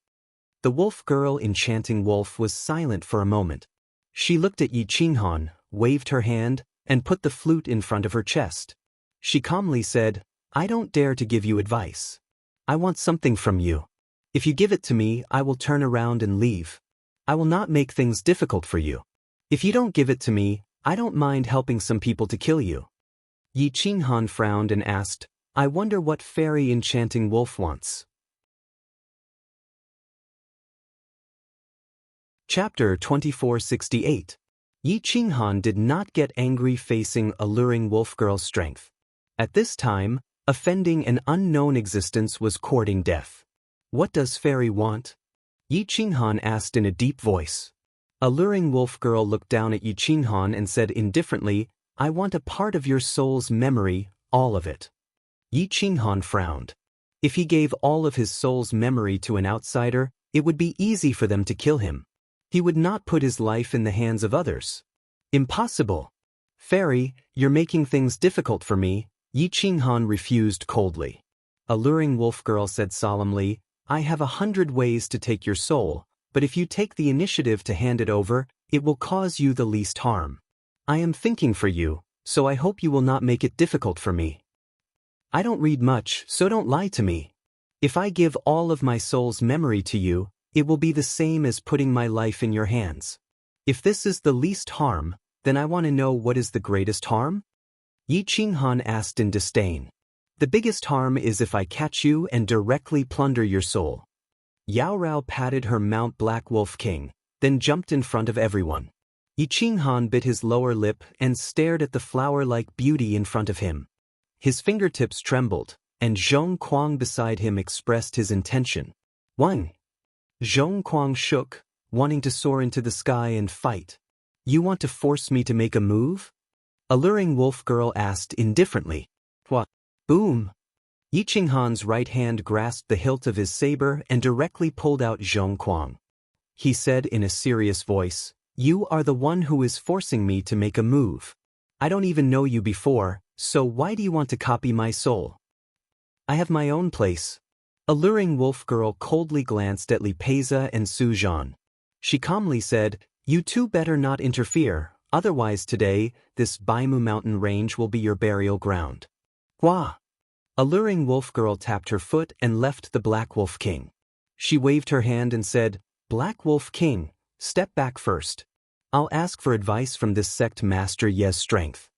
The wolf girl enchanting wolf was silent for a moment. She looked at Yi Qinghan, waved her hand, and put the flute in front of her chest. She calmly said, "I don't dare to give you advice. I want something from you. If you give it to me, I will turn around and leave. I will not make things difficult for you. If you don't give it to me, I don't mind helping some people to kill you." Yi Qinghan frowned and asked, "I wonder what fairy enchanting wolf wants." Chapter 2468. Yi Qinghan did not get angry facing alluring wolf girl's strength. At this time, offending an unknown existence was courting death. "What does fairy want?" Yi Qinghan asked in a deep voice. Alluring wolf girl looked down at Yi Qinghan and said indifferently, "I want a part of your soul's memory, all of it." Yi Qinghan frowned. If he gave all of his soul's memory to an outsider, it would be easy for them to kill him. He would not put his life in the hands of others. Impossible. "Fairy, you're making things difficult for me," Yi Qinghan refused coldly. Alluring wolf girl said solemnly, "I have 100 ways to take your soul, but if you take the initiative to hand it over, it will cause you the least harm. I am thinking for you, so I hope you will not make it difficult for me. I don't read much, so don't lie to me. If I give all of my soul's memory to you, it will be the same as putting my life in your hands. If this is the least harm, then I want to know what is the greatest harm? Yi Qinghan asked in disdain. The biggest harm is if I catch you and directly plunder your soul. Yao Rao patted her mount Black Wolf King, then jumped in front of everyone. Yi Qinghan bit his lower lip and stared at the flower-like beauty in front of him. His fingertips trembled, and Zhong Kuang beside him expressed his intention. 1. Zhong Kuang shook, wanting to soar into the sky and fight. You want to force me to make a move? Alluring wolf girl asked indifferently. What? Boom! Yi Qinghan's right hand grasped the hilt of his saber and directly pulled out Zhong Kuang. He said in a serious voice, You are the one who is forcing me to make a move. I don't even know you before, so why do you want to copy my soul? I have my own place. Alluring wolf girl coldly glanced at Li Peiza and Su Zhan. She calmly said, You two better not interfere, otherwise today, this Baimu mountain range will be your burial ground. Hua! Alluring wolf girl tapped her foot and left the Black Wolf King. She waved her hand and said, Black Wolf King, step back first. I'll ask for advice from this sect master Ye's strength.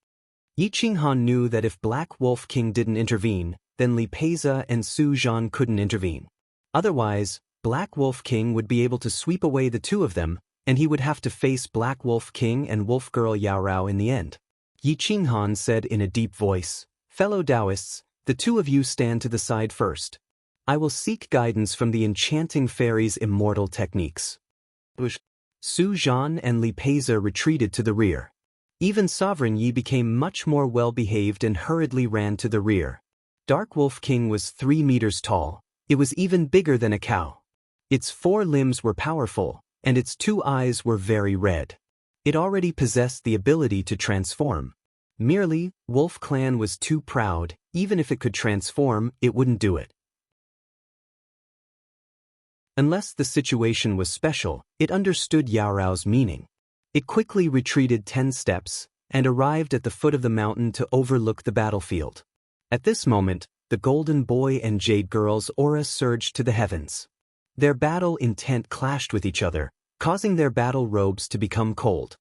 Yi Qinghan knew that if Black Wolf King didn't intervene, then Li Peiza and Su Zhan couldn't intervene. Otherwise, Black Wolf King would be able to sweep away the two of them, and he would have to face Black Wolf King and Wolf Girl Yao Rao in the end. Yi Qinghan said in a deep voice, Fellow Taoists, the two of you stand to the side first. I will seek guidance from the enchanting fairy's immortal techniques. Su Zhan and Li Peiza retreated to the rear. Even Sovereign Yi became much more well-behaved and hurriedly ran to the rear. Dark Wolf King was 3 meters tall. It was even bigger than a cow. Its 4 limbs were powerful, and its 2 eyes were very red. It already possessed the ability to transform. Merely, Wolf Clan was too proud. Even if it could transform, it wouldn't do it. Unless the situation was special, it understood Yao Rao's meaning. It quickly retreated 10 steps, and arrived at the foot of the mountain to overlook the battlefield. At this moment, the Golden Boy and Jade Girl's aura surged to the heavens. Their battle intent clashed with each other, causing their battle robes to become cold.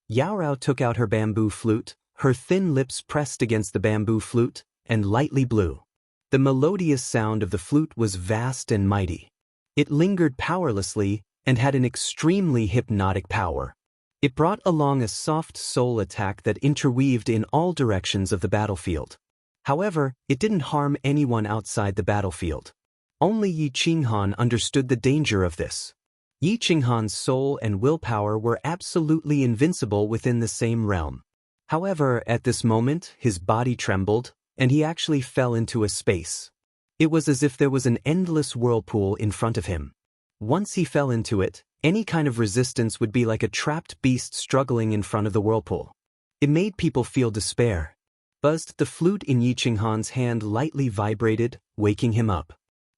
Yao Rao took out her bamboo flute, her thin lips pressed against the bamboo flute, and lightly blew. The melodious sound of the flute was vast and mighty. It lingered powerlessly, and had an extremely hypnotic power. It brought along a soft soul attack that interweaved in all directions of the battlefield. However, it didn't harm anyone outside the battlefield. Only Yi Qinghan understood the danger of this. Yi Qinghan's soul and willpower were absolutely invincible within the same realm. However, at this moment, his body trembled, and he actually fell into a space. It was as if there was an endless whirlpool in front of him. Once he fell into it, any kind of resistance would be like a trapped beast struggling in front of the whirlpool. It made people feel despair. Buzzed, the flute in Yi Qinghan's hand lightly vibrated, waking him up.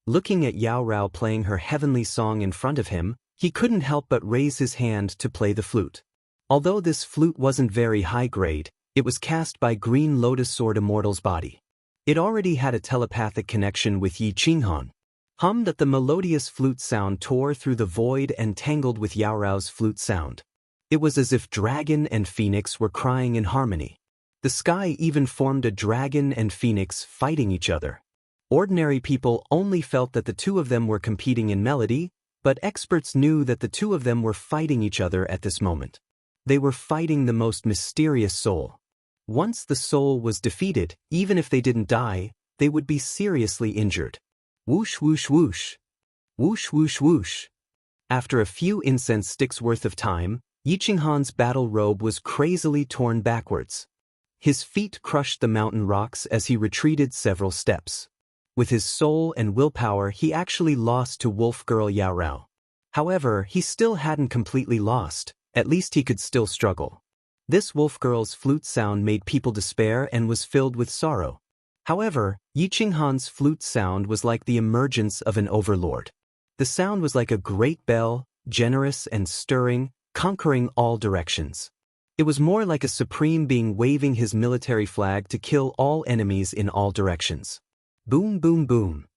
Looking at Yao Rao playing her heavenly song in front of him, he couldn't help but raise his hand to play the flute. Although this flute wasn't very high grade, it was cast by Green Lotus Sword Immortal's body. It already had a telepathic connection with Yi Qinghan. Hummed that the melodious flute sound tore through the void and tangled with Yao Rao's flute sound. It was as if dragon and phoenix were crying in harmony. The sky even formed a dragon and phoenix fighting each other. Ordinary people only felt that the two of them were competing in melody, but experts knew that the two of them were fighting each other at this moment. They were fighting the most mysterious soul. Once the soul was defeated, even if they didn't die, they would be seriously injured. Whoosh whoosh whoosh. Whoosh whoosh whoosh. After a few incense sticks worth of time, Yi Qinghan's battle robe was crazily torn backwards. His feet crushed the mountain rocks as he retreated several steps. With his soul and willpower, he actually lost to Wolf Girl Yao Rao. However, he still hadn't completely lost. At least he could still struggle. This Wolf Girl's flute sound made people despair and was filled with sorrow. However, Yi Qinghan's flute sound was like the emergence of an overlord. The sound was like a great bell, generous and stirring, conquering all directions. It was more like a supreme being waving his military flag to kill all enemies in all directions. Boom, boom, boom.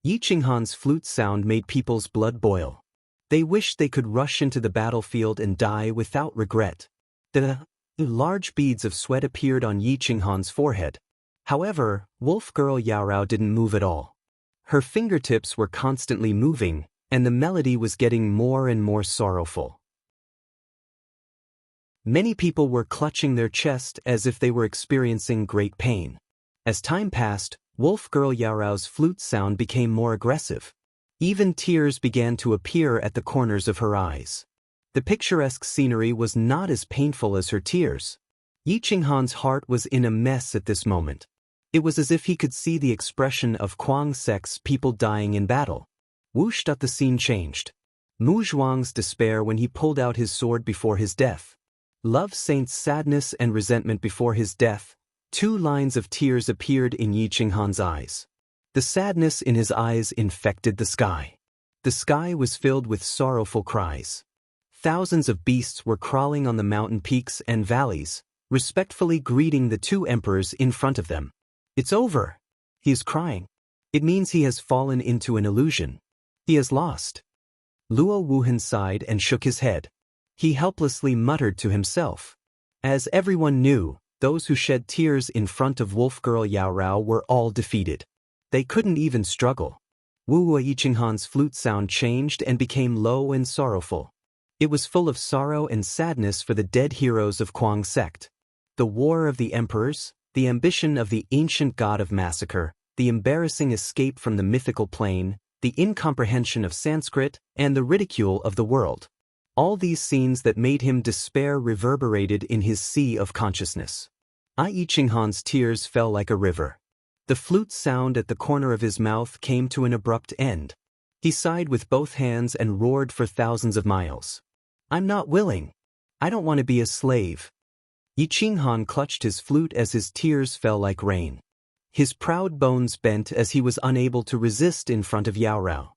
Yi Qinghan's flute sound made people's blood boil. They wished they could rush into the battlefield and die without regret. The large beads of sweat appeared on Yi Qinghan's forehead. However, Wolf Girl Yaorao didn't move at all. Her fingertips were constantly moving, and the melody was getting more and more sorrowful. Many people were clutching their chest as if they were experiencing great pain. As time passed, Wolf Girl Yaorao's flute sound became more aggressive. Even tears began to appear at the corners of her eyes. The picturesque scenery was not as painful as her tears. Yi Qinghan's heart was in a mess at this moment. It was as if he could see the expression of Kuang sect's people dying in battle. Whoosh! The scene changed. Mu Zhuang's despair when he pulled out his sword before his death. Love Saint's sadness and resentment before his death. 2 lines of tears appeared in Yi Qinghan's eyes. The sadness in his eyes infected the sky. The sky was filled with sorrowful cries. Thousands of beasts were crawling on the mountain peaks and valleys, respectfully greeting the 2 emperors in front of them. It's over. He is crying. It means he has fallen into an illusion. He has lost. Luo Wuhan sighed and shook his head. He helplessly muttered to himself. As everyone knew, those who shed tears in front of Wolf Girl Yaorao were all defeated. They couldn't even struggle. Yi Qinghan's flute sound changed and became low and sorrowful. It was full of sorrow and sadness for the dead heroes of Kuang sect. The war of the emperors, the ambition of the ancient god of massacre, the embarrassing escape from the mythical plane, the incomprehension of Sanskrit, and the ridicule of the world. All these scenes that made him despair reverberated in his sea of consciousness. Yi Qinghan's tears fell like a river. The flute sound at the corner of his mouth came to an abrupt end. He sighed with both hands and roared for thousands of miles. I'm not willing. I don't want to be a slave. Yi Qinghan clutched his flute as his tears fell like rain. His proud bones bent as he was unable to resist in front of Yaorao.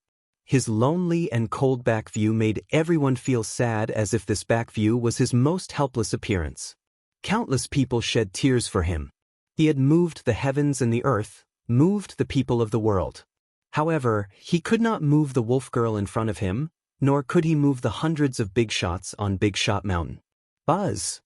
His lonely and cold back view made everyone feel sad, as if this back view was his most helpless appearance. Countless people shed tears for him. He had moved the heavens and the earth, moved the people of the world. However, he could not move the wolf girl in front of him, nor could he move the hundreds of big shots on Big Shot Mountain. Buzz!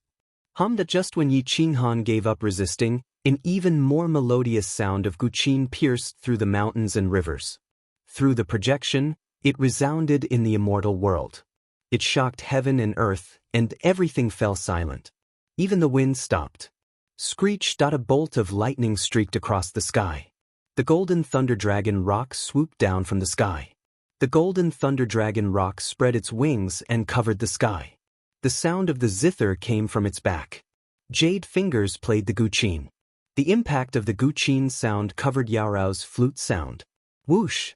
Hummed just when Yi Qinghan gave up resisting, an even more melodious sound of guqin pierced through the mountains and rivers. Through the projection, it resounded in the immortal world. It shocked heaven and earth, and everything fell silent. Even the wind stopped. Screech! A bolt of lightning streaked across the sky. The golden thunder dragon rock swooped down from the sky. The golden thunder dragon rock spread its wings and covered the sky. The sound of the zither came from its back. Jade fingers played the guqin. The impact of the guqin sound covered Yaorao's flute sound. Whoosh!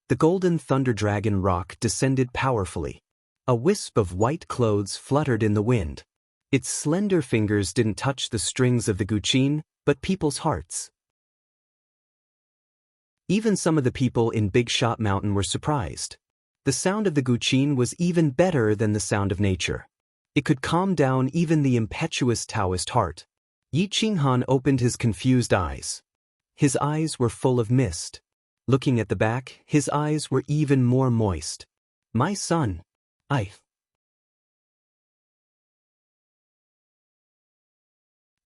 The golden thunder dragon rock descended powerfully. A wisp of white clothes fluttered in the wind. Its slender fingers didn't touch the strings of the guqin, but people's hearts. Even some of the people in Big Shot Mountain were surprised. The sound of the guqin was even better than the sound of nature. It could calm down even the impetuous Taoist heart. Yi Qinghan opened his confused eyes. His eyes were full of mist. Looking at the back, his eyes were even more moist. My son.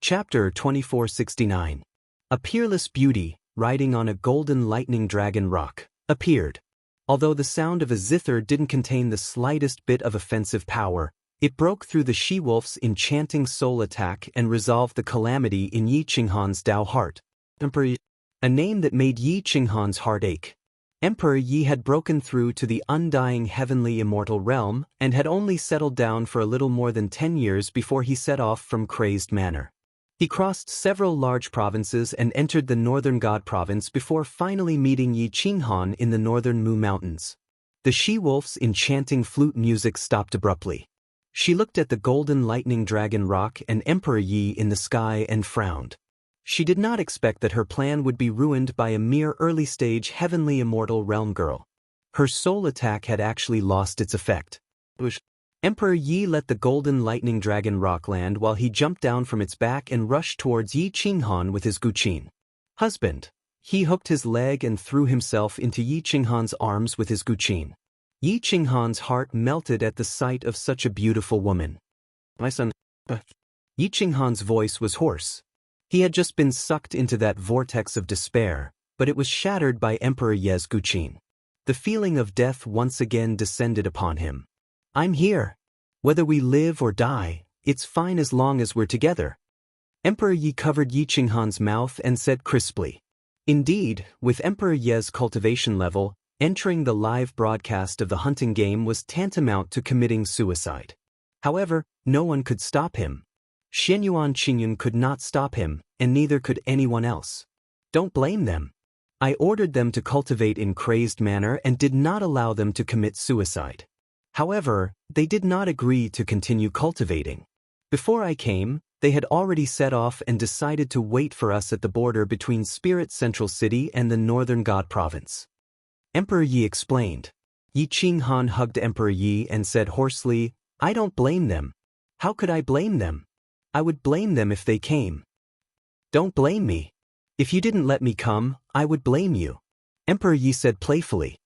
Chapter 2469. A peerless beauty, riding on a golden lightning dragon rock, appeared. Although the sound of a zither didn't contain the slightest bit of offensive power, it broke through the she-wolf's enchanting soul attack and resolved the calamity in Yi Qinghan's Dao heart. Emperor, a name that made Yi Qinghan's heart ache. Emperor Yi had broken through to the undying heavenly immortal realm and had only settled down for a little more than 10 years before he set off from Crazed Manor. He crossed several large provinces and entered the northern God province before finally meeting Yi Qinghan in the northern Mu Mountains. The she-wolf's enchanting flute music stopped abruptly. She looked at the golden lightning dragon rock and Emperor Yi in the sky and frowned. She did not expect that her plan would be ruined by a mere early-stage heavenly immortal realm girl. Her soul attack had actually lost its effect. Emperor Yi let the golden lightning dragon rock land while he jumped down from its back and rushed towards Yi Qinghan with his guqin. Husband. He hooked his leg and threw himself into Yi Qinghan's arms with his guqin. Yi Qinghan's heart melted at the sight of such a beautiful woman. My son. Yi Qinghan's voice was hoarse. He had just been sucked into that vortex of despair, but it was shattered by Emperor Ye's guqin. The feeling of death once again descended upon him. I'm here. Whether we live or die, it's fine as long as we're together. Emperor Yi covered Yi Qinghan's mouth and said crisply. Indeed, with Emperor Ye's cultivation level, entering the live broadcast of the hunting game was tantamount to committing suicide. However, no one could stop him. Xianyuan Qingyun could not stop him, and neither could anyone else. Don't blame them. I ordered them to cultivate in crazed manner and did not allow them to commit suicide. However, they did not agree to continue cultivating. Before I came, they had already set off and decided to wait for us at the border between Spirit Central City and the Northern God Province. Emperor Yi explained. Yi Qinghan hugged Emperor Yi and said hoarsely, I don't blame them. How could I blame them? I would blame them if they came. Don't blame me. If you didn't let me come, I would blame you. Emperor Yi said playfully.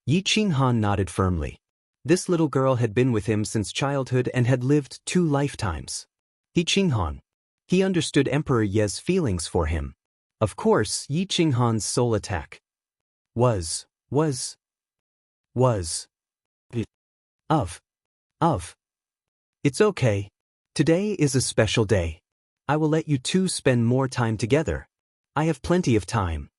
Yi Qinghan nodded firmly. This little girl had been with him since childhood and had lived 2 lifetimes. Yi Qinghan. He understood Emperor Ye's feelings for him. Of course, Yi Qinghan's soul attack was. It's okay. Today is a special day. I will let you two spend more time together. I have plenty of time.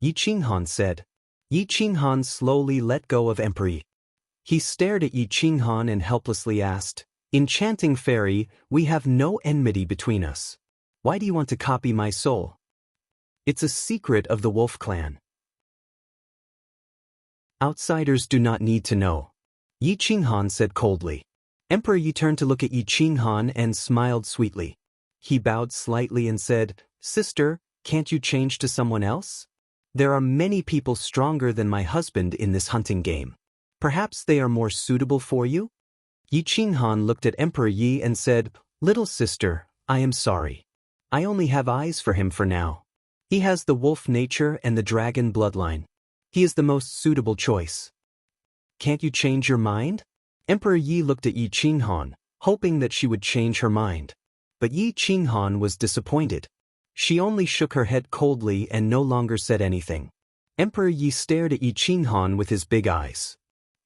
Yi Qinghan said. Yi Qinghan slowly let go of Emperor Yi. He stared at Yi Qinghan and helplessly asked, Enchanting fairy, we have no enmity between us. Why do you want to copy my soul? It's a secret of the Wolf Clan. Outsiders do not need to know. Yi Qinghan said coldly. Emperor Yi turned to look at Yi Qinghan and smiled sweetly. He bowed slightly and said, Sister, can't you change to someone else? There are many people stronger than my husband in this hunting game. Perhaps they are more suitable for you? Yi Qinghan looked at Emperor Yi and said, Little sister, I am sorry. I only have eyes for him for now. He has the wolf nature and the dragon bloodline. He is the most suitable choice. Can't you change your mind? Emperor Yi looked at Yi Qinghan, hoping that she would change her mind. But Yi Qinghan was disappointed. She only shook her head coldly and no longer said anything. Emperor Yi stared at Yi Qinghan with his big eyes.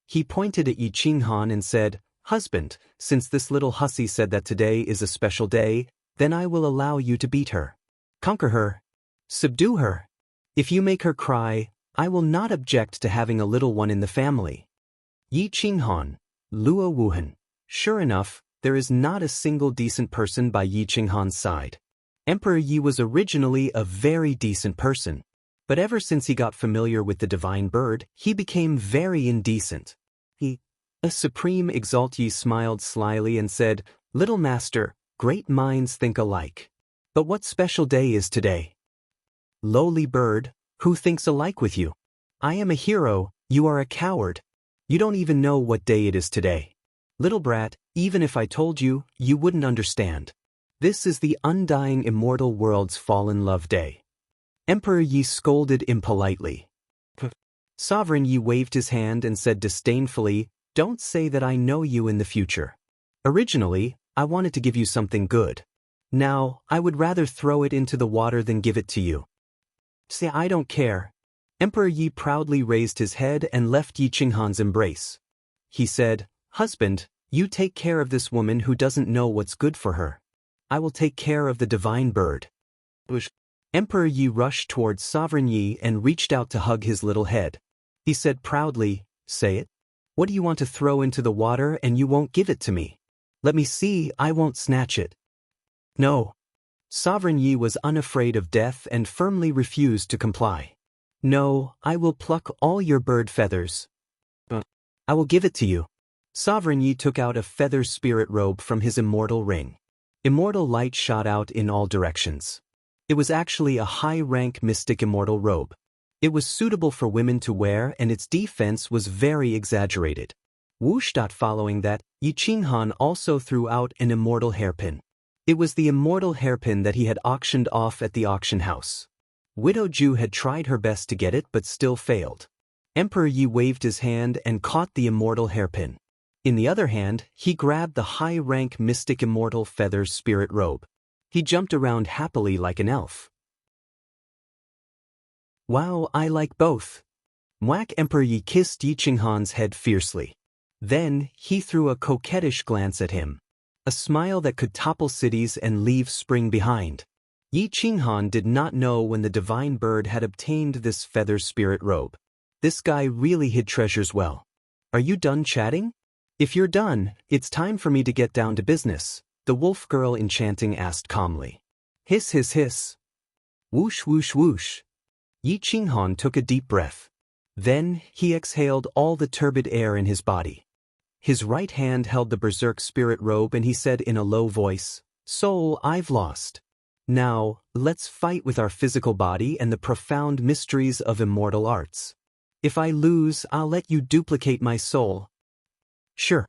He pointed at Yi Qinghan and said, Husband, since this little hussy said that today is a special day, then I will allow you to beat her. Conquer her. Subdue her. If you make her cry, I will not object to having a little one in the family. Yi Qinghan, Luo Wuhan. Sure enough, there is not a single decent person by Yi Qinghan's side. Emperor Yi was originally a very decent person, but ever since he got familiar with the divine bird, he became very indecent. A supreme exalt Yi smiled slyly and said, Little master, great minds think alike. But what special day is today? Lowly bird, who thinks alike with you? I am a hero, you are a coward. You don't even know what day it is today. Little brat, even if I told you, you wouldn't understand. This is the undying immortal world's fallen love day. Emperor Yi scolded impolitely. Sovereign Yi waved his hand and said disdainfully, Don't say that I know you in the future. Originally, I wanted to give you something good. Now, I would rather throw it into the water than give it to you. Say I don't care. Emperor Yi proudly raised his head and left Yi Qinghan's embrace. He said, Husband, you take care of this woman who doesn't know what's good for her. I will take care of the divine bird. Emperor Yi rushed towards Sovereign Yi and reached out to hug his little head. He said proudly, Say it. What do you want to throw into the water and you won't give it to me? Let me see, I won't snatch it. No. Sovereign Yi was unafraid of death and firmly refused to comply. No, I will pluck all your bird feathers. I will give it to you. Sovereign Yi took out a feather spirit robe from his immortal ring. Immortal light shot out in all directions. It was actually a high-rank mystic immortal robe. It was suitable for women to wear and its defense was very exaggerated. Whoosh. Following that, Yi Qinghan also threw out an immortal hairpin. It was the immortal hairpin that he had auctioned off at the auction house. Widow Ju had tried her best to get it but still failed. Emperor Yi waved his hand and caught the immortal hairpin. In the other hand, he grabbed the high-rank mystic immortal feather spirit robe. He jumped around happily like an elf. Wow, I like both. Mwak. Emperor Yi kissed Yi Qinghan's head fiercely. Then, he threw a coquettish glance at him. A smile that could topple cities and leave spring behind. Yi Qinghan did not know when the divine bird had obtained this feather spirit robe. This guy really hid treasures well. Are you done chatting? If you're done, it's time for me to get down to business, the wolf girl enchanting asked calmly. Hiss hiss hiss. Whoosh whoosh whoosh. Yi Qinghan took a deep breath. Then, he exhaled all the turbid air in his body. His right hand held the berserk spirit robe and he said in a low voice, Soul, I've lost. Now, let's fight with our physical body and the profound mysteries of immortal arts. If I lose, I'll let you duplicate my soul. Sure.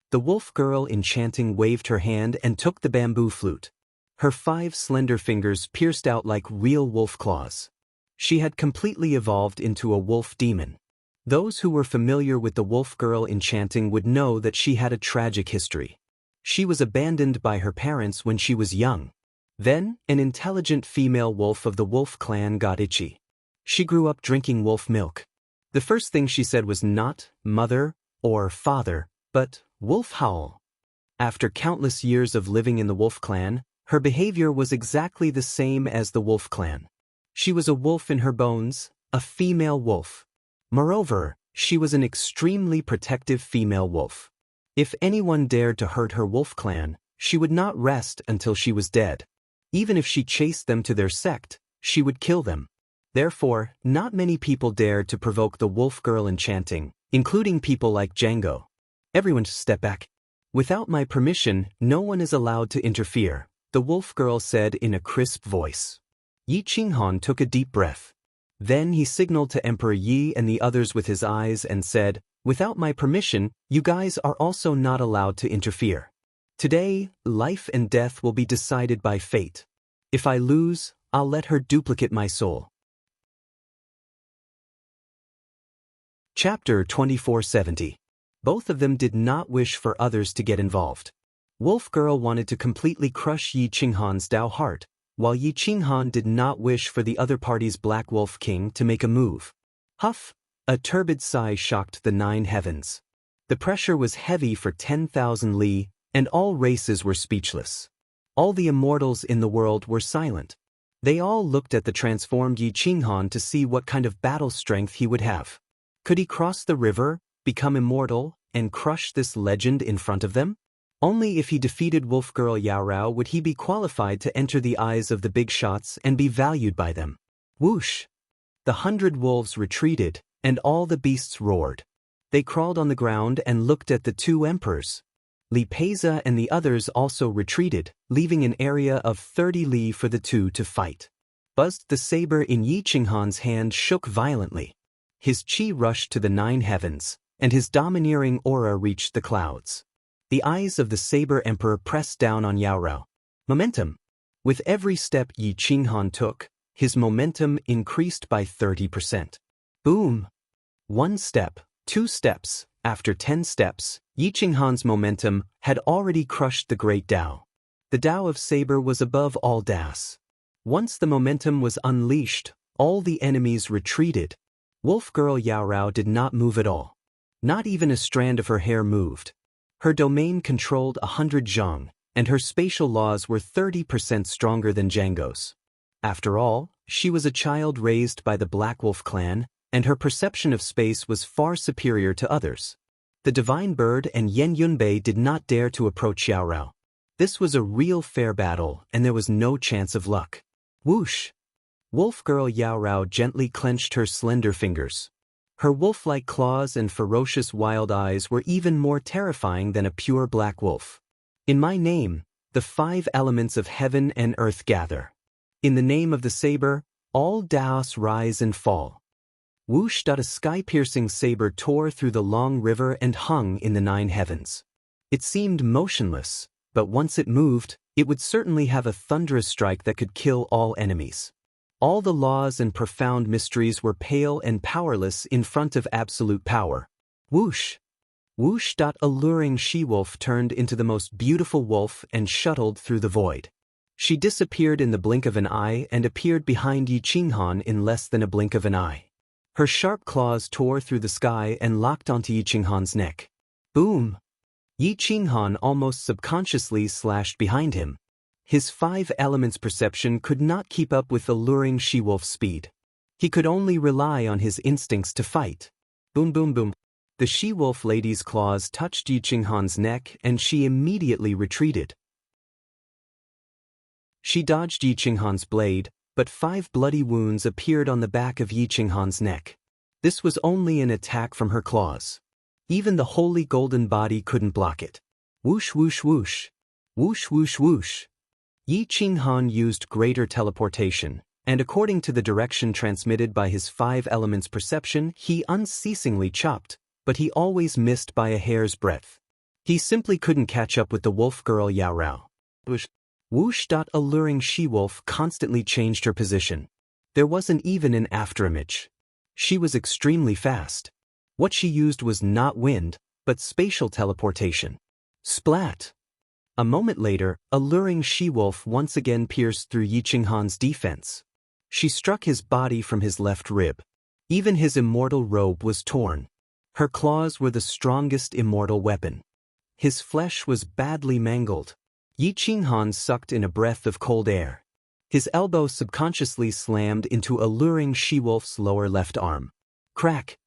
The wolf girl enchanting waved her hand and took the bamboo flute. Her 5 slender fingers pierced out like real wolf claws. She had completely evolved into a wolf demon. Those who were familiar with the wolf girl enchanting would know that she had a tragic history. She was abandoned by her parents when she was young. Then, an intelligent female wolf of the wolf clan got itchy. She grew up drinking wolf milk. The first thing she said was not mother or father, but wolf howl. After countless years of living in the wolf clan, her behavior was exactly the same as the wolf clan. She was a wolf in her bones, a female wolf. Moreover, she was an extremely protective female wolf. If anyone dared to hurt her wolf clan, she would not rest until she was dead. Even if she chased them to their sect, she would kill them. Therefore, not many people dared to provoke the wolf girl enchanting, including people like Django. Everyone step back. Without my permission, no one is allowed to interfere, the wolf girl said in a crisp voice. Yi Qinghan took a deep breath. Then he signaled to Emperor Yi and the others with his eyes and said, Without my permission, you guys are also not allowed to interfere. Today, life and death will be decided by fate. If I lose, I'll let her duplicate my soul. Chapter 2470. Both of them did not wish for others to get involved. Wolf Girl wanted to completely crush Yi Qinghan's Dao heart, while Yi Qinghan did not wish for the other party's Black Wolf King to make a move. Huff! A turbid sigh shocked the 9 heavens. The pressure was heavy for 10,000 li, and all races were speechless. All the immortals in the world were silent. They all looked at the transformed Yi Qinghan to see what kind of battle strength he would have. Could he cross the river, become immortal, and crush this legend in front of them? Only if he defeated Wolf Girl Yao Rao would he be qualified to enter the eyes of the big shots and be valued by them. Whoosh! The 100 wolves retreated, and all the beasts roared. They crawled on the ground and looked at the 2 emperors. Li Peiza and the others also retreated, leaving an area of 30 li for the 2 to fight. Buzzed the saber in Yi Qinghan's hand shook violently. His chi rushed to the 9 heavens, and his domineering aura reached the clouds. The eyes of the Saber Emperor pressed down on Yao Rao. Momentum. With every step Yi Qinghan took, his momentum increased by 30%. Boom! 1 step, 2 steps, after 10 steps, Yi Qinghan's momentum had already crushed the great Dao. The Dao of Saber was above all Das. Once the momentum was unleashed, all the enemies retreated. Wolf Girl Yao Rao did not move at all. Not even a strand of her hair moved. Her domain controlled 100 zhang, and her spatial laws were 30% stronger than Django's. After all, she was a child raised by the Black Wolf clan, and her perception of space was far superior to others. The Divine Bird and Yen Yunbei did not dare to approach Yao Rao. This was a real fair battle, and there was no chance of luck. Whoosh! Wolf Girl Yao Rao gently clenched her slender fingers. Her wolf-like claws and ferocious wild eyes were even more terrifying than a pure black wolf. In my name, the 5 elements of heaven and earth gather. In the name of the saber, all Daos rise and fall. Whoosh! A sky-piercing saber tore through the long river and hung in the 9 heavens. It seemed motionless, but once it moved, it would certainly have a thunderous strike that could kill all enemies. All the laws and profound mysteries were pale and powerless in front of absolute power. Whoosh! Whoosh! Alluring she-wolf turned into the most beautiful wolf and shuttled through the void. She disappeared in the blink of an eye and appeared behind Yi Qinghan in less than a blink of an eye. Her sharp claws tore through the sky and locked onto Yi Qinghan's neck. Boom! Yi Qinghan almost subconsciously slashed behind him. His 5 elements perception could not keep up with alluring she-wolf's speed. He could only rely on his instincts to fight. Boom boom boom. The she-wolf lady's claws touched Yi Qinghan's neck and she immediately retreated. She dodged Yi Qinghan's blade, but 5 bloody wounds appeared on the back of Yi Qinghan's neck. This was only an attack from her claws. Even the holy golden body couldn't block it. Whoosh whoosh whoosh. Whoosh whoosh whoosh. Yi Qinghan used greater teleportation, and according to the direction transmitted by his 5 elements perception, he unceasingly chopped, but he always missed by a hair's breadth. He simply couldn't catch up with the wolf girl Yao Rao. Whoosh! Whoosh! Alluring she-wolf constantly changed her position. There wasn't even an afterimage. She was extremely fast. What she used was not wind, but spatial teleportation. Splat! A moment later, alluring she-wolf once again pierced through Yi Qinghan's defense. She struck his body from his left rib. Even his immortal robe was torn. Her claws were the strongest immortal weapon. His flesh was badly mangled. Yi Qinghan sucked in a breath of cold air. His elbow subconsciously slammed into alluring she-wolf's lower left arm. Crack!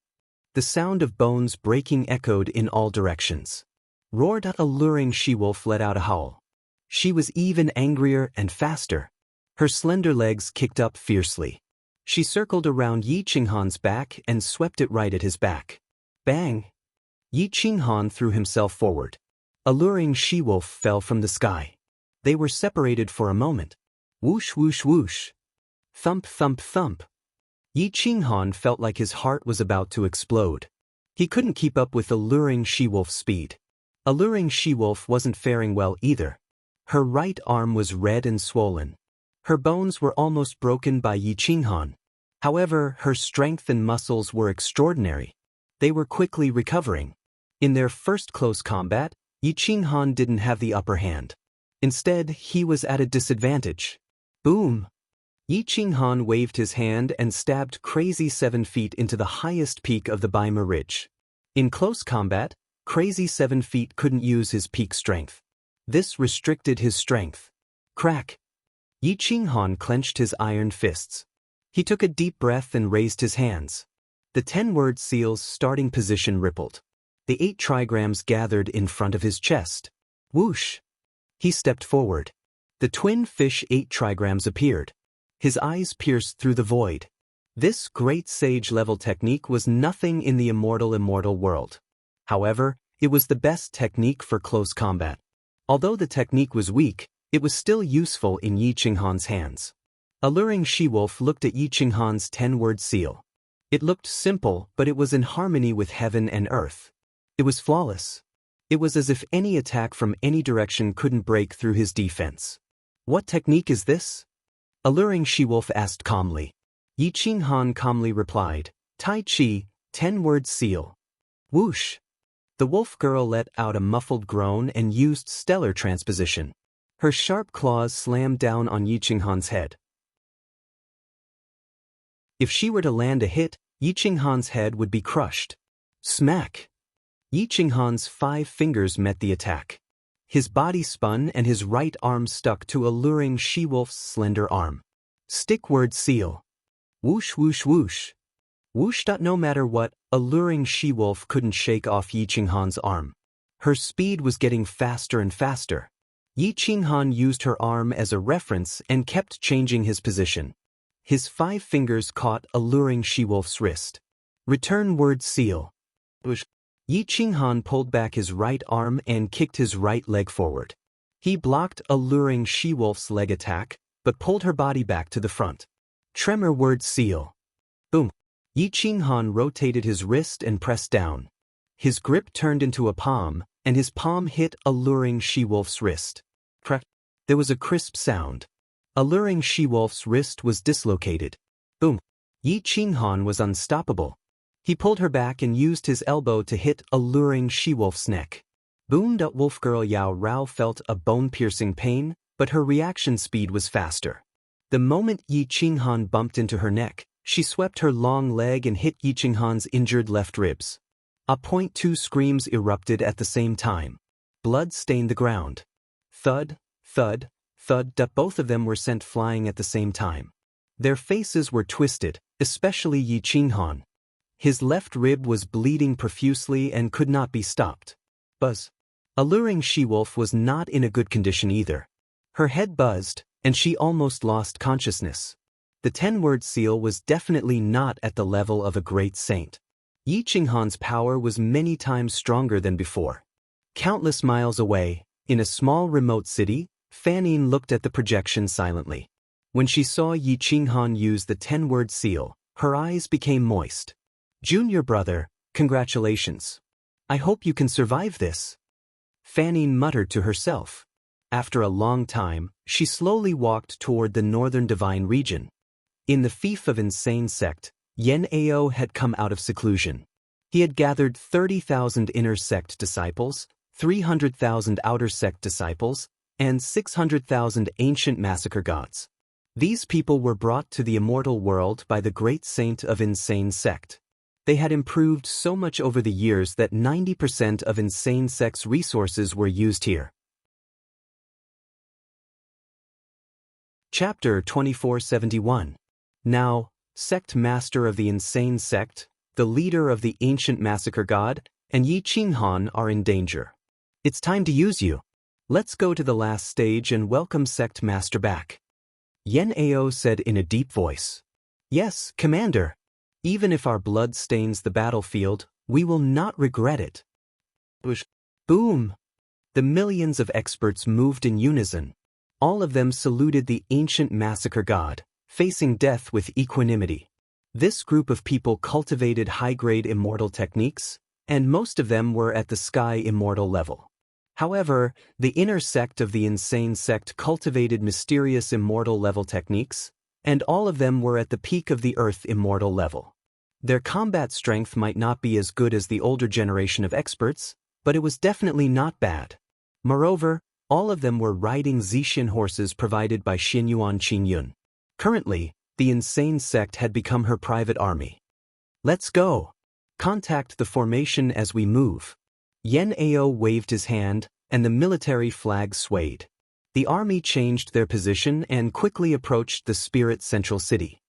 The sound of bones breaking echoed in all directions. Roar! Alluring she-wolf let out a howl. She was even angrier and faster. Her slender legs kicked up fiercely. She circled around Yi Qinghan's back and swept it right at his back. Bang! Yi Qinghan threw himself forward. Alluring she-wolf fell from the sky. They were separated for a moment. Whoosh whoosh whoosh. Thump thump thump. Yi Qinghan felt like his heart was about to explode. He couldn't keep up with alluring she-wolf's speed. Alluring she-wolf wasn't faring well either. Her right arm was red and swollen. Her bones were almost broken by Yi Qinghan. However, her strength and muscles were extraordinary. They were quickly recovering. In their first close combat, Yi Qinghan didn't have the upper hand. Instead, he was at a disadvantage. Boom! Yi Qinghan waved his hand and stabbed Crazy 7 feet into the highest peak of the Baima Ridge. In close combat, Crazy 7 feet couldn't use his peak strength. This restricted his strength. Crack! Yi Qinghan clenched his iron fists. He took a deep breath and raised his hands. The 10-word seal's starting position rippled. The 8 trigrams gathered in front of his chest. Whoosh! He stepped forward. The twin fish 8 trigrams appeared. His eyes pierced through the void. This great sage-level technique was nothing in the immortal world. However, it was the best technique for close combat. Although the technique was weak, it was still useful in Yi Qinghan's hands. Alluring she-wolf looked at Yi Qinghan's 10-word seal. It looked simple, but it was in harmony with heaven and earth. It was flawless. It was as if any attack from any direction couldn't break through his defense. What technique is this? Alluring she-wolf asked calmly. Yi Qinghan calmly replied, Tai Chi, 10-word seal. Whoosh! The wolf girl let out a muffled groan and used stellar transposition. Her sharp claws slammed down on Yi Qinghan's head. If she were to land a hit, Yi Qinghan's head would be crushed. Smack! Yi Qinghan's 5 fingers met the attack. His body spun and his right arm stuck to alluring she-wolf's slender arm. Stick word seal. Whoosh whoosh whoosh. Whoosh! No matter what, alluring she-wolf couldn't shake off Yi Qinghan's arm. Her speed was getting faster and faster. Yi Qinghan used her arm as a reference and kept changing his position. His 5 fingers caught alluring she-wolf's wrist. Return word seal. Whoosh! Yi Qinghan pulled back his right arm and kicked his right leg forward. He blocked alluring she-wolf's leg attack, but pulled her body back to the front. Tremor word seal. Boom! Yi Qinghan rotated his wrist and pressed down. His grip turned into a palm, and his palm hit alluring she-wolf's wrist. Crack! There was a crisp sound. Alluring she-wolf's wrist was dislocated. Boom! Yi Qinghan was unstoppable. He pulled her back and used his elbow to hit alluring she-wolf's neck. Boom! Wolf girl Yao Rao felt a bone-piercing pain, but her reaction speed was faster. The moment Yi Qinghan bumped into her neck, she swept her long leg and hit Yi Qinghan's injured left ribs. .2 screams erupted at the same time. Blood stained the ground. Thud, thud, thud. Both of them were sent flying at the same time. Their faces were twisted, especially Yi Qinghan. His left rib was bleeding profusely and could not be stopped. Buzz. Alluring she-wolf was not in a good condition either. Her head buzzed, and she almost lost consciousness. The 10-word seal was definitely not at the level of a great saint. Yi Qinghan's power was many times stronger than before. Countless miles away, in a small remote city, Fanning looked at the projection silently. When she saw Yi Qinghan use the 10-word seal, her eyes became moist. Junior brother, congratulations. I hope you can survive this. Fanning muttered to herself. After a long time, she slowly walked toward the northern divine region. In the fief of insane sect, Yen Ao had come out of seclusion. He had gathered 30,000 inner sect disciples, 300,000 outer sect disciples, and 600,000 ancient massacre gods. These people were brought to the immortal world by the great saint of insane sect. They had improved so much over the years that 90% of insane sect's resources were used here. Chapter 2471. Now, sect master of the insane sect, the leader of the ancient massacre god, and Yi Qinghan are in danger. It's time to use you. Let's go to the last stage and welcome sect master back. Yen Ao said in a deep voice. Yes, Commander. Even if our blood stains the battlefield, we will not regret it. Boom! The millions of experts moved in unison. All of them saluted the ancient massacre god, facing death with equanimity. This group of people cultivated high-grade immortal techniques, and most of them were at the sky immortal level. However, the inner sect of the insane sect cultivated mysterious immortal level techniques, and all of them were at the peak of the earth immortal level. Their combat strength might not be as good as the older generation of experts, but it was definitely not bad. Moreover, all of them were riding Zixin horses provided by Xinyuan Qingyun. Currently, the insane sect had become her private army. Let's go. Contact the formation as we move. Yen Ao waved his hand, and the military flag swayed. The army changed their position and quickly approached the spirit central city.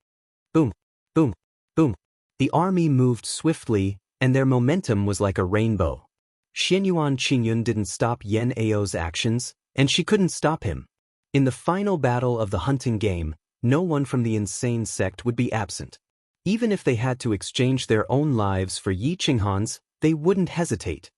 Boom, boom, boom. The army moved swiftly, and their momentum was like a rainbow. Xinyuan Qingyun didn't stop Yen Ao's actions, and she couldn't stop him. In the final battle of the hunting game, no one from the insane sect would be absent. Even if they had to exchange their own lives for Yi Qinghan's, they wouldn't hesitate.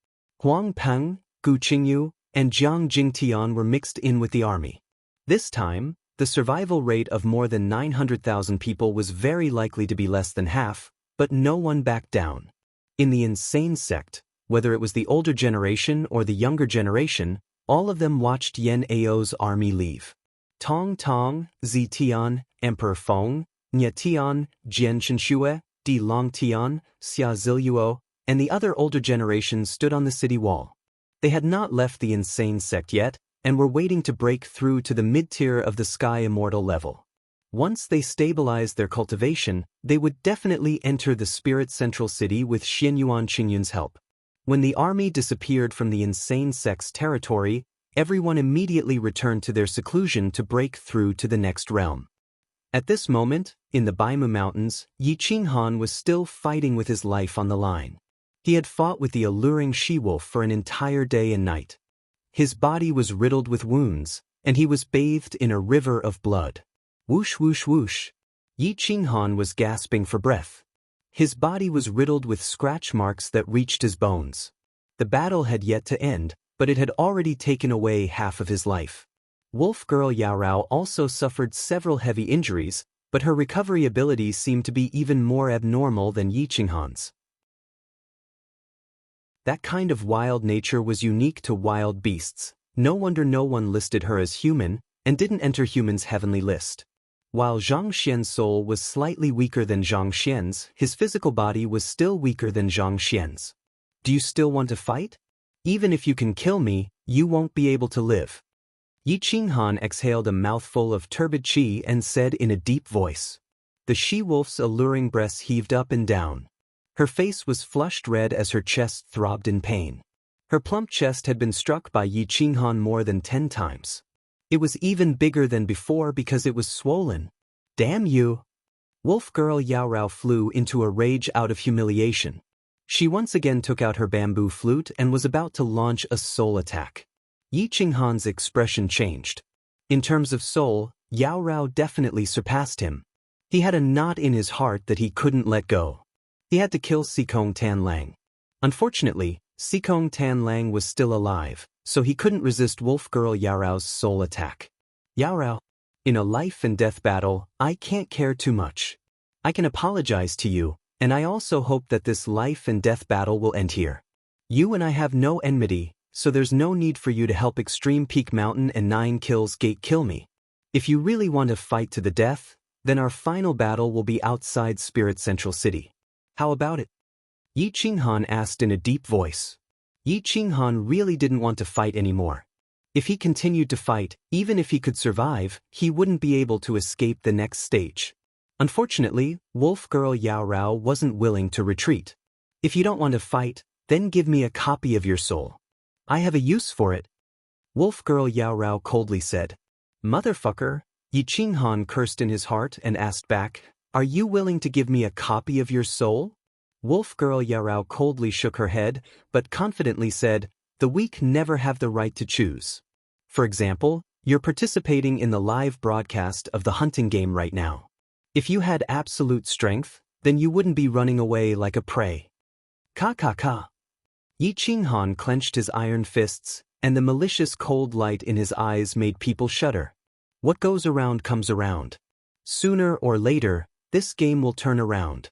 Huang Peng, Gu Qingyu, and Jiang Jingtian were mixed in with the army. This time, the survival rate of more than 900,000 people was very likely to be less than half, but no one backed down. In the insane sect, whether it was the older generation or the younger generation, all of them watched Yen Ao's army leave. Tong Tong, Zi Tian, Emperor Feng, Nye Tian, Jian Chenxue, Di Long Tian, Xia Ziluo, and the other older generations stood on the city wall. They had not left the insane sect yet, and were waiting to break through to the mid-tier of the sky immortal level. Once they stabilized their cultivation, they would definitely enter the spirit central city with Xinyuan Qingyun's help. When the army disappeared from the insane sect's territory, everyone immediately returned to their seclusion to break through to the next realm. At this moment, in the Baimu Mountains, Yi Qinghan was still fighting with his life on the line. He had fought with the alluring she-wolf for an entire day and night. His body was riddled with wounds, and he was bathed in a river of blood. Whoosh whoosh whoosh. Yi Qinghan was gasping for breath. His body was riddled with scratch marks that reached his bones. The battle had yet to end, but it had already taken away half of his life. Wolf girl Yao Rao also suffered several heavy injuries, but her recovery abilities seemed to be even more abnormal than Yi Qinghan's. That kind of wild nature was unique to wild beasts. No wonder no one listed her as human, and didn't enter humans' heavenly list. While Zhang Xian's soul was slightly weaker than Zhang Xian's, his physical body was still weaker than Zhang Xian's. Do you still want to fight? Even if you can kill me, you won't be able to live. Yi Qinghan exhaled a mouthful of turbid qi and said in a deep voice. The she-wolf's alluring breasts heaved up and down. Her face was flushed red as her chest throbbed in pain. Her plump chest had been struck by Yi Qinghan more than 10 times. It was even bigger than before because it was swollen. Damn you! Wolf girl Yao Rao flew into a rage out of humiliation. She once again took out her bamboo flute and was about to launch a soul attack. Yi Qinghan's expression changed. In terms of soul, Yao Rao definitely surpassed him. He had a knot in his heart that he couldn't let go. He had to kill Sikong Tanlang. Unfortunately, Sikong Tanlang was still alive, so he couldn't resist Wolf Girl Yao Rao's soul attack. Yao Rao, in a life and death battle, I can't care too much. I can apologize to you, and I also hope that this life and death battle will end here. You and I have no enmity, so there's no need for you to help Extreme Peak Mountain and 9 Kills Gate kill me. If you really want to fight to the death, then our final battle will be outside Spirit Central City. How about it? Yi Qinghan asked in a deep voice. Yi Qinghan really didn't want to fight anymore. If he continued to fight, even if he could survive, he wouldn't be able to escape the next stage. Unfortunately, Wolf Girl Yao Rao wasn't willing to retreat. If you don't want to fight, then give me a copy of your soul. I have a use for it. Wolf Girl Yao Rao coldly said. Motherfucker, Yi Qinghan cursed in his heart and asked back, are you willing to give me a copy of your soul? Wolf Girl Yao Rao coldly shook her head, but confidently said, the weak never have the right to choose. For example, you're participating in the live broadcast of the hunting game right now. If you had absolute strength, then you wouldn't be running away like a prey. Ka ka ka. Yi Qinghan clenched his iron fists, and the malicious cold light in his eyes made people shudder. What goes around comes around. Sooner or later, this game will turn around.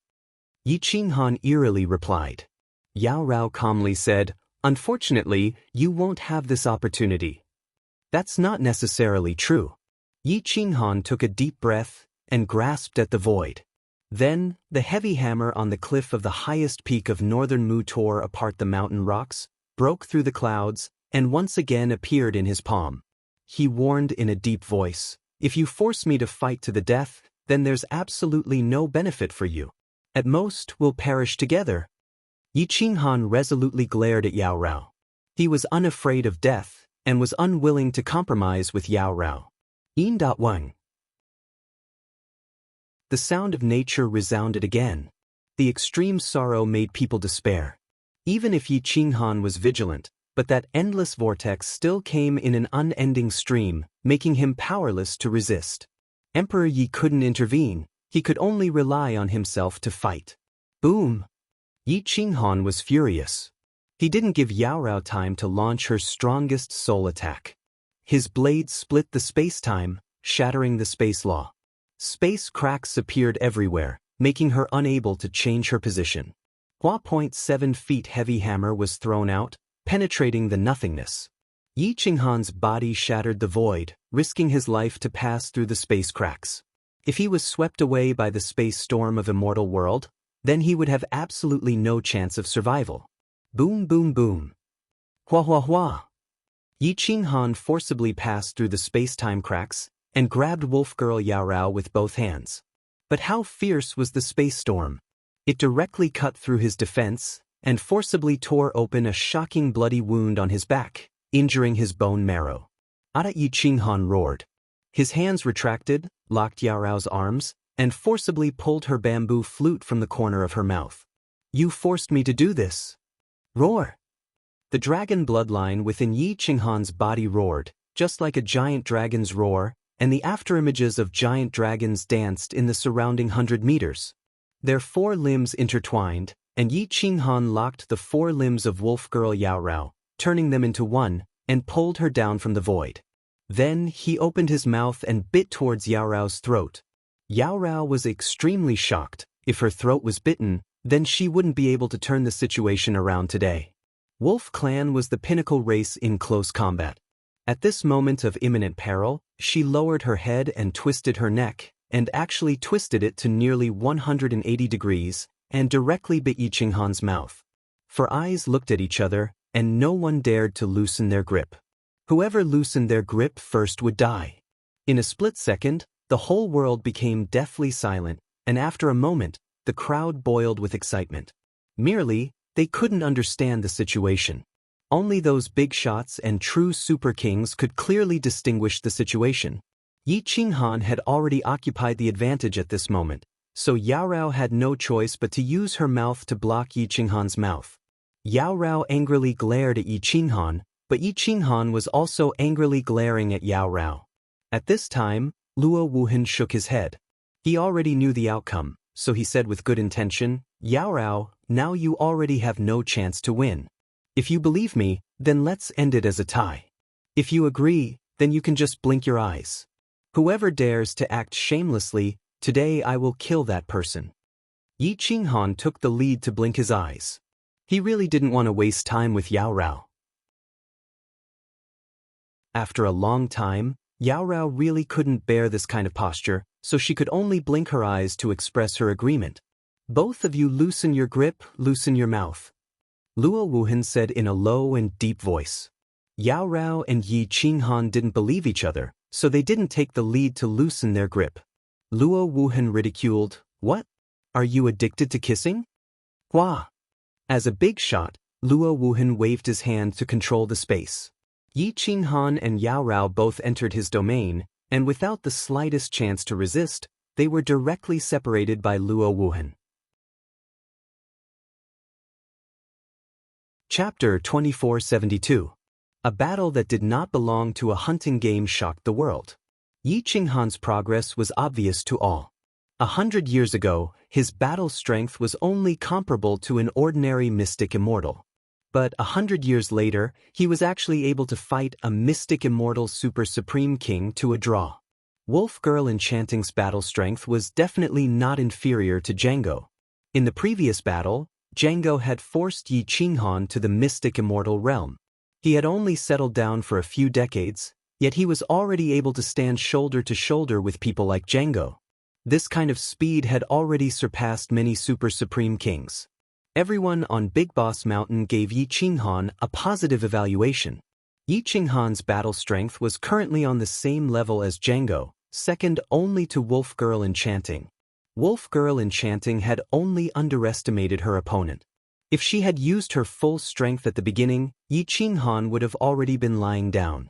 Yi Qinghan eerily replied. Yao Rao calmly said, unfortunately, you won't have this opportunity. That's not necessarily true. Yi Qinghan took a deep breath and grasped at the void. Then, the heavy hammer on the cliff of the highest peak of northern Mu tore apart the mountain rocks, broke through the clouds, and once again appeared in his palm. He warned in a deep voice, if you force me to fight to the death, then there's absolutely no benefit for you. At most, we'll perish together. Yi Qinghan resolutely glared at Yao Rao. He was unafraid of death, and was unwilling to compromise with Yao Rao. Yin.1. The sound of nature resounded again. The extreme sorrow made people despair. Even if Yi Qinghan was vigilant, but that endless vortex still came in an unending stream, making him powerless to resist. Emperor Yi couldn't intervene, he could only rely on himself to fight. Boom! Yi Qinghan was furious. He didn't give Yao Rao time to launch her strongest soul attack. His blade split the space-time, shattering the space law. Space cracks appeared everywhere, making her unable to change her position. 4.7 feet heavy hammer was thrown out, penetrating the nothingness. Yi Qinghan's body shattered the void, risking his life to pass through the space cracks. If he was swept away by the space storm of Immortal World, then he would have absolutely no chance of survival. Boom boom boom. Hua hua hua. Yi Qinghan forcibly passed through the space-time cracks, and grabbed Wolf Girl Yao Rao with both hands. But how fierce was the space storm? It directly cut through his defense, and forcibly tore open a shocking bloody wound on his back, injuring his bone marrow. Ada Yi Qinghan roared. His hands retracted, locked Yao Rao's arms, and forcibly pulled her bamboo flute from the corner of her mouth. You forced me to do this. Roar! The dragon bloodline within Yi Qinghan's body roared, just like a giant dragon's roar, and the afterimages of giant dragons danced in the surrounding 100 meters. Their 4 limbs intertwined, and Yi Qinghan locked the 4 limbs of Wolf Girl Yao Rao, turning them into one, and pulled her down from the void. Then he opened his mouth and bit towards Yao Rao's throat. Yao Rao was extremely shocked. If her throat was bitten, then she wouldn't be able to turn the situation around today. Wolf Clan was the pinnacle race in close combat. At this moment of imminent peril, she lowered her head and twisted her neck, and actually twisted it to nearly 180 degrees, and directly bit Yi Qinghan's mouth. For eyes looked at each other, and no one dared to loosen their grip. Whoever loosened their grip first would die. In a split second, the whole world became deathly silent, and after a moment, the crowd boiled with excitement. Merely, they couldn't understand the situation. Only those big shots and true super kings could clearly distinguish the situation. Yi Qinghan had already occupied the advantage at this moment, so Yao Rao had no choice but to use her mouth to block Yi Qinghan's mouth. Yao Rao angrily glared at Yi Qinghan, but Yi Qinghan was also angrily glaring at Yao Rao. At this time, Luo Wuhan shook his head. He already knew the outcome, so he said with good intention, "Yao Rao, now you already have no chance to win. If you believe me, then let's end it as a tie. If you agree, then you can just blink your eyes. Whoever dares to act shamelessly, today I will kill that person." Yi Qinghan took the lead to blink his eyes. He really didn't want to waste time with Yao Rao. After a long time, Yao Rao really couldn't bear this kind of posture, so she could only blink her eyes to express her agreement. "Both of you loosen your grip, loosen your mouth," Luo Wuhan said in a low and deep voice. Yao Rao and Yi Qinghan didn't believe each other, so they didn't take the lead to loosen their grip. Luo Wuhan ridiculed, "What? Are you addicted to kissing? Hua!" As a big shot, Luo Wuhan waved his hand to control the space. Yi Qinghan and Yao Rao both entered his domain, and without the slightest chance to resist, they were directly separated by Luo Wuhan. Chapter 2472. A battle that did not belong to a hunting game shocked the world. Yi Qinghan's progress was obvious to all. 100 years ago, his battle strength was only comparable to an ordinary mystic immortal. But 100 years later, he was actually able to fight a mystic immortal super supreme king to a draw. Wolf Girl Enchanting's battle strength was definitely not inferior to Django. In the previous battle, Django had forced Yi Qinghan to the mystic immortal realm. He had only settled down for a few decades, yet he was already able to stand shoulder to shoulder with people like Django. This kind of speed had already surpassed many super supreme kings. Everyone on Big Boss Mountain gave Yi Qinghan a positive evaluation. Yi Qinghan's battle strength was currently on the same level as Django, second only to Wolf Girl Enchanting. Wolf Girl Enchanting had only underestimated her opponent. If she had used her full strength at the beginning, Yi Qinghan would have already been lying down.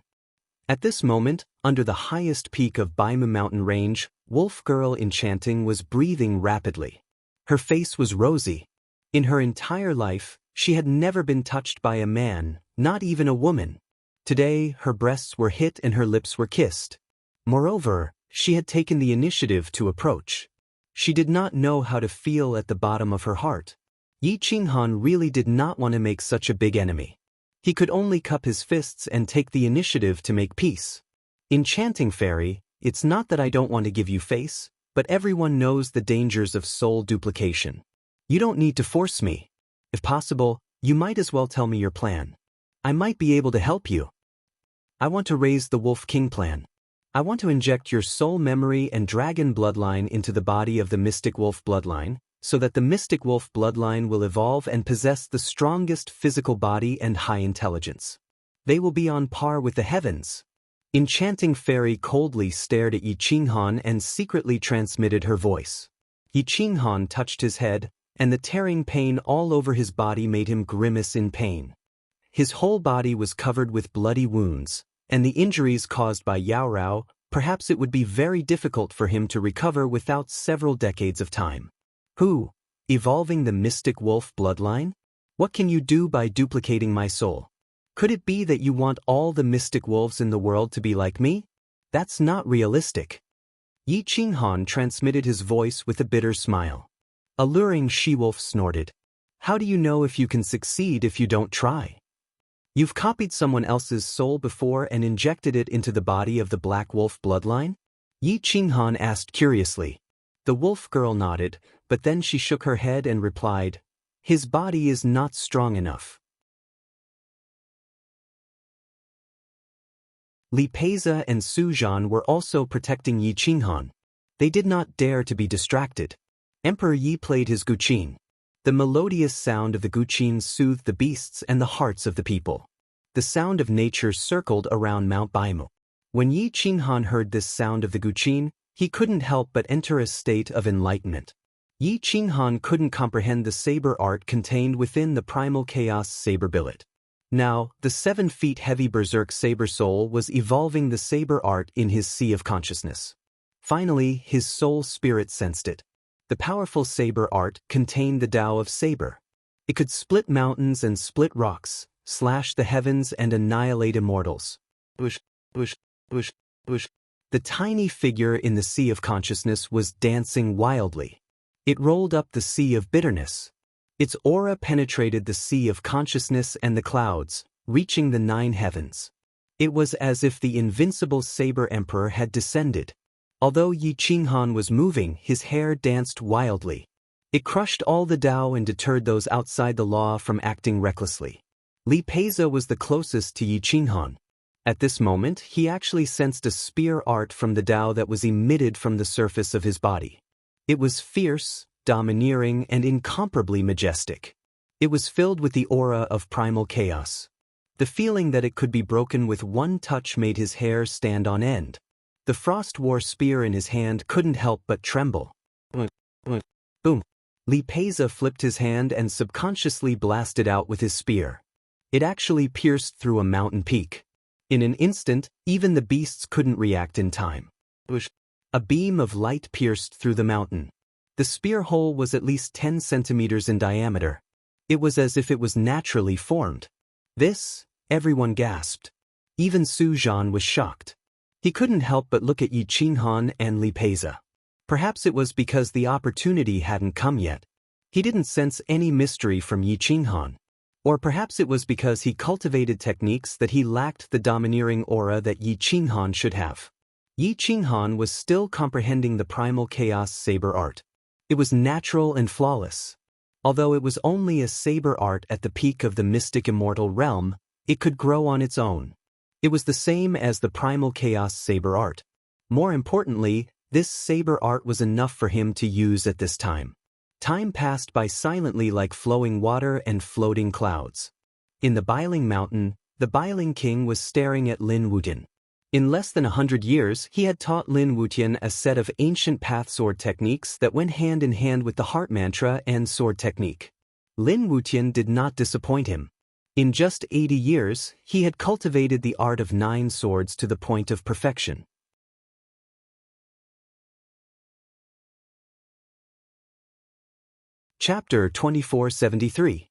At this moment, under the highest peak of Baima Mountain Range, Wolf Girl Enchanting was breathing rapidly. Her face was rosy. In her entire life, she had never been touched by a man, not even a woman. Today, her breasts were hit and her lips were kissed. Moreover, she had taken the initiative to approach. She did not know how to feel at the bottom of her heart. Yi Qinghan really did not want to make such a big enemy. He could only cup his fists and take the initiative to make peace. Enchanting Fairy, it's not that I don't want to give you face, but everyone knows the dangers of soul duplication. You don't need to force me. If possible, you might as well tell me your plan. I might be able to help you. I want to raise the Wolf King plan. I want to inject your soul memory and dragon bloodline into the body of the Mystic Wolf bloodline, so that the Mystic Wolf bloodline will evolve and possess the strongest physical body and high intelligence. They will be on par with the heavens. Enchanting Fairy coldly stared at Yi Qinghan and secretly transmitted her voice. Yi Qinghan touched his head, and the tearing pain all over his body made him grimace in pain. His whole body was covered with bloody wounds, and the injuries caused by Yao Rao, perhaps it would be very difficult for him to recover without several decades of time. Who? Evolving the Mystic Wolf bloodline? What can you do by duplicating my soul? Could it be that you want all the Mystic Wolves in the world to be like me? That's not realistic. Yi Qinghan transmitted his voice with a bitter smile. Alluring she-wolf snorted. How do you know if you can succeed if you don't try? You've copied someone else's soul before and injected it into the body of the Black Wolf bloodline? Yi Qinghan asked curiously. The wolf girl nodded, but then she shook her head and replied, "His body is not strong enough." Li Peiza and Su Zhan were also protecting Yi Qinghan. They did not dare to be distracted. Emperor Yi played his guqin. The melodious sound of the guqin soothed the beasts and the hearts of the people. The sound of nature circled around Mount Baimu. When Yi Qinghan heard this sound of the guqin, he couldn't help but enter a state of enlightenment. Yi Qinghan couldn't comprehend the saber art contained within the primal chaos saber billet. Now, the 7 feet heavy berserk saber soul was evolving the saber art in his sea of consciousness. Finally, his soul spirit sensed it. The powerful saber art contained the Tao of saber. It could split mountains and split rocks, slash the heavens and annihilate immortals. Bush, bush, bush, bush. The tiny figure in the sea of consciousness was dancing wildly. It rolled up the sea of bitterness. Its aura penetrated the sea of consciousness and the clouds, reaching the 9 heavens. It was as if the invincible saber emperor had descended. Although Yi Qinghan was moving, his hair danced wildly. It crushed all the Tao and deterred those outside the law from acting recklessly. Li Peiza was the closest to Yi Qinghan. At this moment, he actually sensed a spear art from the Tao that was emitted from the surface of his body. It was fierce, domineering, and incomparably majestic. It was filled with the aura of primal chaos. The feeling that it could be broken with one touch made his hair stand on end. The frost war spear in his hand couldn't help but tremble. Boom. Li Peiza flipped his hand and subconsciously blasted out with his spear. It actually pierced through a mountain peak. In an instant, even the beasts couldn't react in time. A beam of light pierced through the mountain. The spear hole was at least 10 centimeters in diameter. It was as if it was naturally formed. This, everyone gasped. Even Su Zhan was shocked. He couldn't help but look at Yi Qinghan and Li Peiza. Perhaps it was because the opportunity hadn't come yet. He didn't sense any mystery from Yi Qinghan. Or perhaps it was because he cultivated techniques that he lacked the domineering aura that Yi Qinghan should have. Yi Qinghan was still comprehending the primal chaos saber art. It was natural and flawless. Although it was only a saber art at the peak of the mystic immortal realm, it could grow on its own. It was the same as the primal chaos saber art. More importantly, this saber art was enough for him to use at this time. Time passed by silently like flowing water and floating clouds. In the Bailing Mountain, the Bailing King was staring at Lin Wutian. In less than 100 years, he had taught Lin Wutian a set of ancient path sword techniques that went hand in hand with the heart mantra and sword technique. Lin Wutian did not disappoint him. In just 80 years, he had cultivated the art of 9 swords to the point of perfection. Chapter 2473.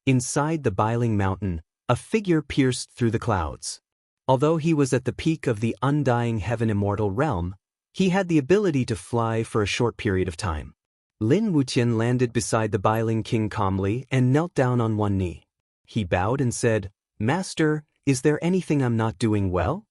Inside the Bailing Mountain, a figure pierced through the clouds. Although he was at the peak of the undying heaven immortal realm, he had the ability to fly for a short period of time. Lin Wutian landed beside the Bailing King calmly and knelt down on one knee. He bowed and said, "Master, is there anything I'm not doing well?"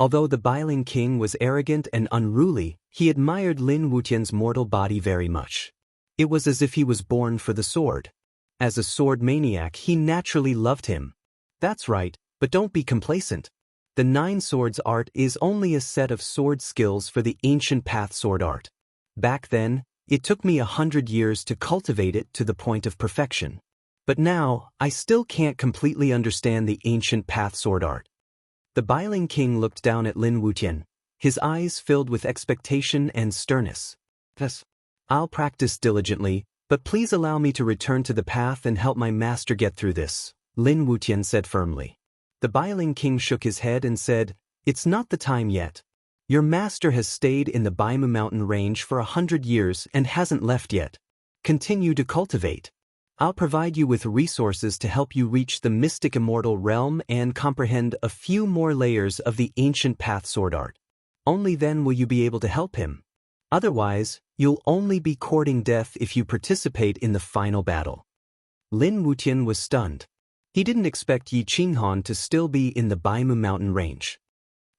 Although the Bailing King was arrogant and unruly, he admired Lin Wutian's mortal body very much. It was as if he was born for the sword. As a sword maniac, he naturally loved him. That's right, but don't be complacent. The 9 swords art is only a set of sword skills for the ancient path sword art. Back then, it took me 100 years to cultivate it to the point of perfection. But now, I still can't completely understand the ancient path sword art. The Bailing King looked down at Lin Wutian, his eyes filled with expectation and sternness. "Yes, I'll practice diligently, but please allow me to return to the path and help my master get through this," Lin Wutian said firmly. The Bailing King shook his head and said, "It's not the time yet. Your master has stayed in the Baimu mountain range for 100 years and hasn't left yet. Continue to cultivate. I'll provide you with resources to help you reach the mystic immortal realm and comprehend a few more layers of the ancient path sword art. Only then will you be able to help him. Otherwise, you'll only be courting death if you participate in the final battle." Lin Wutian was stunned. He didn't expect Yi Qinghan to still be in the Baimu mountain range.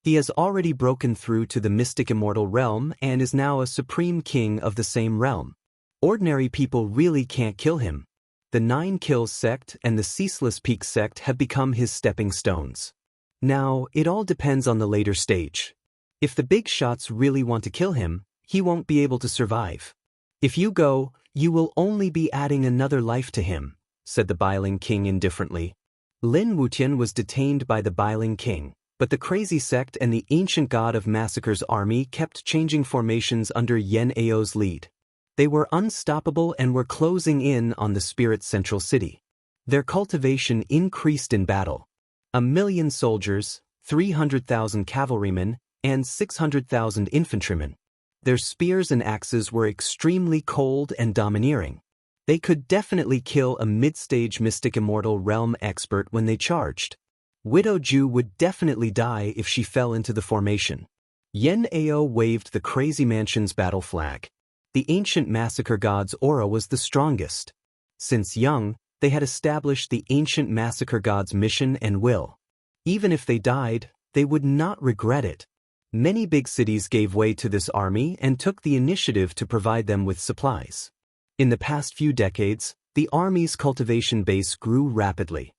He has already broken through to the mystic immortal realm and is now a supreme king of the same realm. Ordinary people really can't kill him. The 9 Kills sect and the Ceaseless Peak sect have become his stepping stones. Now, it all depends on the later stage. If the big shots really want to kill him, he won't be able to survive. If you go, you will only be adding another life to him, said the Biling King indifferently. Lin Wutian was detained by the Biling King, but the crazy sect and the ancient god of massacres army kept changing formations under Yen Ao's lead. They were unstoppable and were closing in on the spirit central city. Their cultivation increased in battle. 1 million soldiers, 300,000 cavalrymen, and 600,000 infantrymen. Their spears and axes were extremely cold and domineering. They could definitely kill a mid-stage mystic immortal realm expert when they charged. Widow Ju would definitely die if she fell into the formation. Yen Ao waved the Crazy Mansion's battle flag. The ancient massacre god's aura was the strongest. Since young, they had established the ancient massacre god's mission and will. Even if they died, they would not regret it. Many big cities gave way to this army and took the initiative to provide them with supplies. In the past few decades, the army's cultivation base grew rapidly.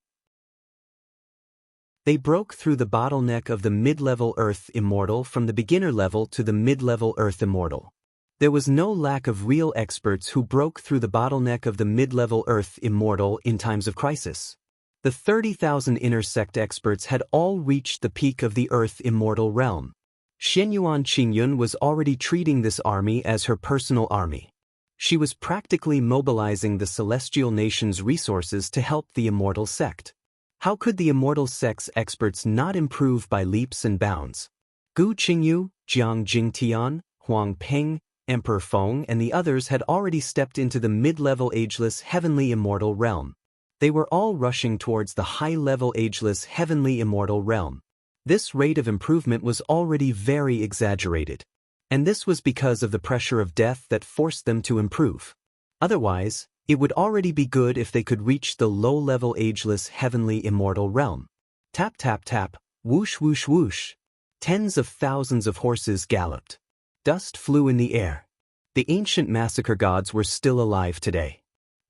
They broke through the bottleneck of the mid-level Earth Immortal from the beginner level to the mid-level Earth Immortal. There was no lack of real experts who broke through the bottleneck of the mid-level Earth Immortal in times of crisis. The 30,000 inner sect experts had all reached the peak of the Earth Immortal realm. Xianyuan Qingyun was already treating this army as her personal army. She was practically mobilizing the celestial nation's resources to help the immortal sect. How could the immortal sect's experts not improve by leaps and bounds? Gu Qingyu, Jiang Jingtian, Huang Peng, Emperor Feng and the others had already stepped into the mid-level ageless heavenly immortal realm. They were all rushing towards the high-level ageless heavenly immortal realm. This rate of improvement was already very exaggerated. And this was because of the pressure of death that forced them to improve. Otherwise, it would already be good if they could reach the low-level ageless heavenly immortal realm. Tap tap tap, whoosh whoosh whoosh. Tens of thousands of horses galloped. Dust flew in the air. The ancient massacre gods were still alive today.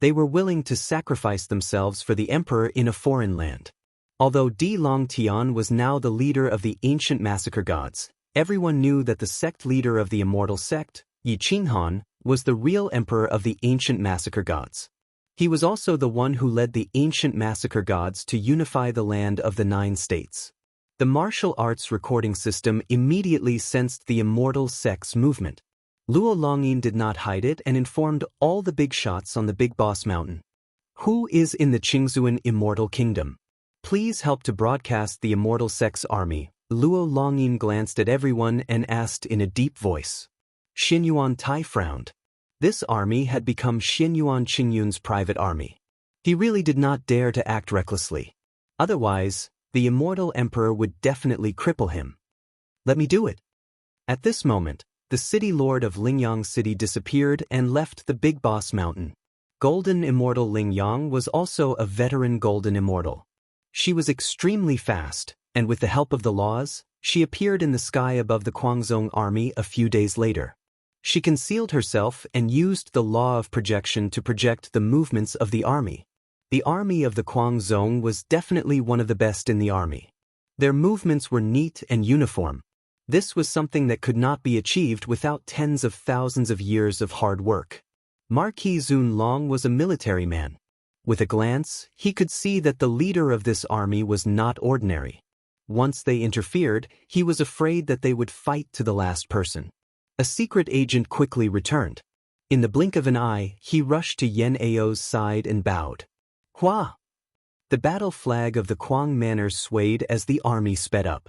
They were willing to sacrifice themselves for the emperor in a foreign land. Although Di Long Tian was now the leader of the ancient massacre gods, everyone knew that the sect leader of the immortal sect, Yi Qinghan, was the real emperor of the ancient massacre gods. He was also the one who led the ancient massacre gods to unify the land of the 9 states. The martial arts recording system immediately sensed the immortal sect's movement. Luo Longyin did not hide it and informed all the big shots on the Big Boss Mountain. Who is in the Qingzuan Immortal Kingdom? Please help to broadcast the immortal sect's army. Luo Longyin glanced at everyone and asked in a deep voice. Xianyuan Tai frowned. This army had become Xianyuan Qingyun's private army. He really did not dare to act recklessly. Otherwise, the immortal emperor would definitely cripple him. Let me do it. At this moment, the city lord of Lingyang City disappeared and left the Big Boss Mountain. Golden Immortal Lingyang was also a veteran Golden Immortal. She was extremely fast, and with the help of the laws, she appeared in the sky above the Guangzhong army a few days later. She concealed herself and used the law of projection to project the movements of the army. The army of the Guangzhong was definitely one of the best in the army. Their movements were neat and uniform. This was something that could not be achieved without tens of thousands of years of hard work. Marquis Zun Long was a military man. With a glance, he could see that the leader of this army was not ordinary. Once they interfered, he was afraid that they would fight to the last person. A secret agent quickly returned. In the blink of an eye, he rushed to Yen Ao's side and bowed. Hua! The battle flag of the Quang Manor swayed as the army sped up.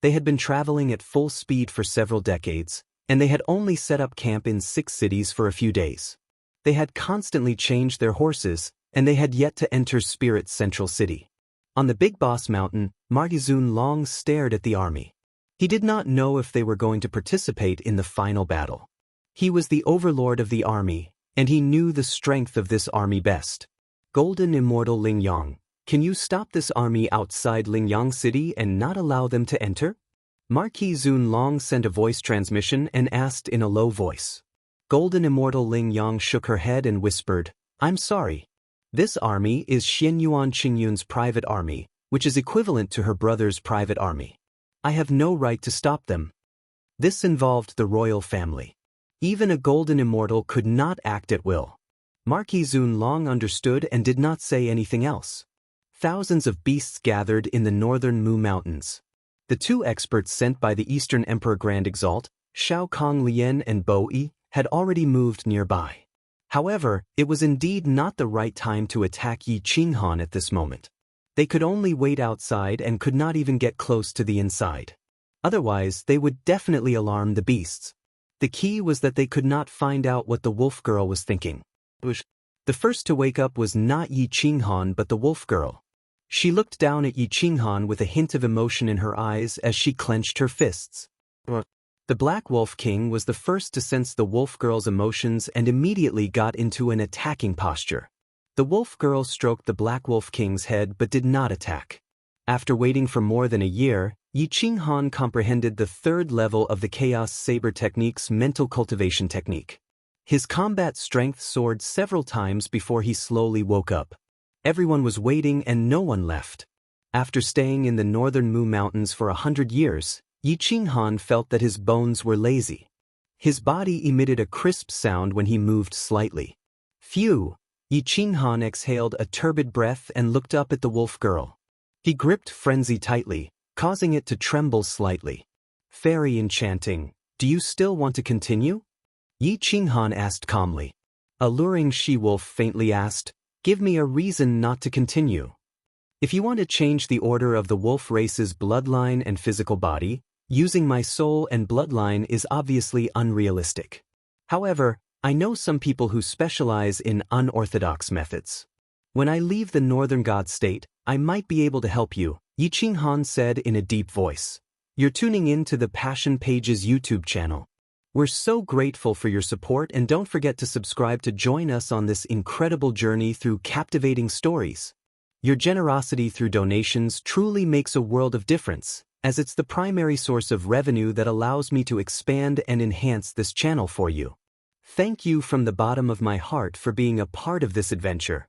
They had been traveling at full speed for several decades, and they had only set up camp in 6 cities for a few days. They had constantly changed their horses, and they had yet to enter Spirit's central city. On the Big Boss Mountain, Margizun Long stared at the army. He did not know if they were going to participate in the final battle. He was the overlord of the army, and he knew the strength of this army best. Golden Immortal Lingyang, Can you stop this army outside Lingyang City and not allow them to enter? Marquis Zunlong sent a voice transmission and asked in a low voice. Golden Immortal Lingyang shook her head and whispered, I'm sorry. This army is Xianyuan Qingyun's private army, which is equivalent to her brother's private army. I have no right to stop them. This involved the royal family. Even a Golden Immortal could not act at will. Marquis Zunlong understood and did not say anything else. Thousands of beasts gathered in the northern Mu Mountains. The two experts sent by the Eastern Emperor Grand Exalt, Shao Kong Lian and Bo Yi, had already moved nearby. However, it was indeed not the right time to attack Yi Qinghan at this moment. They could only wait outside and could not even get close to the inside. Otherwise, they would definitely alarm the beasts. The key was that they could not find out what the wolf girl was thinking. The first to wake up was not Yi Qinghan but the wolf girl. She looked down at Yi Qinghan with a hint of emotion in her eyes as she clenched her fists. The Black Wolf King was the first to sense the wolf girl's emotions and immediately got into an attacking posture. The wolf girl stroked the Black Wolf King's head but did not attack. After waiting for more than a year, Yi Qinghan comprehended the third level of the Chaos Saber Technique's mental cultivation technique. His combat strength soared several times before he slowly woke up. Everyone was waiting and no one left. After staying in the northern Mu Mountains for 100 years, Yi Qinghan felt that his bones were lazy. His body emitted a crisp sound when he moved slightly. Phew! Yi Qinghan exhaled a turbid breath and looked up at the wolf girl. He gripped Frenzy tightly, causing it to tremble slightly. Fairy enchanting, do you still want to continue? Yi Qinghan asked calmly. Alluring she-wolf faintly asked, give me a reason not to continue. If you want to change the order of the wolf race's bloodline and physical body, using my soul and bloodline is obviously unrealistic. However, I know some people who specialize in unorthodox methods. When I leave the Northern God State, I might be able to help you, Yi Qinghan said in a deep voice. You're tuning in to the Passion Pages YouTube channel. We're so grateful for your support and don't forget to subscribe to join us on this incredible journey through captivating stories. Your generosity through donations truly makes a world of difference, as it's the primary source of revenue that allows me to expand and enhance this channel for you. Thank you from the bottom of my heart for being a part of this adventure.